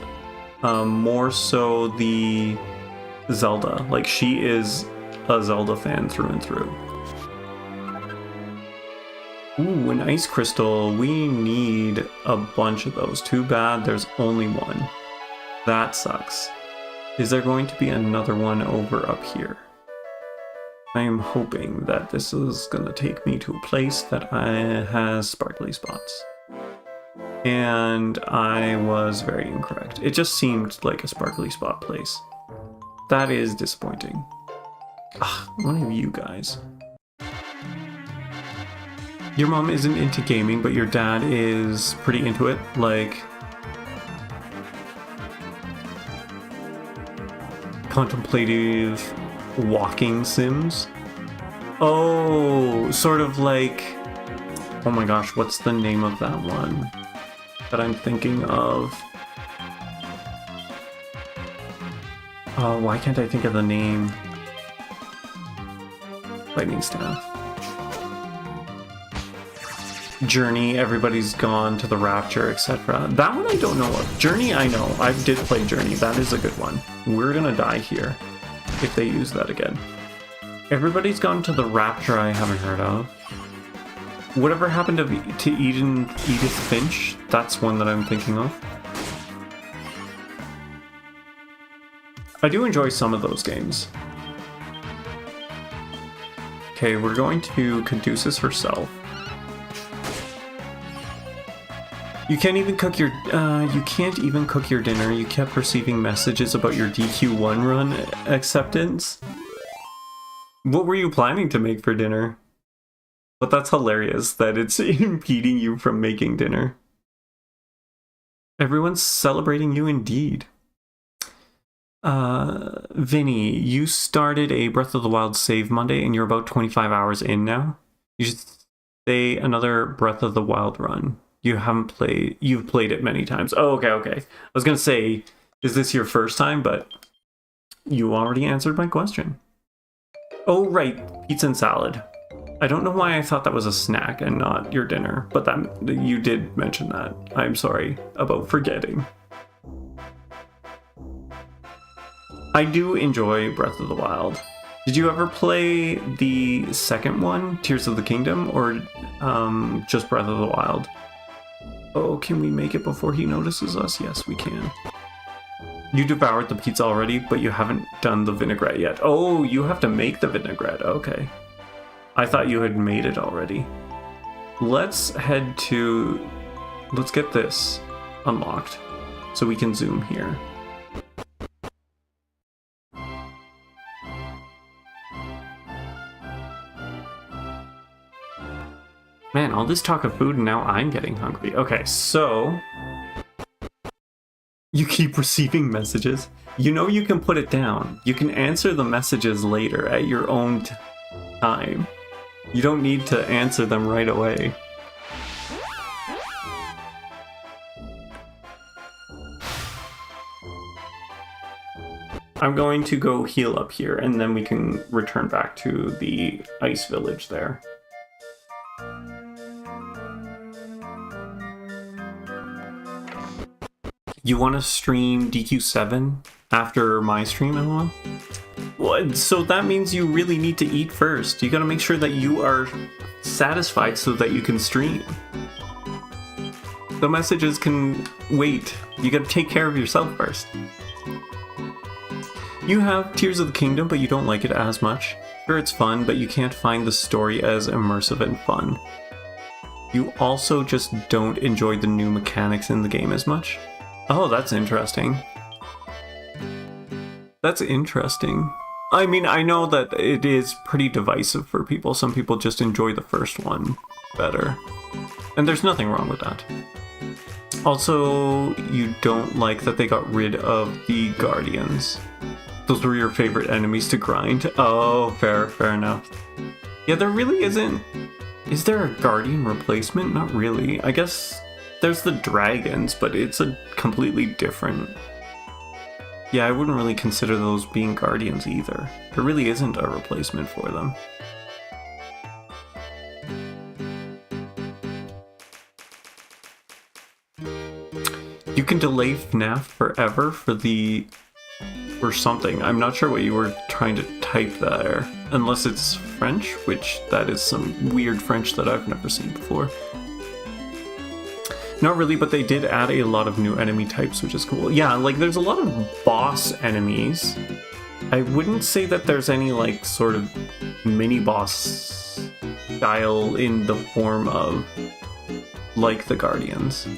Speaker 1: more so the Zelda. She is a Zelda fan through and through. Ooh, an ice crystal. We need a bunch of those. Too bad there's only one. That sucks. Is there going to be another one over up here? I am hoping that this is going to take me to a place that has sparkly spots. And I was very incorrect. It just seemed like a sparkly spot place. That is disappointing. Ugh, one of you guys. Your mom isn't into gaming, but your dad is pretty into it. Contemplative walking sims. Oh, sort of oh my gosh, what's the name of that one that I'm thinking of? Oh, why can't I think of the name? Lightning Staff. Journey, everybody's gone to the Rapture, etc. That one I don't know of. Journey, I know. I did play Journey. That is a good one. We're gonna die here if they use that again. Everybody's gone to the Rapture, I haven't heard of. Whatever happened to Edith Finch? That's one that I'm thinking of. I do enjoy some of those games. Okay, we're going to Caduceus herself. You can't even cook your dinner. You kept receiving messages about your DQ1 run acceptance. What were you planning to make for dinner? But that's hilarious that it's impeding you from making dinner. Everyone's celebrating you indeed. Vinny, you started a Breath of the Wild save Monday and you're about 25 hours in now. You should say another Breath of the Wild run. You've played it many times. Oh, okay. I was gonna say, is this your first time? But you already answered my question. Oh, right, pizza and salad. I don't know why I thought that was a snack and not your dinner, but that you did mention that. I'm sorry about forgetting. I do enjoy Breath of the Wild. Did you ever play the second one, Tears of the Kingdom, or just Breath of the Wild? Oh, can we make it before he notices us? Yes, we can. You devoured the pizza already, but you haven't done the vinaigrette yet. Oh, you have to make the vinaigrette. Okay. I thought you had made it already. Let's head to... Let's get this unlocked so we can zoom here. Man, all this talk of food and now I'm getting hungry. Okay, so... You keep receiving messages. You know you can put it down. You can answer the messages later at your own time. You don't need to answer them right away. I'm going to go heal up here, and then we can return back to the ice village there. You want to stream DQ7 after my stream, LOL? Well, so that means you really need to eat first. You gotta make sure that you are satisfied so that you can stream. The messages can wait. You gotta take care of yourself first. You have Tears of the Kingdom, but you don't like it as much. Sure, it's fun, but you can't find the story as immersive and fun. You also just don't enjoy the new mechanics in the game as much. Oh, that's interesting. That's interesting. I mean, I know that it is pretty divisive for people. Some people just enjoy the first one better. And there's nothing wrong with that. Also, you don't like that they got rid of the Guardians. Those were your favorite enemies to grind? Oh, fair enough. Yeah, there really isn't... Is there a Guardian replacement? Not really. I guess there's the dragons, but it's a completely different... Yeah, I wouldn't really consider those being Guardians either. There really isn't a replacement for them. You can delay FNAF forever for something. I'm not sure what you were trying to type there. Unless it's French, which that is some weird French that I've never seen before. Not really, but they did add a lot of new enemy types, which is cool. Yeah, like, there's a lot of boss enemies. I wouldn't say that there's any, like, sort of mini-boss style in the form of, like, the Guardians.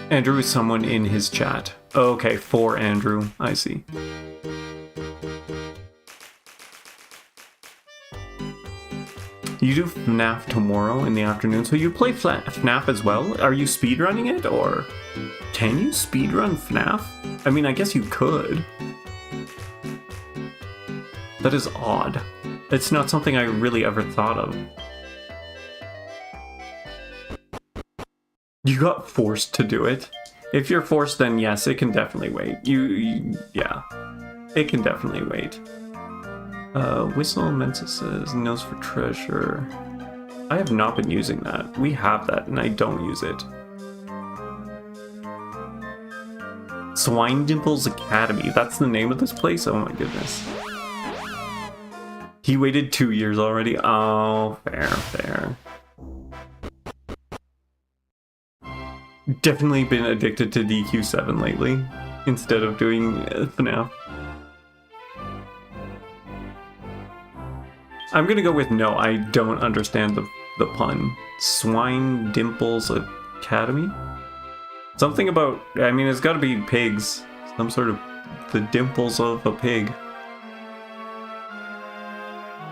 Speaker 1: Andrew is someone in his chat. Okay, for Andrew. I see. You do FNAF tomorrow in the afternoon, so you play FNAF as well? Are you speedrunning it, or can you speedrun FNAF? I mean, I guess you could. That is odd. It's not something I really ever thought of. You got forced to do it. If you're forced, then yes, it can definitely wait. Yeah. It can definitely wait. Whistle Mensa says nose for treasure. I have not been using that. We have that and I don't use it. Swine Dimples Academy. That's the name of this place? Oh my goodness. He waited 2 years already? Oh, fair. Definitely been addicted to DQ7 lately, instead of doing FNAF. I'm gonna go with no, I don't understand the pun. Swine Dimples Academy? Something about, I mean, it's gotta be pigs. Some sort of the dimples of a pig.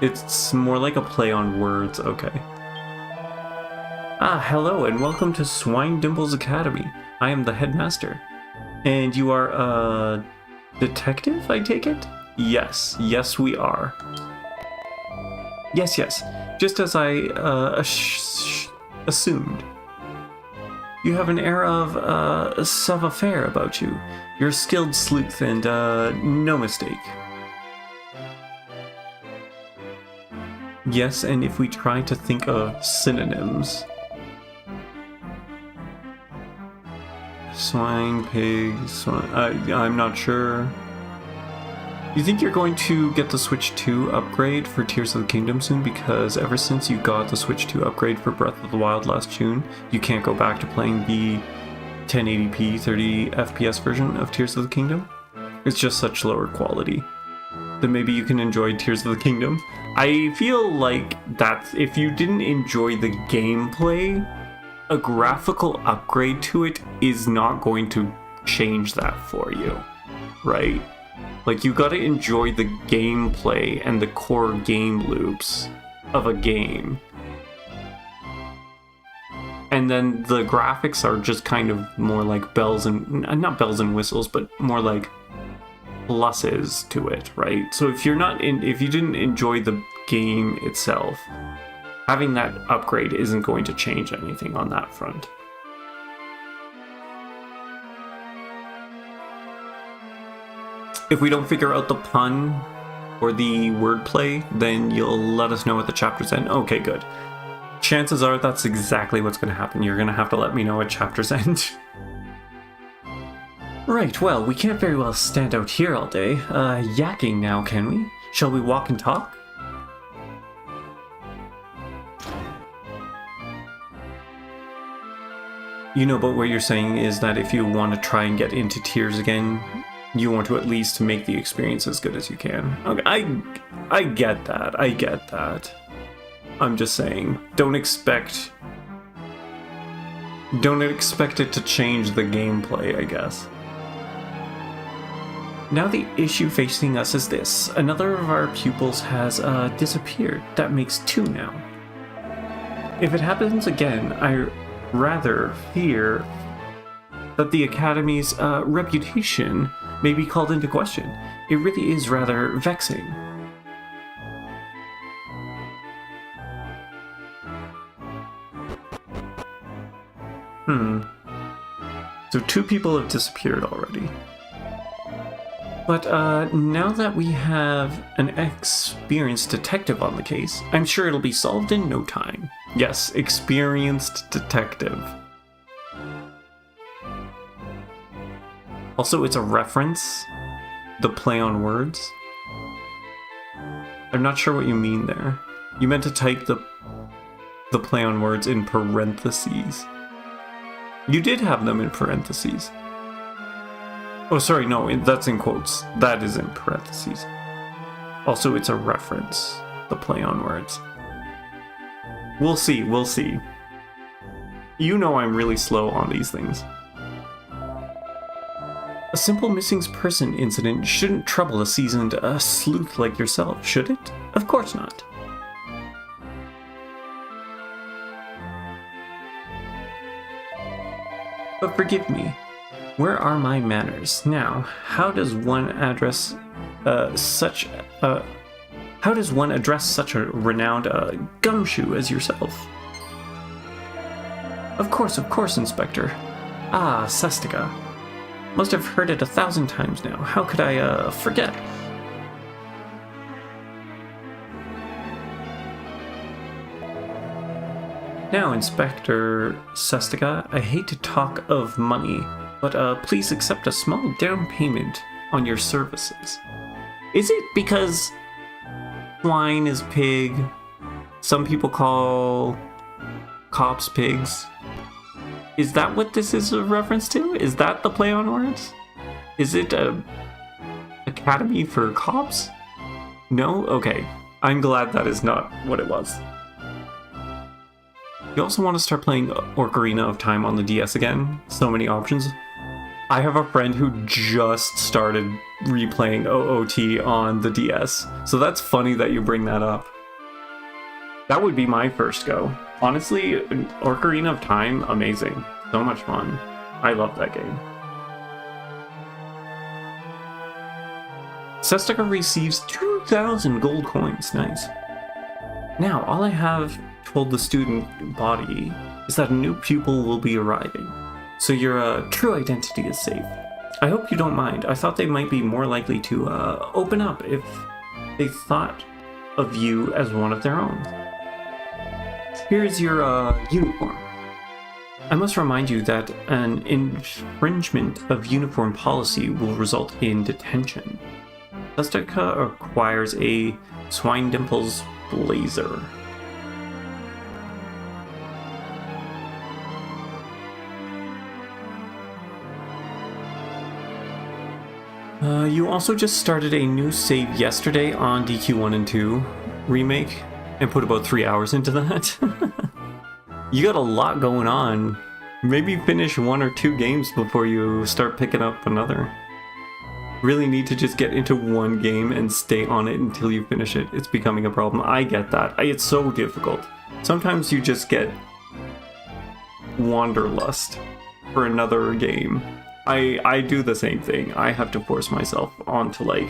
Speaker 1: It's more like a play on words, okay. Ah, hello and welcome to Swine Dimples Academy. I am the headmaster. And you are a detective, I take it? Yes, we are. Yes, just as I assumed. You have an air of savoir-faire about you. You're a skilled sleuth and no mistake. Yes, and if we try to think of synonyms. Swine, pig, swine, I'm not sure. You think you're going to get the Switch 2 upgrade for Tears of the Kingdom soon? Because ever since you got the Switch 2 upgrade for Breath of the Wild last June, you can't go back to playing the 1080p 30 FPS version of Tears of the Kingdom. It's just such lower quality. Then maybe you can enjoy Tears of the Kingdom. I feel like that if you didn't enjoy the gameplay, a graphical upgrade to it is not going to change that for you, right? Like, you gotta enjoy the gameplay and the core game loops of a game. And then the graphics are just kind of more like bells and... not bells and whistles, but more like pluses to it, right? So if you didn't enjoy the game itself, having that upgrade isn't going to change anything on that front. If we don't figure out the pun or the wordplay, then you'll let us know at the chapter's end. Okay, good. Chances are that's exactly what's going to happen. You're going to have to let me know at chapter's end. Right, well, we can't very well stand out here all day, yakking now, can we? Shall we walk and talk? You know, but what you're saying is that if you want to try and get into Tears again, you want to at least make the experience as good as you can. Okay, I get that. I get that. I'm just saying, don't expect it to change the gameplay, I guess. Now the issue facing us is this. Another of our pupils has disappeared. That makes 2 now. If it happens again, I rather fear that the Academy's reputation may be called into question. It really is rather vexing. So 2 people have disappeared already. But now that we have an experienced detective on the case, I'm sure it'll be solved in no time. Yes, experienced detective. Also, it's a reference, the play on words. I'm not sure what you mean there. You meant to type the play on words in parentheses. You did have them in parentheses. Oh, sorry, no, that's in quotes. That is in parentheses. Also, it's a reference, the play on words. We'll see, we'll see. You know I'm really slow on these things. A simple missing person incident shouldn't trouble a seasoned sleuth like yourself, should it? Of course not. But forgive me. Where are my manners? Now, how does one address such a renowned gumshoe as yourself? Of course, Inspector. Ah, Sestica. Must have heard it 1,000 times now. How could I forget? Now, Inspector Sestica, I hate to talk of money, but please accept a small down payment on your services. Is it because swine is pig? Some people call cops pigs. Is that what this is a reference to? Is that the play on words? Is it a academy for cops? No? Okay. I'm glad that is not what it was. You also want to start playing Ocarina of Time on the DS again? So many options. I have a friend who just started replaying OOT on the DS, so that's funny that you bring that up. That would be my first go. Honestly, Ocarina of Time, amazing. So much fun. I love that game. Sestica receives 2,000 gold coins. Nice. Now, all I have told the student body is that a new pupil will be arriving, so your true identity is safe. I hope you don't mind. I thought they might be more likely to open up if they thought of you as one of their own. Here's your uniform. I must remind you that an infringement of uniform policy will result in detention. Jessica acquires a Swine Dimples blazer. You also just started a new save yesterday on DQ1 and 2 remake and put about 3 hours into that. You got a lot going on. Maybe finish 1 or 2 games before you start picking up another. Really need to just get into one game and stay on it until you finish it. It's becoming a problem. I get that. It's so difficult. Sometimes you just get wanderlust for another game. I do the same thing. I have to force myself onto like...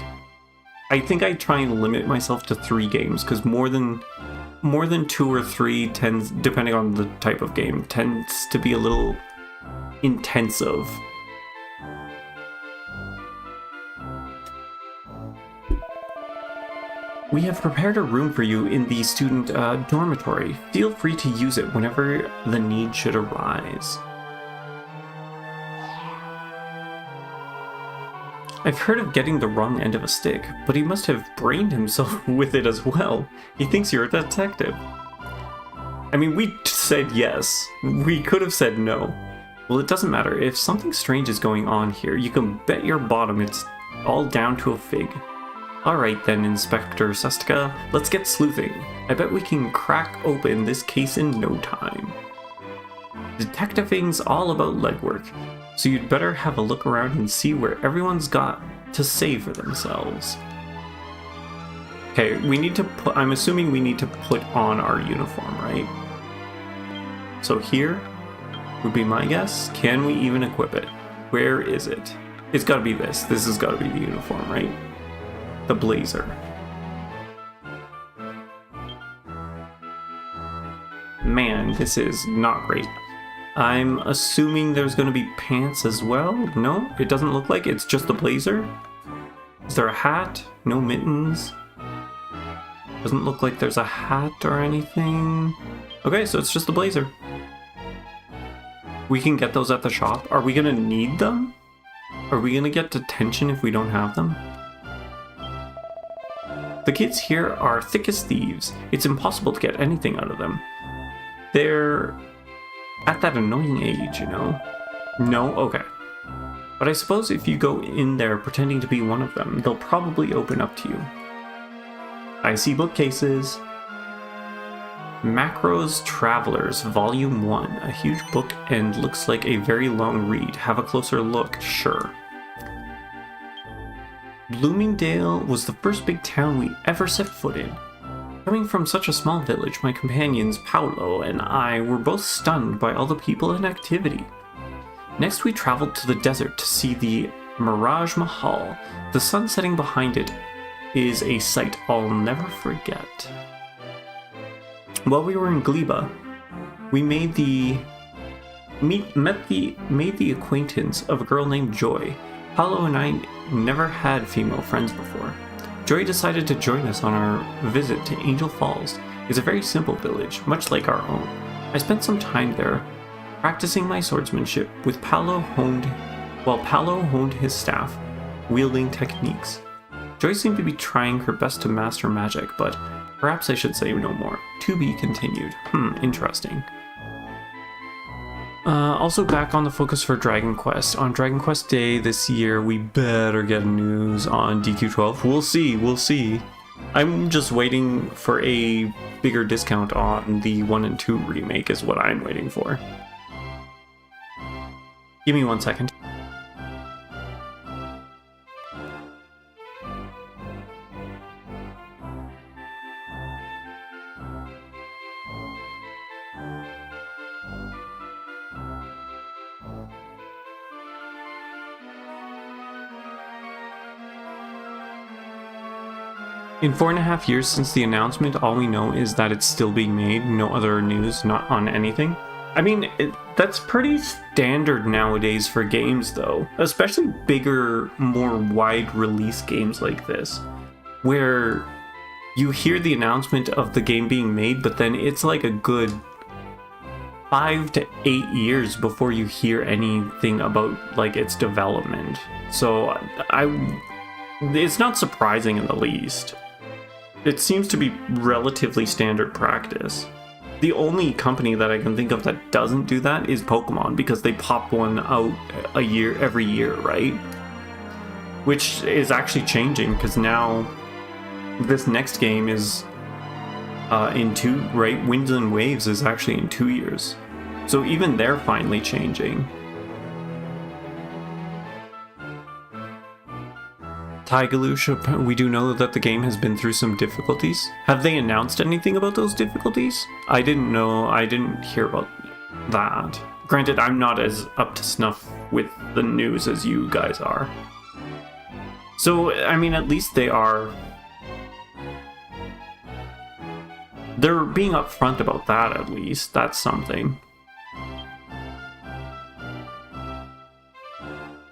Speaker 1: I think I try and limit myself to 3 games, because more than 2 or 3 tends, depending on the type of game, tends to be a little intensive. We have prepared a room for you in the student dormitory. Feel free to use it whenever the need should arise. I've heard of getting the wrong end of a stick, but he must have brained himself with it as well. He thinks you're a detective. I mean, we said yes. We could have said no. Well, it doesn't matter. If something strange is going on here, you can bet your bottom it's all down to a fig. Alright then, Inspector Sestica, let's get sleuthing. I bet we can crack open this case in no time. Detectiving's all about legwork, so you'd better have a look around and see where everyone's got to say for themselves. Okay, we need to put, I'm assuming we need to put on our uniform, right? So here would be my guess. Can we even equip it? Where is it? It's gotta be this. This has gotta be the uniform, right? The blazer. Man, this is not great. I'm assuming there's going to be pants as well? No, it doesn't look like it's just the blazer. Is there a hat? No mittens. Doesn't look like there's a hat or anything. Okay, so it's just the blazer. We can get those at the shop. Are we going to need them? Are we going to get detention if we don't have them? The kids here are thick as thieves. It's impossible to get anything out of them. They're at that annoying age, you know? No? Okay. But I suppose if you go in there pretending to be one of them, they'll probably open up to you. I see bookcases. Macro's Travelers, Volume 1. A huge book and looks like a very long read. Have a closer look, sure. Bloomingdale was the first big town we ever set foot in. Coming from such a small village, my companions Paolo and I were both stunned by all the people and activity. Next we traveled to the desert to see the Mirage Mahal. The sun setting behind it is a sight I'll never forget. While we were in Gleba, we made the acquaintance of a girl named Joy. Paolo and I never had female friends before. Joy decided to join us on our visit to Angel Falls. It's a very simple village, much like our own. I spent some time there, practicing my swordsmanship while Paolo honed his staff, wielding techniques. Joy seemed to be trying her best to master magic, but perhaps I should say no more. To be continued. Interesting. Also back on the focus for Dragon Quest. On Dragon Quest Day this year, we better get news on DQ12. We'll see. I'm just waiting for a bigger discount on the 1 and 2 remake is what I'm waiting for. Give me 1 second. In 4.5 years since the announcement, all we know is that it's still being made, no other news, not on anything. I mean, that's pretty standard nowadays for games though, especially bigger, more wide release games like this, where you hear the announcement of the game being made, but then it's like a good 5 to 8 years before you hear anything about like its development. So it's not surprising in the least. It seems to be relatively standard practice. The only company that I can think of that doesn't do that is Pokemon, because they pop one out every year, right? Which is actually changing, because now this next game is in 2, right? Winds and Waves is actually in 2 years. So even they're finally changing. Tigaloosh, we do know that the game has been through some difficulties. Have they announced anything about those difficulties? I didn't know, I didn't hear about that. Granted, I'm not as up to snuff with the news as you guys are. So, I mean, at least they're being upfront about that, at least. That's something.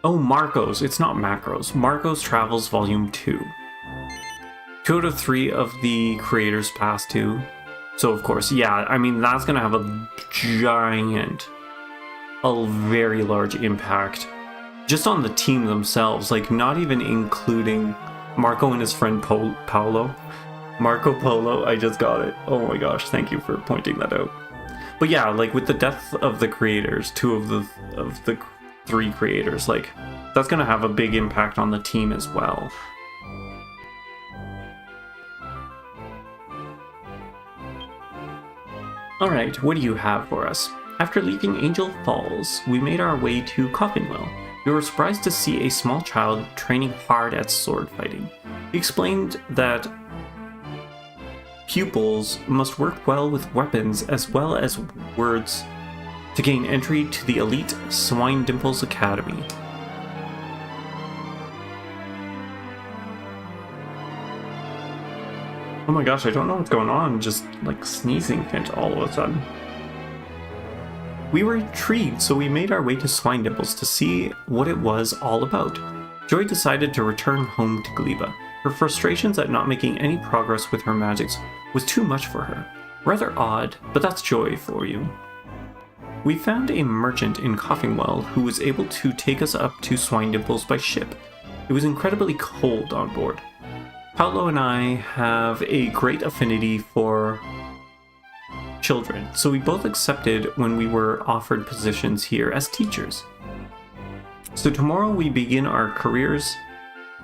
Speaker 1: Oh, Marco's. It's not Macros. Marco's Travels Volume 2. 2 out of 3 of the creators passed to. So, of course, yeah, I mean, that's going to have a very large impact. Just on the team themselves, like, not even including Marco and his friend Paolo. Marco Polo, I just got it. Oh my gosh, thank you for pointing that out. But yeah, like, with the death of the creators, 2 of the 3 creators, like, that's gonna have a big impact on the team as well. Alright, what do you have for us? After leaving Angel Falls, we made our way to Coffinwell. We were surprised to see a small child training hard at sword fighting. He explained that pupils must work well with weapons as well as words to gain entry to the elite Swine Dimples Academy. Oh my gosh, I don't know what's going on, just like sneezing fit all of a sudden. We were intrigued, so we made our way to Swine Dimples to see what it was all about. Joy decided to return home to Gleba. Her frustrations at not making any progress with her magics was too much for her. Rather odd, but that's Joy for you. We found a merchant in Coffinwell who was able to take us up to Swine Dimples by ship. It was incredibly cold on board. Paolo and I have a great affinity for children, so we both accepted when we were offered positions here as teachers. So tomorrow we begin our careers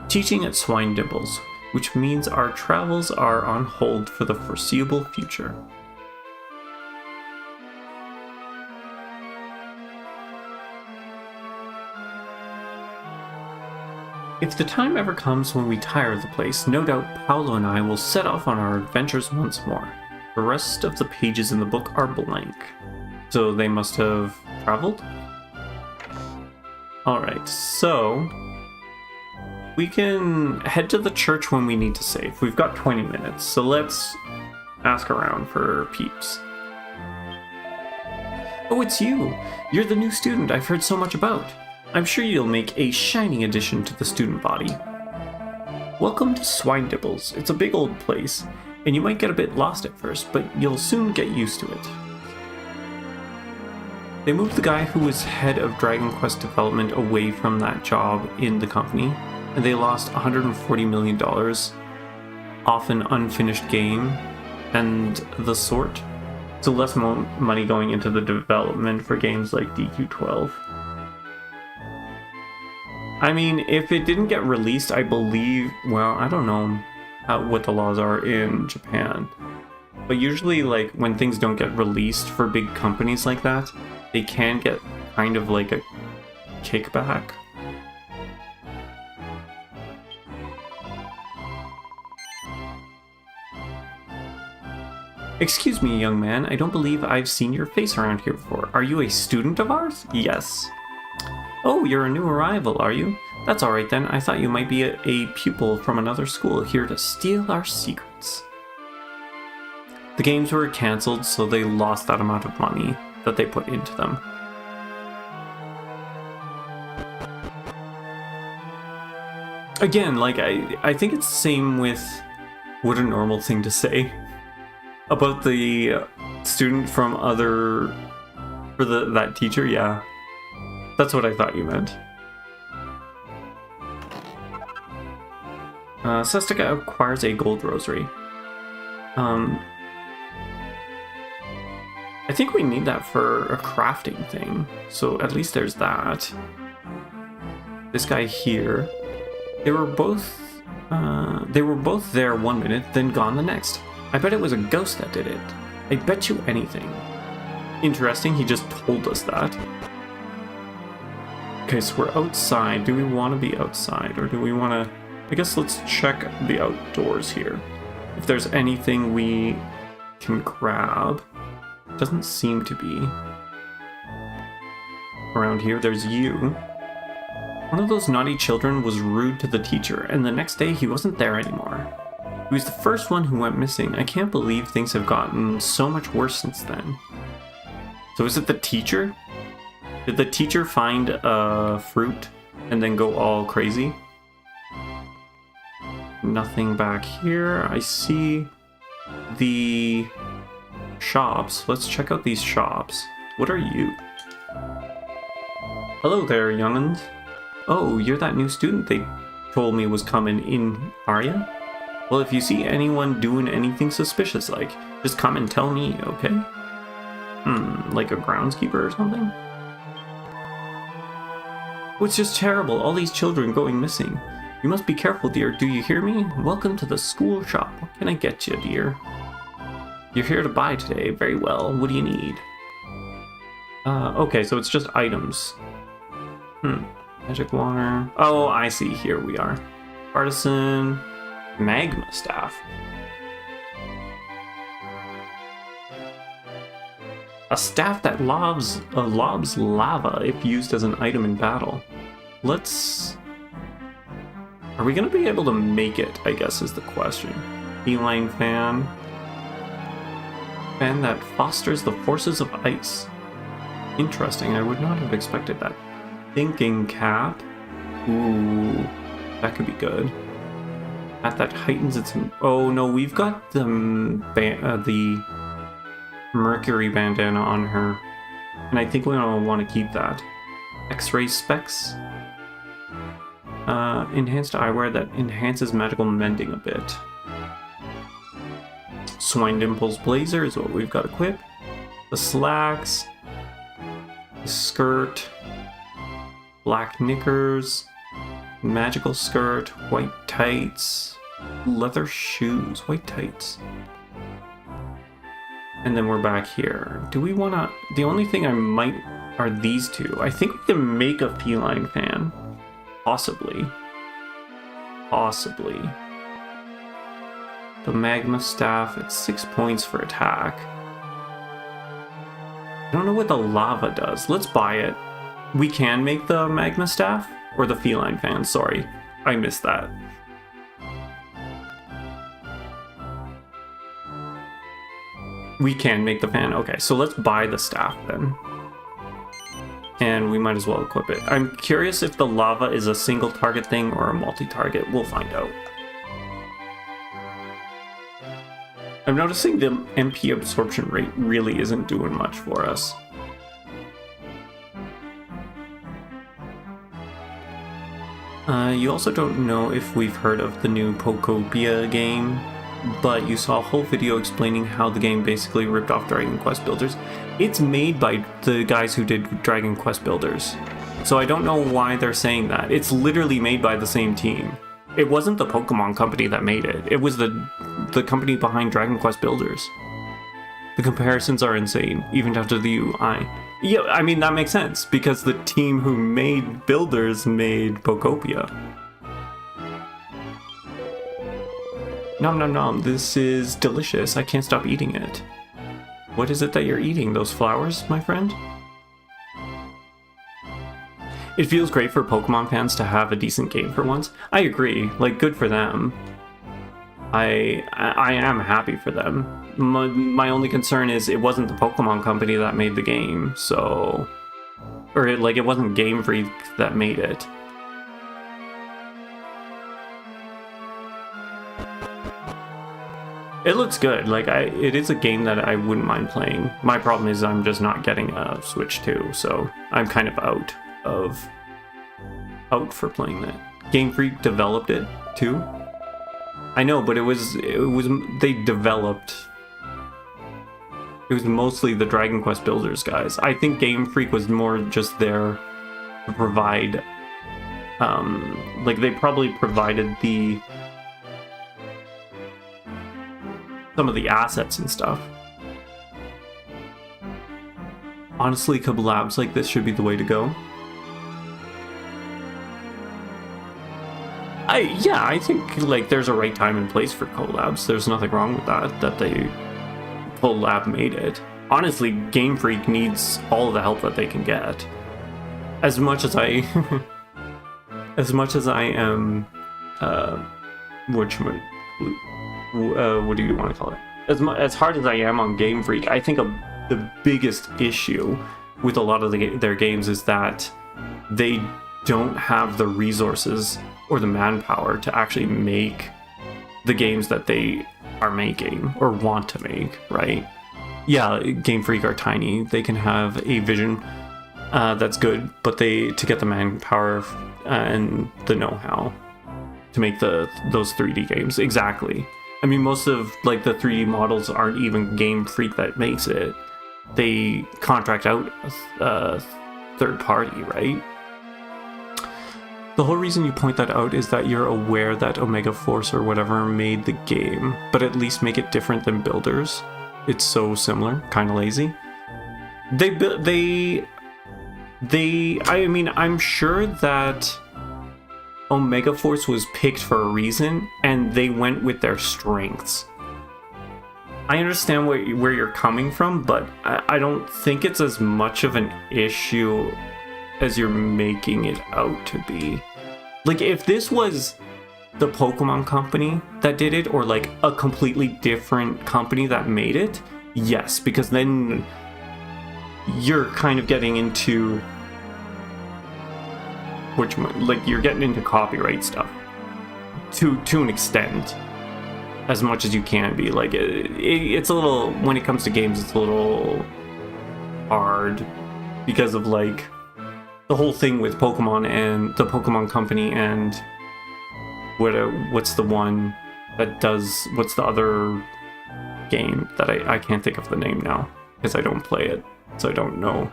Speaker 1: teaching at Swine Dimples, which means our travels are on hold for the foreseeable future. If the time ever comes when we tire of the place, no doubt Paolo and I will set off on our adventures once more. The rest of the pages in the book are blank. So they must have traveled? Alright, so we can head to the church when we need to save. We've got 20 minutes, so let's ask around for peeps. Oh, it's you! You're the new student I've heard so much about. I'm sure you'll make a shining addition to the student body. Welcome to Swine Dimples. It's a big old place, and you might get a bit lost at first, but you'll soon get used to it. They moved the guy who was head of Dragon Quest development away from that job in the company, and they lost $140 million off an unfinished game and the sort. So less money going into the development for games like DQ12. I mean, if it didn't get released, I believe, well, I don't know what the laws are in Japan. But usually, like, when things don't get released for big companies like that, they can get kind of like a kickback. Excuse me, young man, I don't believe I've seen your face around here before. Are you a student of ours? Yes. Oh, you're a new arrival, are you? That's alright then, I thought you might be a pupil from another school here to steal our secrets. The games were cancelled, so they lost that amount of money that they put into them. Again, like, I think it's the same with What a normal thing to say. About the student from other... For that teacher, yeah. That's what I thought you meant. Sestica acquires a gold rosary. I think we need that for a crafting thing, so at least there's that. This guy here, they were both there 1 minute, then gone the next. I bet it was a ghost that did it. I bet you anything. Interesting, he just told us that. Okay, so we're outside. Do we want to be outside, or do we want to... I guess let's check the outdoors here. If there's anything we can grab. Doesn't seem to be. Around here, there's you. One of those naughty children was rude to the teacher, and the next day he wasn't there anymore. He was the first one who went missing. I can't believe things have gotten so much worse since then. So is it the teacher? Did the teacher find a fruit and then go all crazy? Nothing back here. I see the shops. Let's check out these shops. What are you? Hello there, young'uns. Oh, you're that new student they told me was coming in, are ya? Well, if you see anyone doing anything suspicious like, just come and tell me, okay? Like a groundskeeper or something? Oh, it's just terrible, all these children going missing. You must be careful, dear, do you hear me? Welcome to the school shop. What can I get you, dear? You're here to buy today. Very well. What do you need? Okay, so it's just items. Magic water. Oh, I see. Here we are. Artisan. Magma staff. A staff that lobs lava if used as an item in battle. Let's... Are we going to be able to make it, I guess, is the question. Feline fan. Fan that fosters the forces of ice. Interesting, I would not have expected that. Thinking cap. Ooh, that could be good. That heightens its... Oh no, we've got the mercury bandana on her. And I think we don't want to keep that. X-ray specs. Enhanced eyewear that enhances magical mending a bit. Swine Dimples blazer is what we've got equipped. The slacks. The skirt. Black knickers. Magical skirt. White tights. Leather shoes. White tights. And then we're back here. Do we want to... The only thing I might... are these two. I think we can make a feline fan. Possibly. Possibly. The magma staff at 6 points for attack. I don't know what the lava does. Let's buy it. We can make the magma staff? Or the feline fan, sorry. I missed that. We can make the fan. Okay, so let's buy the staff then. And we might as well equip it. I'm curious if the lava is a single target thing or a multi-target. We'll find out. I'm noticing the MP absorption rate really isn't doing much for us. You also don't know if we've heard of the new Pokopia game, but you saw a whole video explaining how the game basically ripped off Dragon Quest Builders. It's made by the guys who did Dragon Quest Builders, so I don't know why they're saying that. It's literally made by the same team. It wasn't the Pokemon company that made it. It was the company behind Dragon Quest Builders. The comparisons are insane, even down to the UI. Yeah, I mean, that makes sense, because the team who made Builders made Pokopia. Nom nom nom, this is delicious. I can't stop eating it. What is it that you're eating? Those flowers, my friend? It feels great for Pokemon fans to have a decent game for once. I agree, like, good for them. I am happy for them. My only concern is it wasn't the Pokemon company that made the game, so... Or, it wasn't Game Freak that made it. It looks good. Like, it is a game that I wouldn't mind playing. My problem is I'm just not getting a Switch 2, so I'm kind of out for playing that. Game Freak developed it too. I know, but it was they developed. It was mostly the Dragon Quest builders guys. I think Game Freak was more just there to provide. Like they probably provided some of the assets and stuff. Honestly, collabs like this should be the way to go. I think like there's a right time and place for collabs. There's nothing wrong with that they collab made it. Honestly, Game Freak needs all the help that they can get. As much as I am what do you want to call it? As hard as I am on Game Freak, I think the biggest issue with a lot of their games is that they don't have the resources or the manpower to actually make the games that they are making or want to make, right? Yeah, Game Freak are tiny. They can have a vision that's good, but to get the manpower and the know-how to make those 3D games. Exactly. I mean, most of like the 3D models aren't even Game Freak that makes it. They contract out a third party, right? The whole reason you point that out is that you're aware that Omega Force or whatever made the game, but at least make it different than builders. It's so similar, kind of lazy. I mean, I'm sure that Omega Force was picked for a reason, and they went with their strengths. I understand where you're coming from, but I don't think it's as much of an issue as you're making it out to be. Like, if this was the Pokemon company that did it, or like a completely different company that made it, yes, because then you're kind of getting into you're getting into copyright stuff to an extent, as much as you can be. Like it's a little, when it comes to games, it's a little hard because of like the whole thing with Pokemon and the Pokemon company and what's the one that does, what's the other game that I can't think of the name now because I don't play it, so I don't know.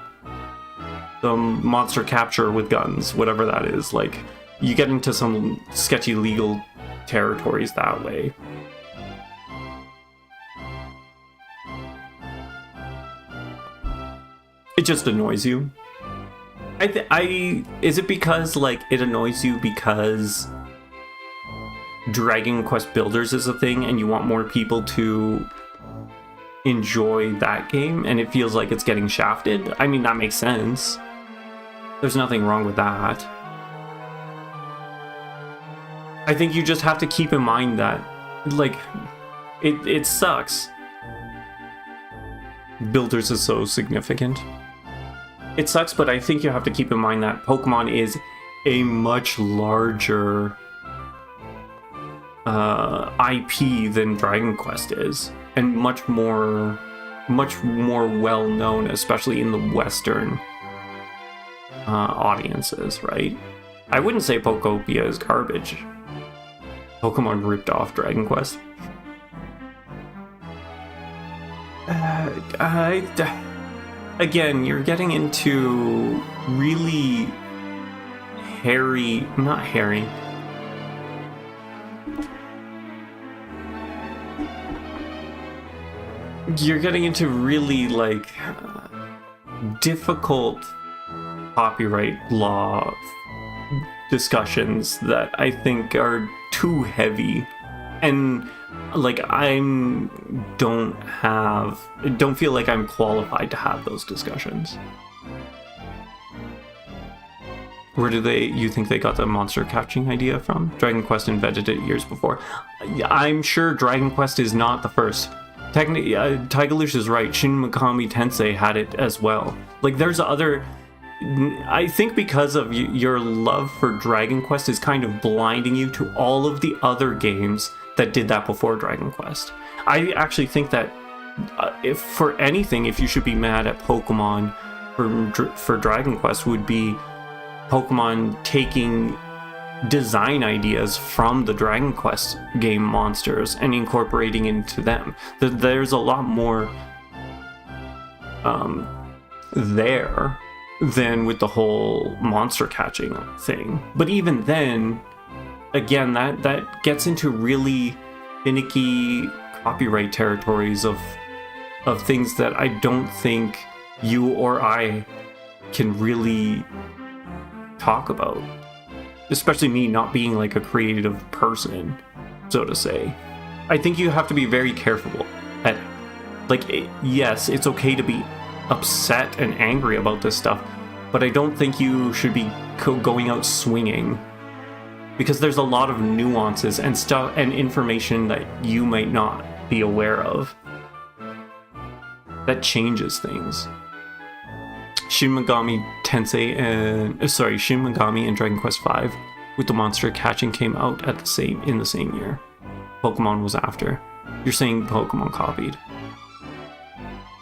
Speaker 1: The monster capture with guns, whatever that is. Like, you get into some sketchy legal territories that way. It just annoys you. Is it because like it annoys you because Dragon Quest Builders is a thing and you want more people to enjoy that game and it feels like it's getting shafted? I mean, that makes sense. There's nothing wrong with that. I think you just have to keep in mind that, like, it sucks. Builders is so significant. It sucks, but I think you have to keep in mind that Pokemon is a much larger IP than Dragon Quest is, and much more well known, especially in the Western audiences, right? I wouldn't say Pokopia is garbage. Pokemon ripped off Dragon Quest. Again, you're getting into really not hairy. You're getting into really like difficult copyright law discussions that I think are too heavy, and like don't feel like I'm qualified to have those discussions. Where you think they got the monster catching idea from? Dragon Quest invented it years before. I'm sure Dragon Quest is not the first. Technically, Tigaloosh is right. Shin Megami Tensei had it as well. Like, there's other... I think because of your love for Dragon Quest is kind of blinding you to all of the other games that did that before Dragon Quest. I actually think that if for anything, if you should be mad at Pokemon for Dragon Quest, would be Pokemon taking design ideas from the Dragon Quest game monsters and incorporating into them. There's a lot more there than with the whole monster catching thing. But even then, again, that gets into really finicky copyright territories of things that I don't think you or I can really talk about. Especially me not being like a creative person, so to say. I think you have to be very careful at, like, yes, it's okay to be upset and angry about this stuff, but I don't think you should be going out swinging, because there's a lot of nuances and stuff and information that you might not be aware of that changes things. Shin Megami and Dragon Quest V with the monster catching came out at in the same year. Pokemon was after. You're saying Pokemon copied.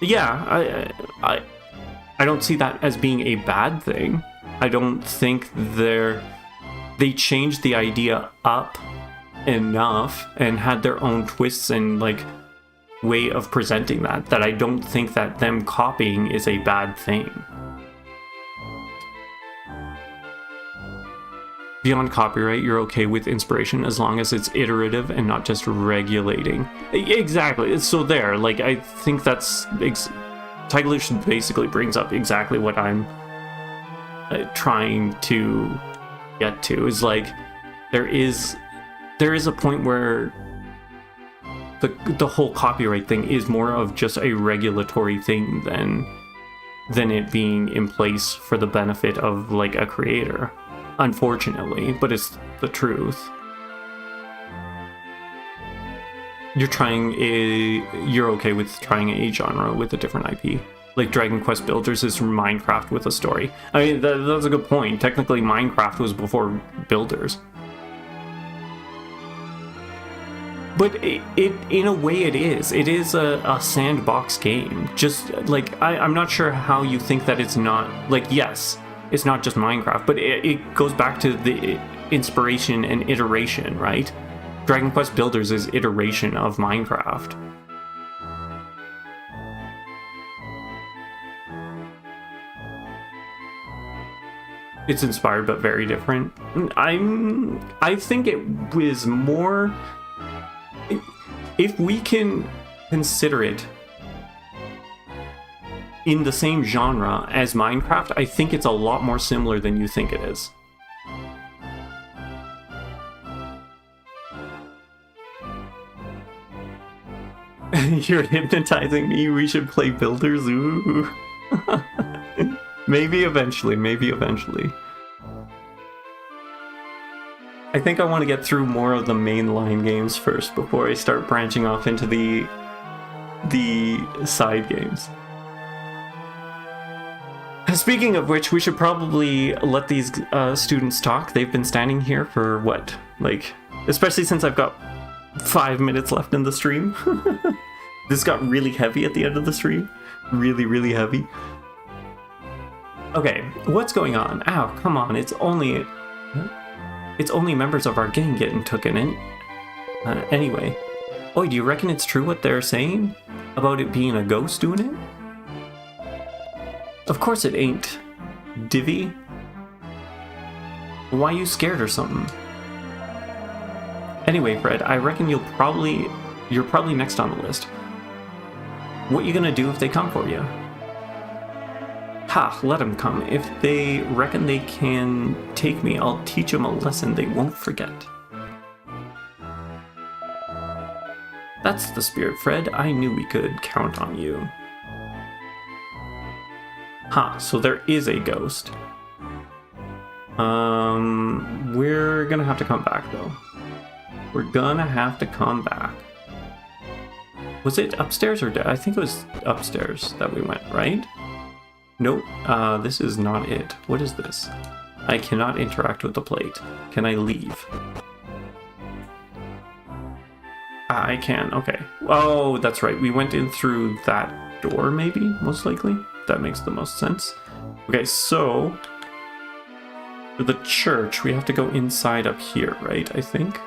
Speaker 1: Yeah, I don't see that as being a bad thing. I don't think they changed the idea up enough and had their own twists and like way of presenting that I don't think that them copying is a bad thing. Beyond copyright, you're okay with inspiration as long as it's iterative and not just regulating. Exactly. So there, like, I think that's Tiglution basically brings up exactly what I'm trying to get to. Is like there is a point where the whole copyright thing is more of just a regulatory thing than it being in place for the benefit of like a creator. Unfortunately, but it's the truth. You're okay with trying a genre with a different IP. Like Dragon Quest Builders is Minecraft with a story. I mean, that's a good point. Technically, Minecraft was before Builders. But it in a way it is. It is a sandbox game. Just like, I'm not sure how you think that it's not, like, yes, it's not just Minecraft, but it goes back to the inspiration and iteration, right? Dragon Quest Builders is iteration of Minecraft. It's inspired but very different. I think it was more, if we can consider it in the same genre as Minecraft, I think it's a lot more similar than you think it is. You're hypnotizing me. We should play Builders. Ooh. Maybe eventually. I think I want to get through more of the mainline games first before I start branching off into the side games. Speaking of which, we should probably let these students talk. They've been standing here for what? Like, especially since I've got 5 minutes left in the stream. This got really heavy at the end of the stream. Really, really heavy. Okay, what's going on? Ow, come on, it's only members of our gang getting taken in. Anyway. Oh, do you reckon it's true what they're saying? About it being a ghost doing it? Of course it ain't, Divvy. Why you scared or something? Anyway, Fred, I reckon you're probably next on the list. What you gonna do if they come for you? Ha, let them come. If they reckon they can take me, I'll teach them a lesson they won't forget. That's the spirit, Fred. I knew we could count on you. Ha, so there is a ghost. We're gonna have to come back, though. We're gonna have to come back. Was it upstairs or down? I think it was upstairs that we went, right? Nope, this is not it. What is this? I cannot interact with the plate. Can I leave? Yeah, I can. Okay. Oh, that's right. We went in through that door, maybe? Most likely. That makes the most sense. Okay, so... for the church, we have to go inside up here, right? I think.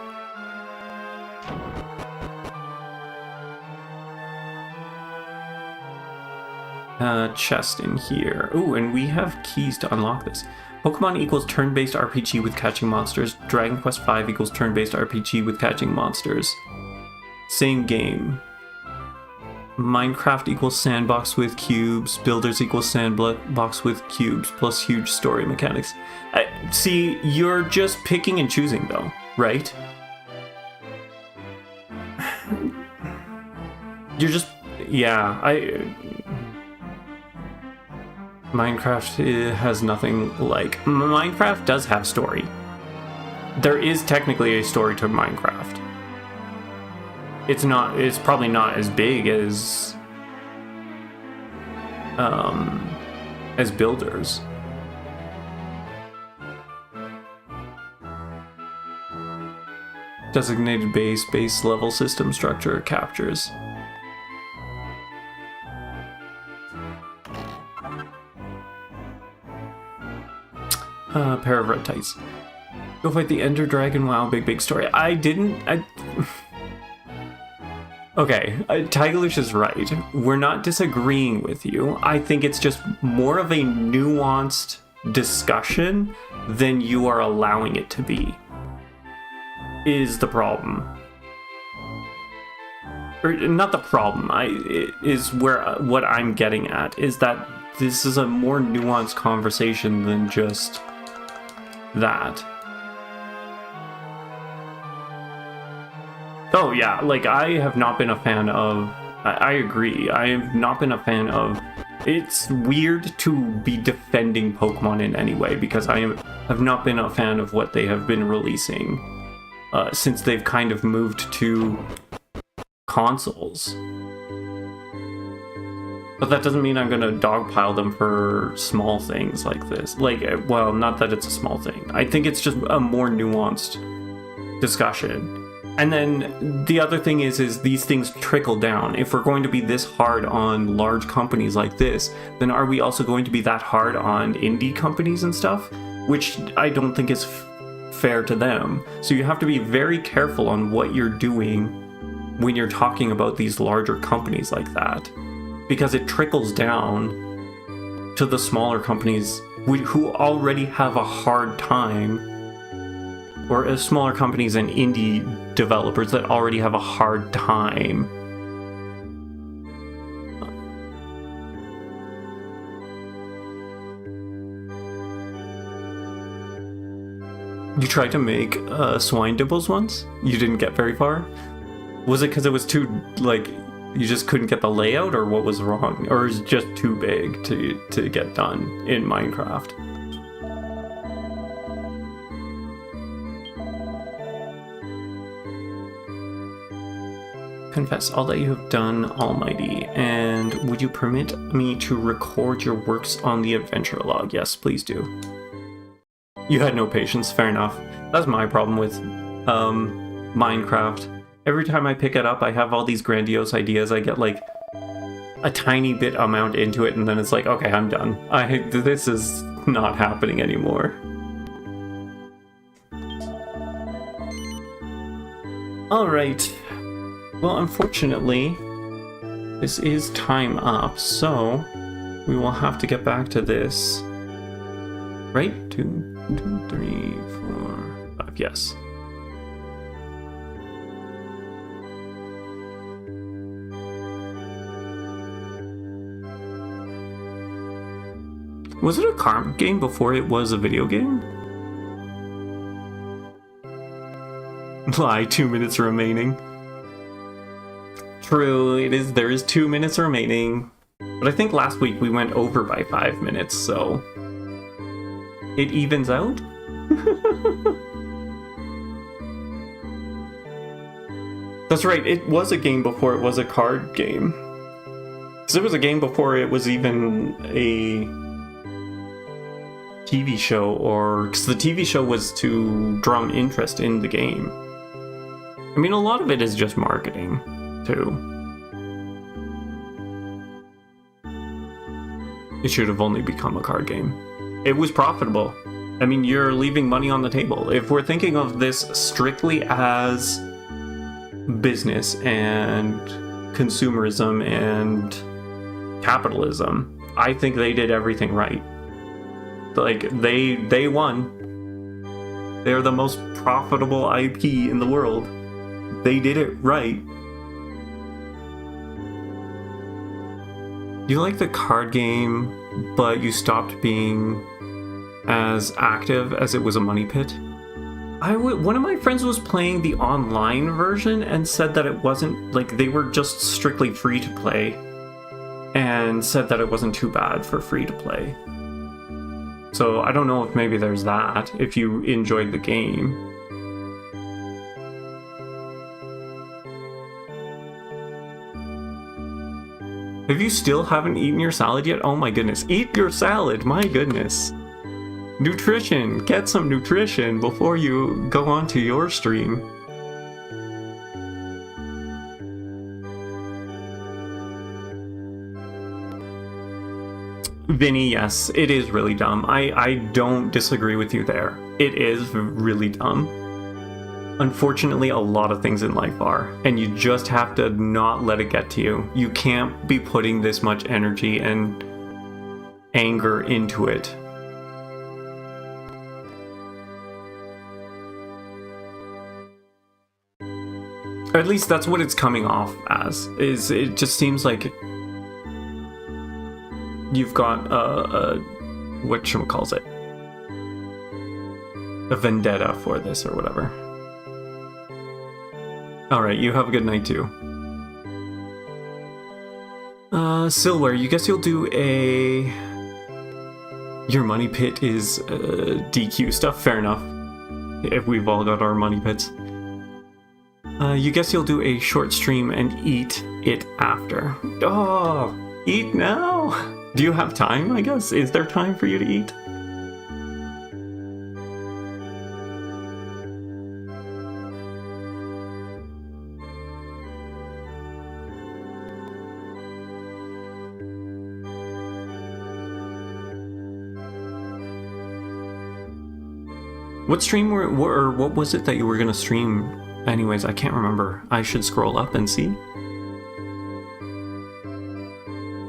Speaker 1: Chest in here. Ooh, and we have keys to unlock this. Pokemon equals turn-based RPG with catching monsters. Dragon Quest V equals turn-based RPG with catching monsters. Same game. Minecraft equals sandbox with cubes. Builders equals sandbox with cubes plus huge story mechanics. See, you're just picking and choosing though, right? You're just... yeah, Minecraft has nothing like... Minecraft does have story. There is technically a story to Minecraft. It's probably not as big as Builders. Designated base level system structure captures. Pair of red tights. Go fight the Ender Dragon. Wow, big story. Okay, Tigerlush is right. We're not disagreeing with you. I think it's just more of a nuanced discussion than you are allowing it to be. Is the problem. Or not the problem, what I'm getting at is that this is a more nuanced conversation than just that. Oh yeah, like I have not been a fan of... I agree, I have not been a fan of... It's weird to be defending Pokemon in any way because I have not been a fan of what they have been releasing since they've kind of moved to consoles. But that doesn't mean I'm gonna dogpile them for small things like this. Like, well, not that it's a small thing. I think it's just a more nuanced discussion. And then the other thing is these things trickle down. If we're going to be this hard on large companies like this, then are we also going to be that hard on indie companies and stuff? Which I don't think is fair to them. So you have to be very careful on what you're doing when you're talking about these larger companies like that. Because it trickles down to the smaller companies who already have a hard time, or smaller companies and indie developers that already have a hard time. You tried to make swine dimples once? You didn't get very far? Was it because it was too, like, you just couldn't get the layout, or what was wrong? Or is it just too big to get done in Minecraft? Confess all that you have done, Almighty, and would you permit me to record your works on the adventure log? Yes, please do. You had no patience, fair enough. That's my problem with Minecraft. Every time I pick it up, I have all these grandiose ideas. I get like a tiny bit amount into it, and then it's like, okay, I'm done. This is not happening anymore. Alright. Well, unfortunately, this is time up, so we will have to get back to this. Right? 2, 3, 4, 5, yes. Was it a card game before it was a video game? Lie, 2 minutes remaining. True, it is. There is 2 minutes remaining. But I think last week we went over by 5 minutes, so it evens out? That's right, it was a game before it was a card game. Because it was a game before it was even a TV show, or because the TV show was to drum interest in the game. I mean, a lot of it is just marketing, too. It should have only become a card game. It was profitable. I mean, you're leaving money on the table. If we're thinking of this strictly as business and consumerism and capitalism, I think they did everything right. Like, they won. They're the most profitable IP in the world. They did it right. You like the card game, but you stopped being as active as it was a money pit? One of my friends was playing the online version and said that it wasn't, like, they were just strictly free to play, and said that it wasn't too bad for free to play. So I don't know if maybe there's that, if you enjoyed the game. If you still haven't eaten your salad yet, oh my goodness, eat your salad, my goodness. Nutrition, get some nutrition before you go on to your stream. Vinny, yes, it is really dumb. I don't disagree with you there. It is really dumb. Unfortunately, a lot of things in life are, and you just have to not let it get to you. You can't be putting this much energy and anger into it. Or at least that's what it's coming off as. It just seems like you've got a whatchamacallit, a vendetta for this or whatever. Alright, you have a good night too. Silware, you guess you'll do a... Your money pit is DQ stuff? Fair enough. If we've all got our money pits. You guess you'll do a short stream and eat it after. Oh, eat now? Do you have time, I guess? Is there time for you to eat? What stream or what was it that you were gonna stream? Anyways, I can't remember. I should scroll up and see.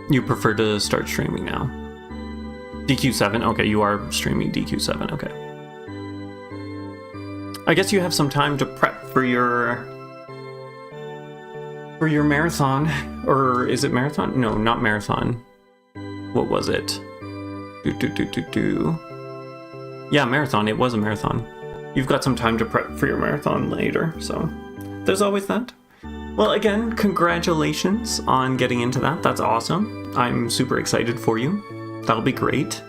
Speaker 1: You prefer to start streaming now. DQ7, okay, you are streaming DQ7, okay. I guess you have some time to prep for your marathon. Or is it marathon? No, not marathon. What was it? Yeah, marathon. It was a marathon. You've got some time to prep for your marathon later, so there's always that. Well, again, congratulations on getting into that. That's awesome. I'm super excited for you. That'll be great.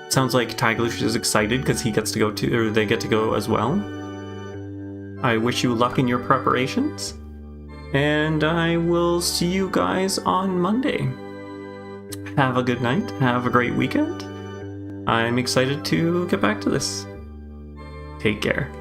Speaker 1: Sounds like Tiglush is excited because he gets to go to, or they get to go as well. I wish you luck in your preparations, and I will see you guys on Monday. Have a good night. Have a great weekend. I'm excited to get back to this. Take care.